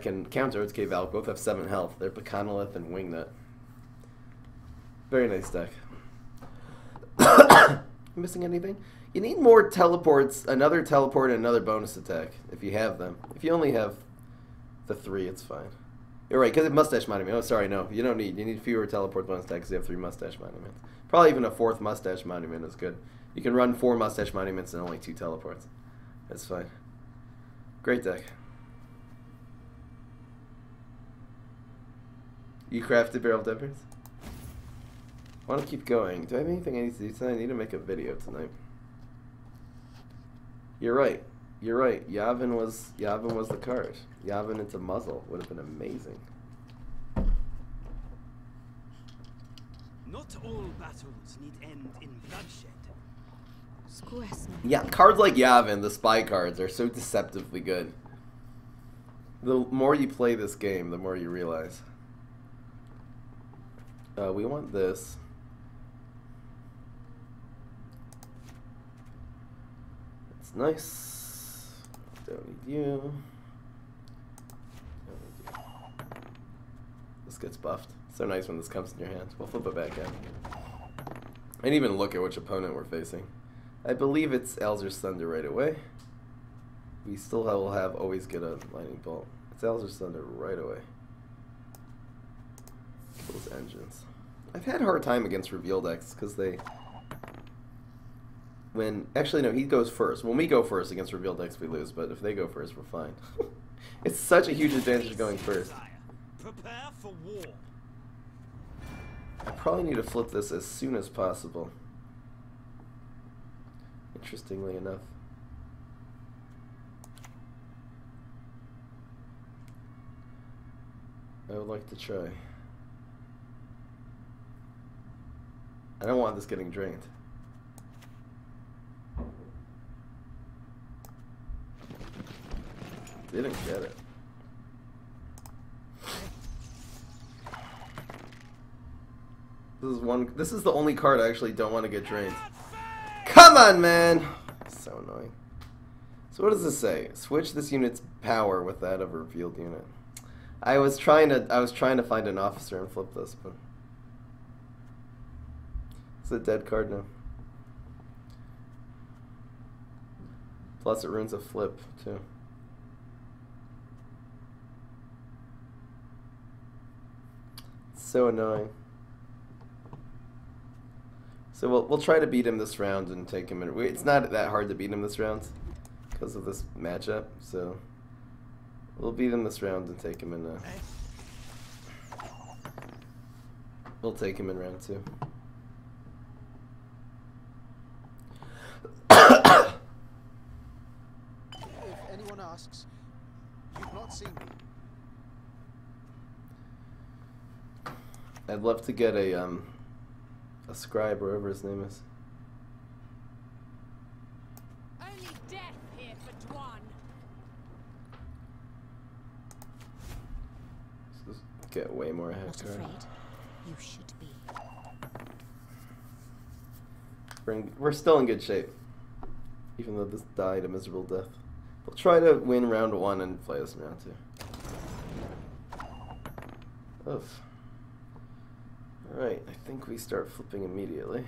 can counter OTK Valk both have 7 health. They're Pecanolith and Wingnut. Very nice deck. You missing anything? You need more teleports, another teleport and another bonus attack, if you have them. If you only have the 3, it's fine. You're right, because of Mustache Monument. Oh, sorry, no. You don't need. You need fewer teleport bonus attacks because you have 3 Mustache Monuments. Probably even a 4th Mustache Monument is good. You can run 4 Mustache Monuments and only 2 teleports. That's fine. Great deck. You crafted Barrel Dippers? I want to keep going. Do I have anything I need to do tonight? I need to make a video tonight. You're right. You're right. Yavin was the card. Yavin into muzzle would have been amazing. Not all battles need end in bloodshed. Yeah, cards like Yavin, the spy cards, are so deceptively good. The more you play this game, the more you realize. We want this. It's nice. Don't need you. Don't need you. This gets buffed. So nice when this comes in your hand. We'll flip it back in. I didn't even look at which opponent we're facing. I believe it's Alzur's Thunder right away. We still will have always get a lightning bolt. It's Alzur's Thunder right away. Those engines. I've had a hard time against reveal decks because they... Actually, no, he goes first. When we go first against reveal decks, we lose. But if they go first, we're fine. It's such a huge advantage going first. Prepare for war. I probably need to flip this as soon as possible. Interestingly enough. I would like to try. I don't want this getting drained. Didn't get it. This is the only card I actually don't want to get drained. Come on, man! So annoying. So what does this say? Switch this unit's power with that of a revealed unit. I was trying to find an officer and flip this, but it's a dead card now. Plus it ruins a flip too. It's so annoying. So we'll try to beat him this round and take him in. It's not that hard to beat him this round because of this matchup. So we'll beat him this round and take him in. We'll take him in round 2. If anyone asks, you've not seen me. I'd love to get a scribe, or whatever his name is. Only death here for Dwan. Let's just get way more ahead. Not afraid. You should be. We're still in good shape, even though this died a miserable death. We'll try to win round 1 and play this in round 2. Oof. Alright, I think we start flipping immediately.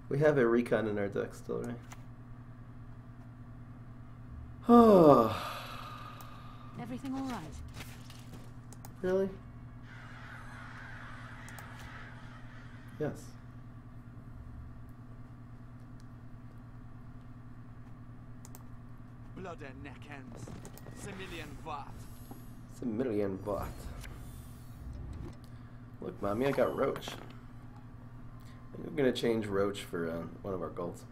We have a recon in our deck still, right? Oh. Everything all right? Really? Yes. Blood and neck ends. Similian Vat. It's a million baht. Look, mommy, I got Roach. I'm gonna change Roach for one of our golds.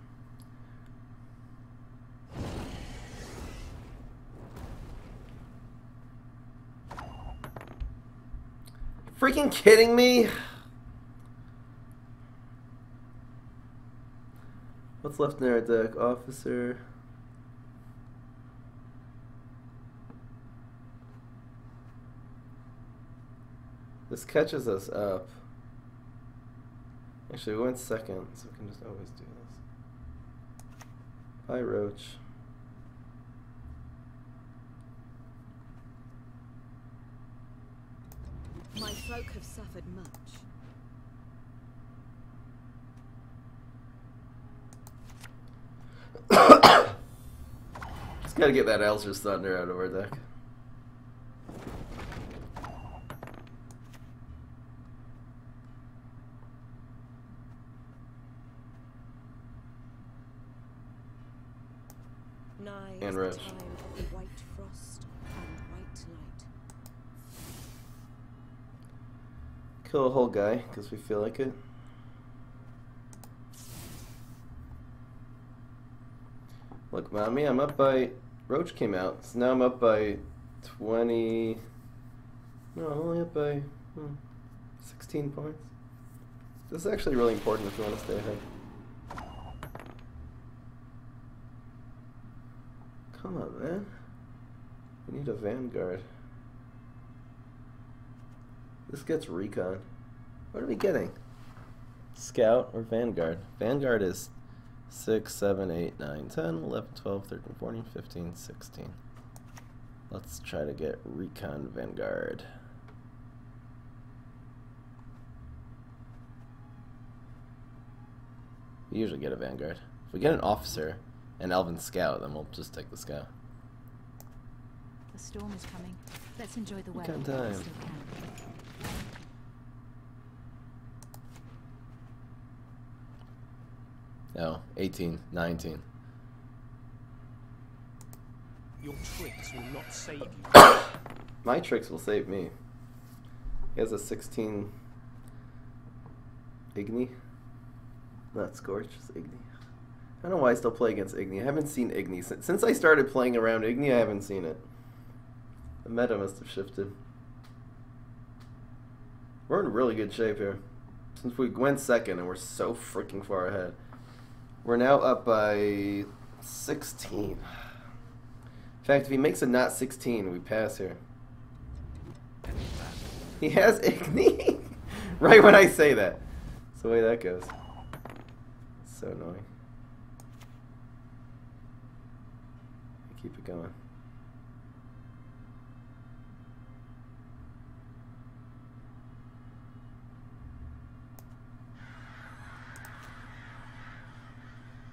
Freaking kidding me? What's left in our deck? Officer. This catches us up. Actually, we went second, so we can just always do this. Bye, Roach. My folk have suffered much. Just gotta get that Elser's Thunder out of our deck. Nigh And is Roche. the time of the white frost and white light. Kill a whole guy because we feel like it. Look, mommy, I'm up by... Roach came out, so now I'm up by 20... No, I'm only up by 16 points. This is actually really important if you want to stay ahead. Come on, man. We need a Vanguard. This gets Recon. What are we getting? Scout or Vanguard? Vanguard is 6, 7, 8, 9, 10, 11, 12, 13, 14, 15, 16. Let's try to get Recon Vanguard. We usually get a Vanguard. If we get an Officer and Elven Scout, then we'll just take the Scout. The storm is coming. Let's enjoy the weather. Got while we time. still can. No, 18, 19. Your tricks will not save you. My tricks will save me. He has a 16 Igni. Not Scorch, it's Igni. I don't know why I still play against Igni. I haven't seen Igni. Since I started playing around Igni, I haven't seen it. The meta must have shifted. We're in really good shape here. Since we went second and we're so freaking far ahead. We're now up by 16. In fact, if he makes a not 16, we pass here. He has Igni! Right when I say that. That's the way that goes. So annoying. Keep it going.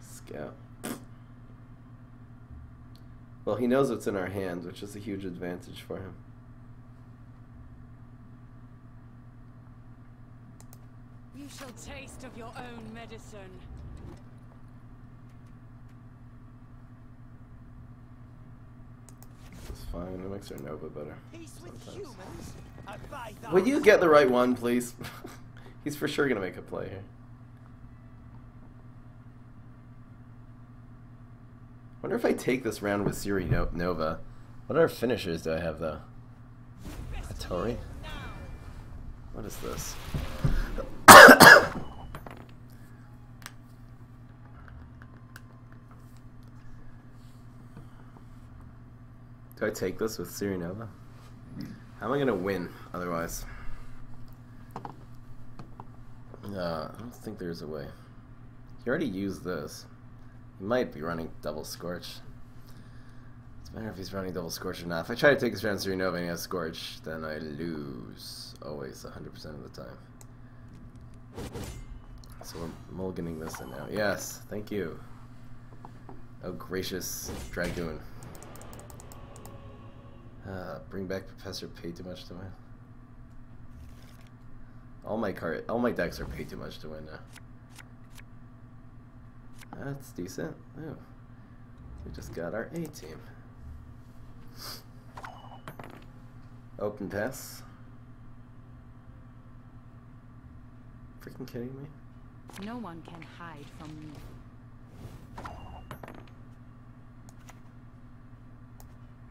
Scout. Well, he knows what's in our hands, which is a huge advantage for him. You shall taste of your own medicine. It's fine. It makes our Nova better. Peace with Sometimes. humans. Obey those. Would you get the right one, please? He's for sure gonna make a play here. Wonder if I take this round with Ciri Nova. What other finishers do I have though? Hattori? What is this? Do I take this with Ciri Nova? How am I gonna win otherwise? I don't think there's a way. He already used this. He might be running double Scorch. Doesn't matter if he's running double Scorch or not. If I try to take this round Ciri Nova and he has Scorch, then I lose. Always, 100% of the time. So we're mulliganing this in now. Yes, thank you. Oh, gracious Dragoon. Bring back Professor, pay too much to win. All my decks are paid too much to win now. That's decent. Ooh. We just got our A team. Open pass. Freaking kidding me? No one can hide from me.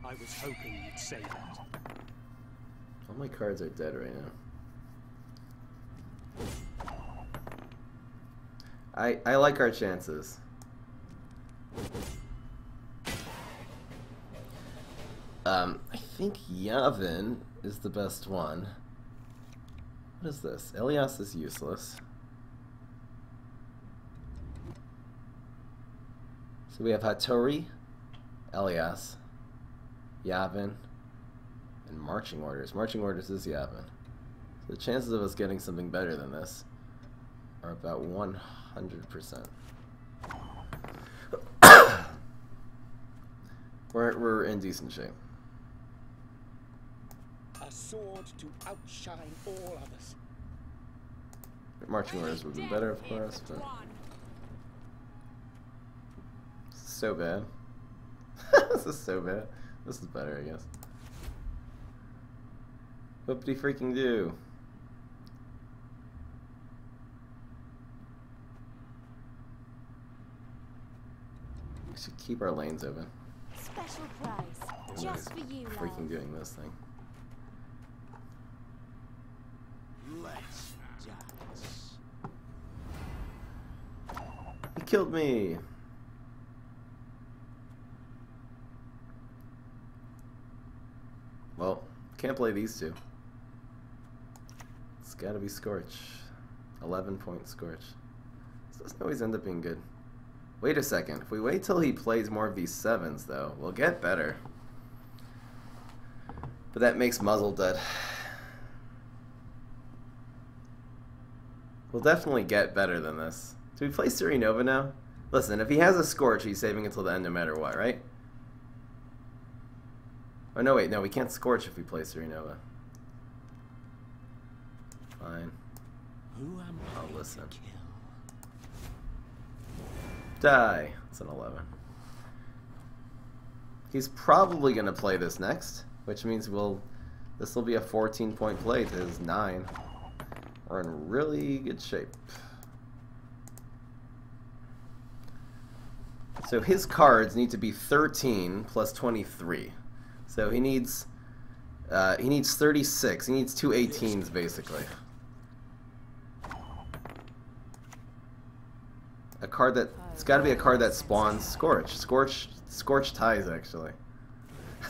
I was hoping you'd say that. All my cards are dead right now. I like our chances. I think Yavin is the best one. What is this? Elias is useless. So we have Hattori, Elias, Yavin, and Marching Orders. Marching Orders is Yavin. So the chances of us getting something better than this are about 100%. We're in decent shape. A sword to outshine all others. Marching orders would be better, of course, but so bad. This is so bad. This is better, I guess. Whoopty freaking do. We should keep our lanes open. Special prize, just for you, Freaking love. doing this thing. Let's dance. He killed me. Well, can't play these two. It's gotta be Scorch. 11-point Scorch. This doesn't always end up being good. Wait a second. If we wait till he plays more of these 7s, though, we'll get better. But that makes Muzzle dead. We'll definitely get better than this. Do we play Ciri Nova now? Listen, if he has a Scorch, he's saving until the end no matter what, right? Oh, no, wait, no, we can't Scorch if we play Ciri Nova. Fine. Who am I I'll listen. to kill? Die. It's an 11. He's probably going to play this next, which means this will be a 14-point play to his 9. We're in really good shape. So his cards need to be 13 plus 23. So he needs 36. He needs 2 18s basically. A card that it's got to be a card that spawns Scorch. Scorch ties actually.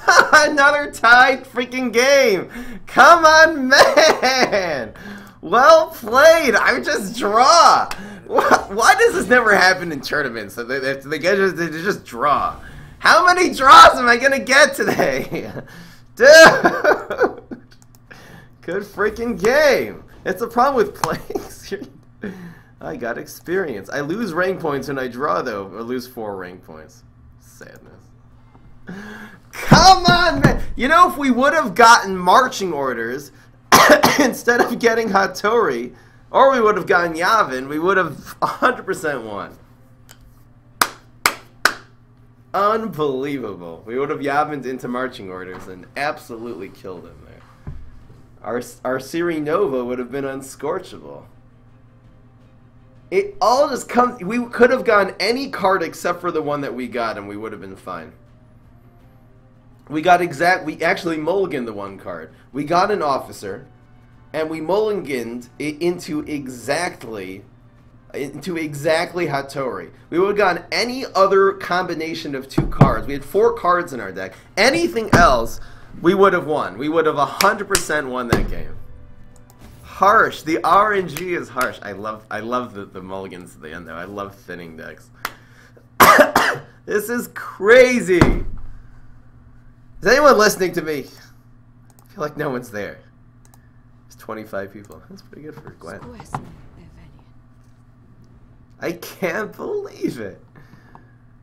Another tied freaking game. Come on, man. Well played. I would just draw. Why does this never happen in tournaments? So they just draw. How many draws am I gonna get today? Dude. Good freaking game. It's a problem with playing. I got experience. I lose rank points when I draw, though. I lose 4 rank points. Sadness. Come on, man! You know, if we would have gotten marching orders instead of getting Hattori, or we would have gotten Yavin, we would have 100% won. Unbelievable. We would have Yavin'd into marching orders and absolutely killed him there. Our Ciri Nova would have been unscorchable. It all just comes... We could have gotten any card except for the one that we got, and we would have been fine. We actually mulliganed the one card. We got an officer, and we mulliganed it into exactly Hattori. We would have gotten any other combination of 2 cards. We had 4 cards in our deck. Anything else, we would have won. We would have 100% won that game. Harsh. The RNG is harsh. I love the mulligans at the end though. I love thinning decks. This is crazy. Is anyone listening to me? I feel like no one's there. There's 25 people. That's pretty good for Gwent. I can't believe it.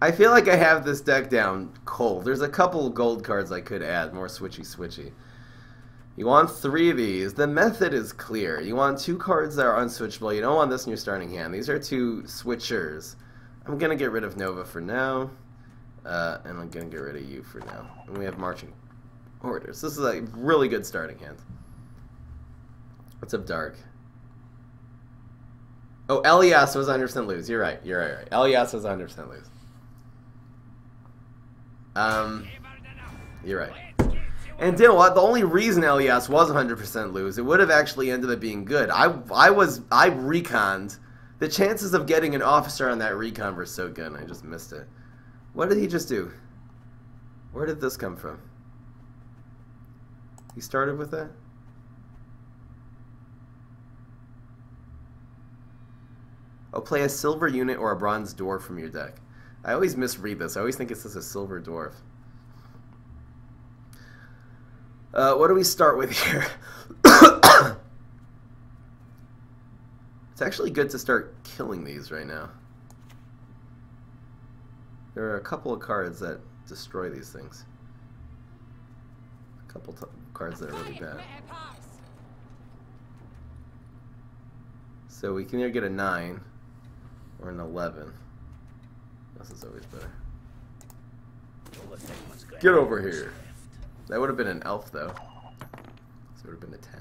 I feel like I have this deck down cold. There's a couple gold cards I could add, more switchy. You want 3 of these. The method is clear. You want 2 cards that are unswitchable. You don't want this in your starting hand. These are 2 switchers. I'm going to get rid of Nova for now. And I'm going to get rid of you for now. And we have marching orders. This is a really good starting hand. What's up, Dark? Oh, Elias was 100% lose. You're right. Elias was 100% lose. You're right. And you know what? The only reason Elias was 100% lose, it would have actually ended up being good. I reconned. The chances of getting an officer on that recon were so good, and I just missed it. What did he just do? Where did this come from? He started with that? Oh, play a silver unit or a bronze dwarf from your deck. I always misread this. I always think it's just a silver dwarf. What do we start with here? It's actually good to start killing these right now. There are a couple of cards that destroy these things. A couple cards that are really bad. So we can either get a 9 or an 11. This is always better. Get over here. That would have been an elf though. So it would have been a 10.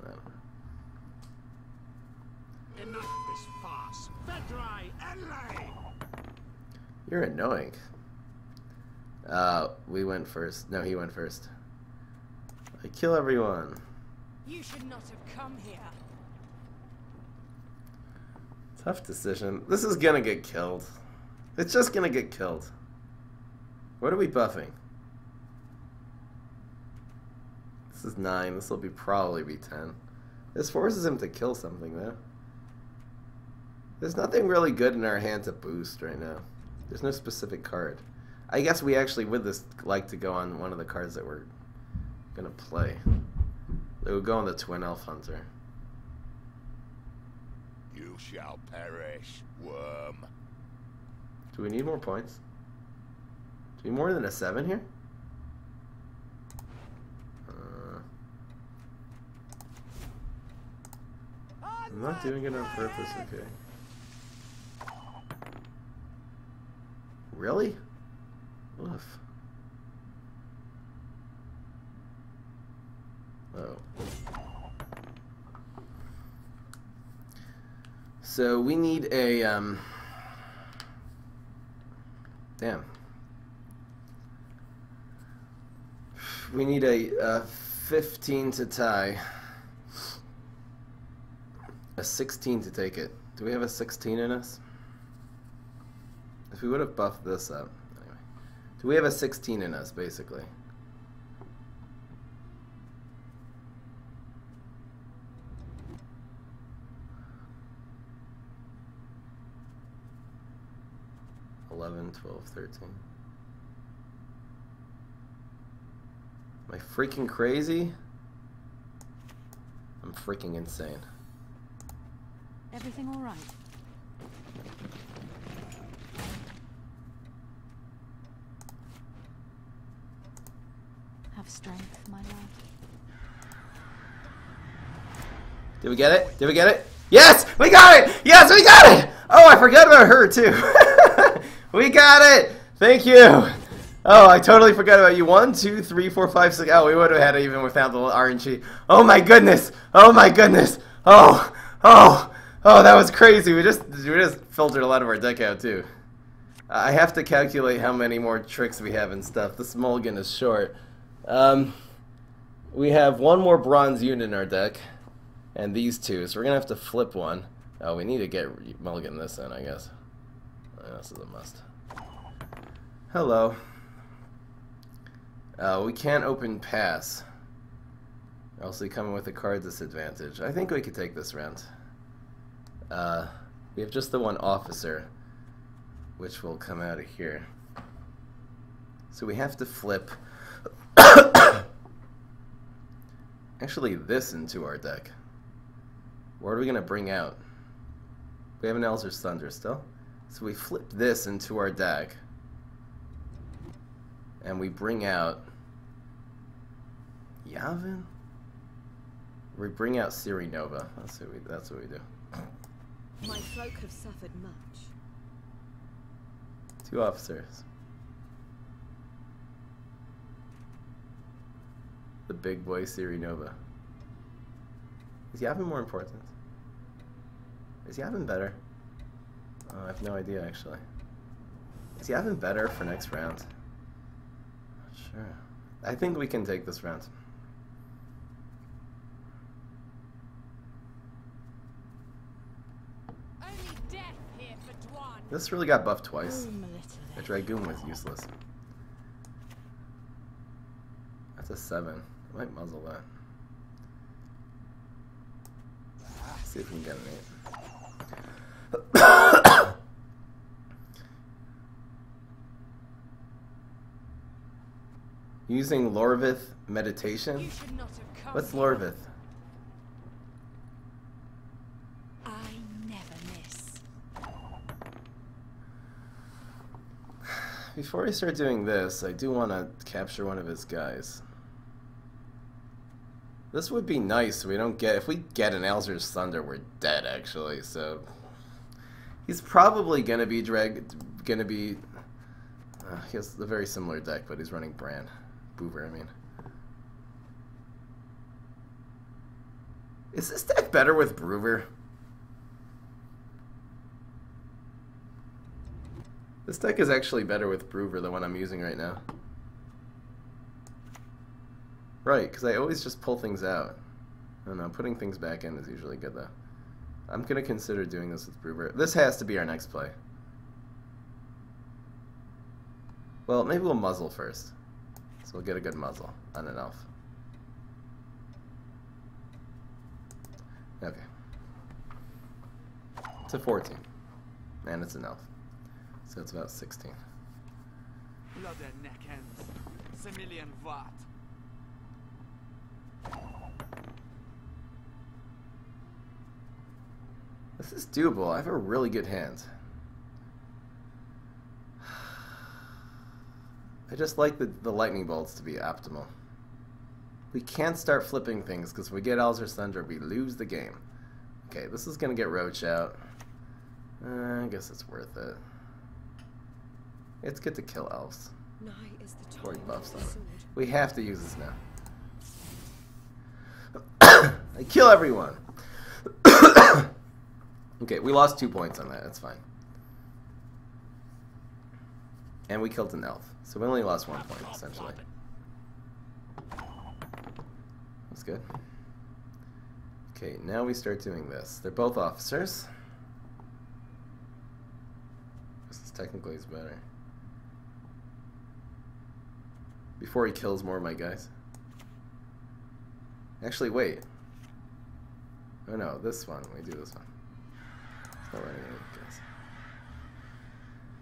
I don't know. Enough this farce. Vedrai, Enlay! You're annoying. We went first. No, he went first. I kill everyone. You should not have come here. Tough decision. This is gonna get killed. It's just gonna get killed. What are we buffing? This is 9. This will probably be 10. This forces him to kill something though. There's nothing really good in our hand to boost right now. There's no specific card. I guess we actually would like to go on one of the cards that we're gonna play. It would go on the Twin Elf Hunter. You shall perish, worm. Do we need more points? Do we need more than a 7 here? I'm not doing it on purpose, okay. Really? Oof. Oh. So we need a, damn. We need a 15 to tie. A 16 to take it. Do we have a 16 in us? If we would have buffed this up. Anyway. Do we have a 16 in us, basically? $11, $12, $13. Am I freaking crazy? I'm freaking insane. Everything all right? Have strength, my love. Did we get it? Did we get it? Yes! We got it! Yes, we got it! Oh, I forgot about her, too. We got it! Thank you! Oh, I totally forgot about you. 1, 2, 3, 4, 5, 6. Oh, we would have had it even without the little RNG. Oh, my goodness! Oh, my goodness! Oh! Oh! Oh, that was crazy. We just filtered a lot of our deck out, too. I have to calculate how many more tricks we have and stuff. This mulligan is short. We have one more bronze unit in our deck, and these two, so we're going to have to flip one. Oh, we need to get mulligan this in, I guess. Oh, this is a must. Hello. We can't open pass. Or else we come in with a card disadvantage. I think we could take this round. We have just the one officer, which will come out of here. So we have to flip actually this into our deck. What are we going to bring out? We have an Elzer's Thunder still. So we flip this into our deck. And we bring out Yavin? We bring out Ciri Nova. That's what we do. My folk have suffered much. 2 officers. The big boy Ciri Nova. Is Yavin more important? Is Yavin better? I have no idea, actually. Is Yavin better for next round? Not sure. I think we can take this round. Only death here for Dwan. This really got buffed twice. Oh, A Dragoon was useless. That's a 7. I might muzzle that. See if we can get an 8. Using Lorvith meditation? You should not have come. What's Lorvith? I never miss. before I start doing this, I do want to capture one of his guys. This would be nice. So we don't get, if we get an Alzur's Thunder, we're dead actually. So he's probably gonna be he has a very similar deck, but he's running Boover, I mean. Is this deck better with Boover? This deck is actually better with Boover than what I'm using right now. Right, because I always just pull things out. I don't know, putting things back in is usually good though. I'm going to consider doing this with Boover. This has to be our next play. Well, maybe we'll muzzle first. So we'll get a good muzzle on an elf. Okay. It's a 14. And it's an elf. So it's about 16. Blood and neck ends. 1,000,000 watt. This is doable. I have a really good hand. I just like the lightning bolts to be optimal. We can't start flipping things because if we get Alzur's Thunder, we lose the game. Okay, this is going to get Roach out. I guess it's worth it. It's good to kill elves. Nigh is the Before he time buffs of them. the sword. We have to use this now. I kill everyone. Okay, we lost 2 points on that. That's fine. And we killed an elf. So we only lost 1 point, essentially. That's good. Okay, now we start doing this. They're both officers. This is technically is better. Before he kills more of my guys. Actually, wait. Oh no, this one. We do this one. It's not running any guys.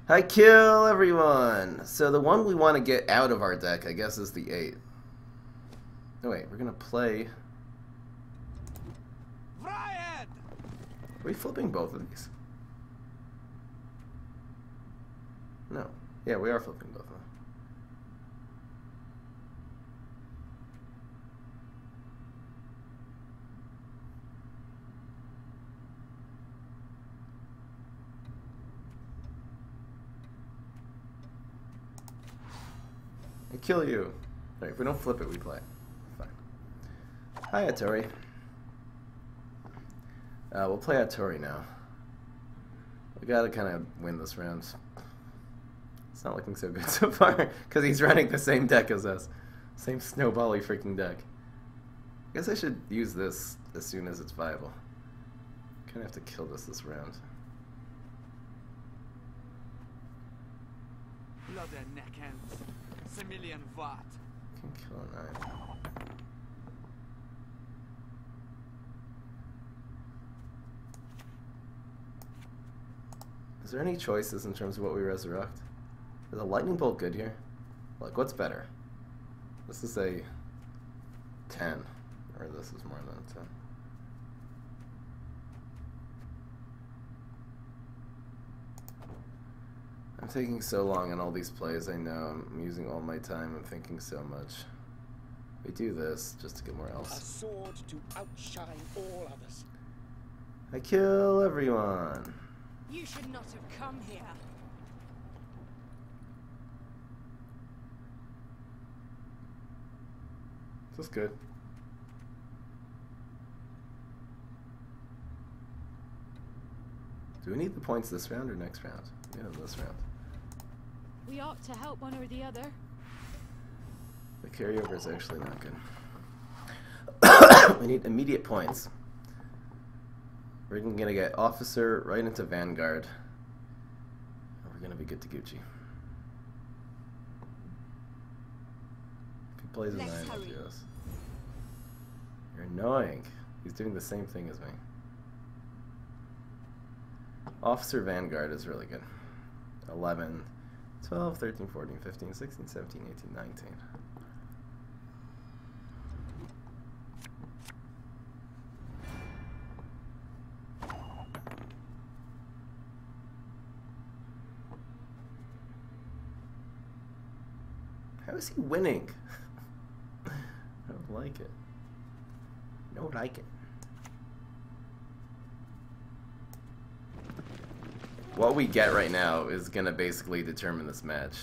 I kill everyone! So the one we want to get out of our deck, I guess, is the 8. Oh wait, we're gonna play... Riot! Are we flipping both of these? No. Yeah, we are flipping both of them. I kill you. Alright, if we don't flip it, we play. Fine. Hi, Atori. We'll play Atori now. We gotta kind of win this round. It's not looking so good so far, because he's running the same deck as us. Same snowbally freaking deck. I guess I should use this as soon as it's viable. Kinda have to kill this round. Blood and neck ends. 1,000,000 watt. Can kill a 9. Is there any choices in terms of what we resurrect? Is a lightning bolt good here? Like, what's better? This is a 10, or this is more than a 10. I'm taking so long on all these plays. I know I'm using all my time and thinking so much. We do this just to get more A else. sword to outshine all others. I kill everyone. You should not have come here. This is good. Do we need the points this round or next round? Yeah, this round. We ought to help one or the other. The carryover is actually not good. We need immediate points. We're gonna get Officer right into Vanguard. We're gonna be good to Gucci. If he plays a 9, Let's I'll hurry. do this. You're annoying. He's doing the same thing as me. Officer Vanguard is really good. 11, 12, 13, 14, 15, 16, 17, 18, 19. How is he winning? I don't like it. Don't like it. What we get right now is gonna basically determine this match.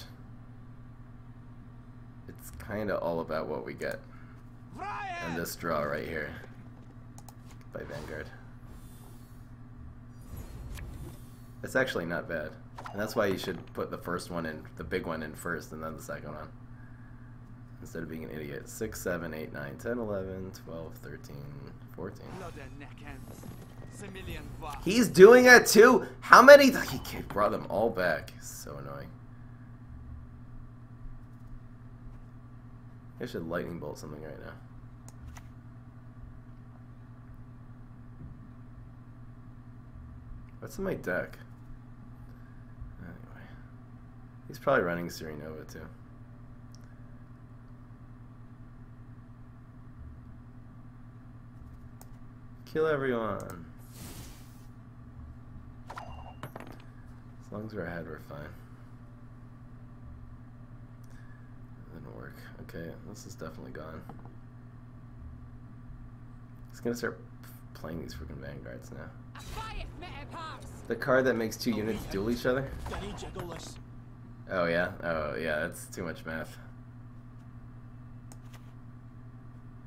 It's kind of all about what we get. And this draw right here by Vanguard. It's actually not bad. And that's why you should put the first one in, the big one in first, and then the second one. Instead of being an idiot. 6, 7, 8, 9, 10, 11, 12, 13, 14. He's doing it too? How many? He brought them all back. So annoying. I should lightning bolt something right now. What's in my deck? Anyway. He's probably running Ciri Nova too. Kill everyone. As long as we're ahead, we're fine. That didn't work. Okay, this is definitely gone. He's gonna start playing these freaking Vanguards now. The card that makes 2 units duel each other? Oh yeah? Oh yeah, that's too much math.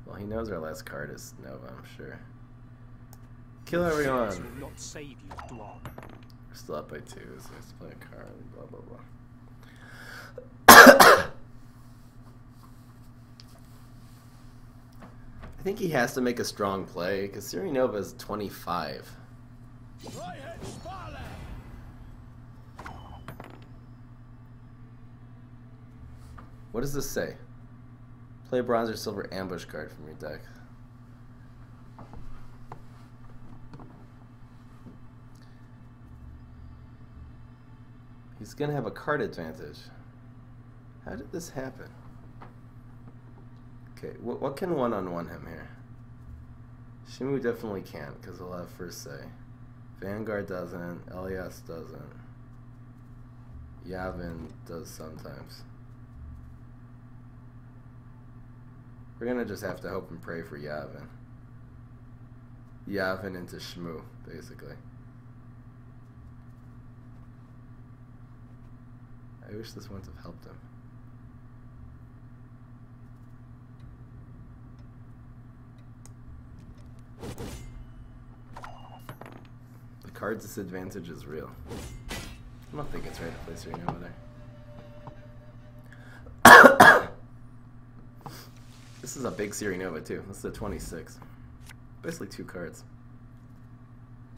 Well, he knows our last card is Nova, I'm sure. Kill everyone! We're still up by 2, so we have to play a card, blah blah blah. I think he has to make a strong play, because Ciri Nova is 25. What does this say? Play a bronze or silver ambush card from your deck. He's gonna have a card advantage. How did this happen? Okay, what can one-on-one him here? Shimu definitely can't, because he'll have first say. Vanguard doesn't, Elias doesn't. Yavin does sometimes. We're gonna just have to hope and pray for Yavin. Yavin into Shmoo, basically. I wish this wouldn't have helped him. The card disadvantage is real. I don't think it's right to play Ciri Nova there. This is a big Ciri Nova too. This is a 26. Basically 2 cards.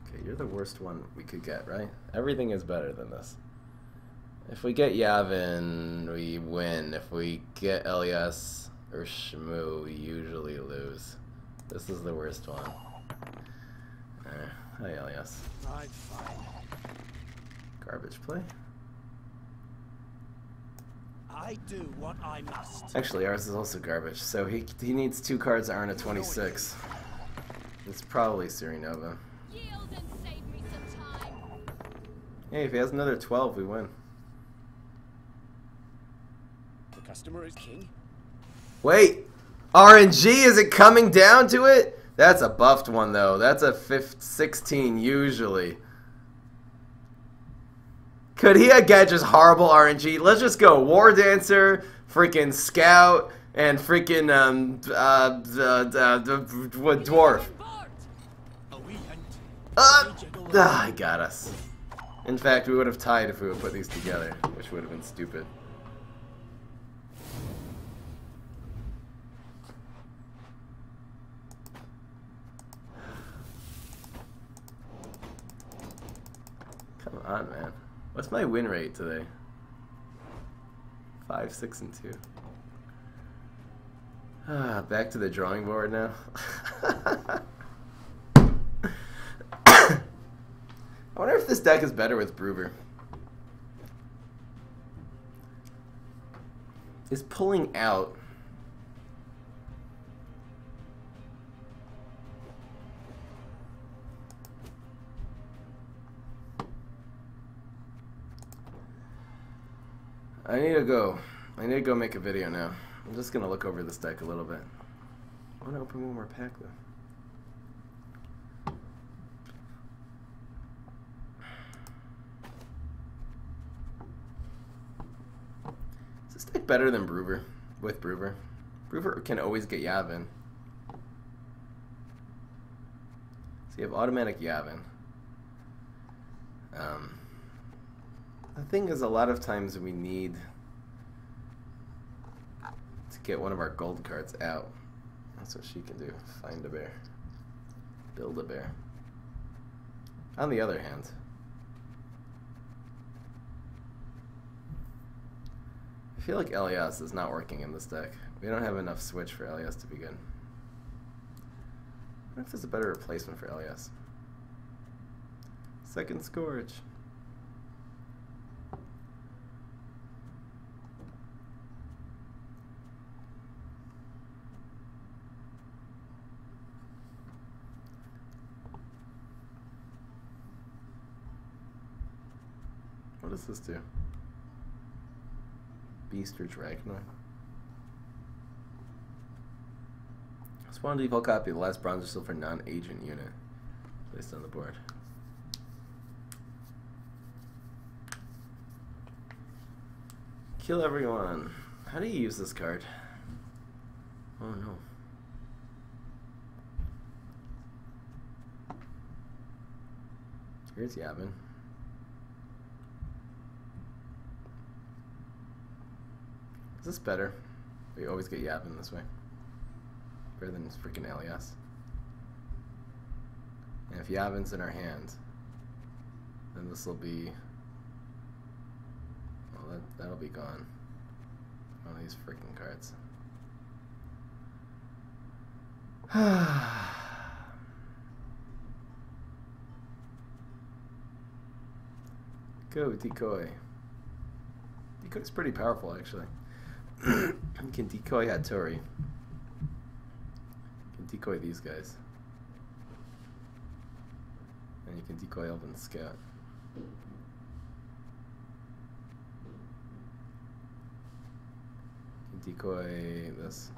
Okay, you're the worst one we could get, right? Everything is better than this. If we get Yavin, we win. If we get Elias or Shmoo, we usually lose. This is the worst one. Hi, Elias. Right, fine. Garbage play. I do what I must. Actually, ours is also garbage. So he needs 2 cards that aren't a 26. It's probably Ciri Nova. Yield and save me some time. Hey, if he has another 12, we win. The customer is king. Wait! RNG, is it coming down to it? That's a buffed one, though. That's a 16 usually. Could he get just horrible RNG? Let's just go War Dancer, freaking Scout, and freaking Dwarf. He got us. In fact, we would have tied if we would put these together, which would have been stupid. Come on, man. What's my win rate today? 5, 6, and 2. Back to the drawing board now. I wonder if this deck is better with Bruber. Is pulling out. I need to go I need to go make a video now. I'm just gonna look over this deck a little bit. I want to open one more pack though. Is this deck better than Brewer? With Brewer? Brewer can always get Yavin. So you have automatic Yavin. The thing is, a lot of times we need to get one of our gold cards out. That's what she can do. Find a bear. Build a bear. On the other hand, I feel like Elias is not working in this deck. We don't have enough switch for Elias to be good. I wonder if there's a better replacement for Elias. Second Scourge. What does this do? Beast or Dragonite? Spawn default copy of the last bronze or silver non-agent unit placed on the board. Kill everyone. How do you use this card? Oh no. Here's Yavin. Is this better? We always get Yavin this way. Better than freaking Elias. And if Yavin's in our hand, then this will be... well, that'll be gone. One of these freaking cards. Go, Decoy. Decoy's pretty powerful, actually. You can decoy Hattori. You can decoy these guys. And you can decoy Elven Scout. You can decoy this.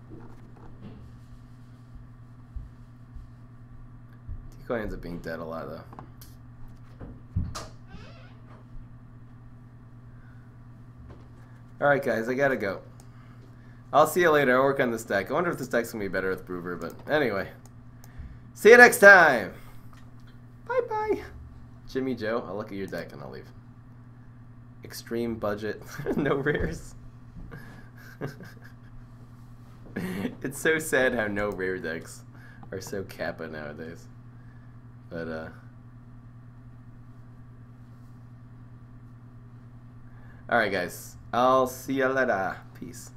Decoy ends up being dead a lot, though. Alright guys, I gotta go. I'll see you later. I'll work on this deck. I wonder if this deck's gonna be better with Brewer, but anyway. See you next time! Bye bye! Jimmy Joe, I'll look at your deck and I'll leave. Extreme budget. No rares. It's so sad how no rare decks are so kappa nowadays. But, alright guys. I'll see you later. Peace.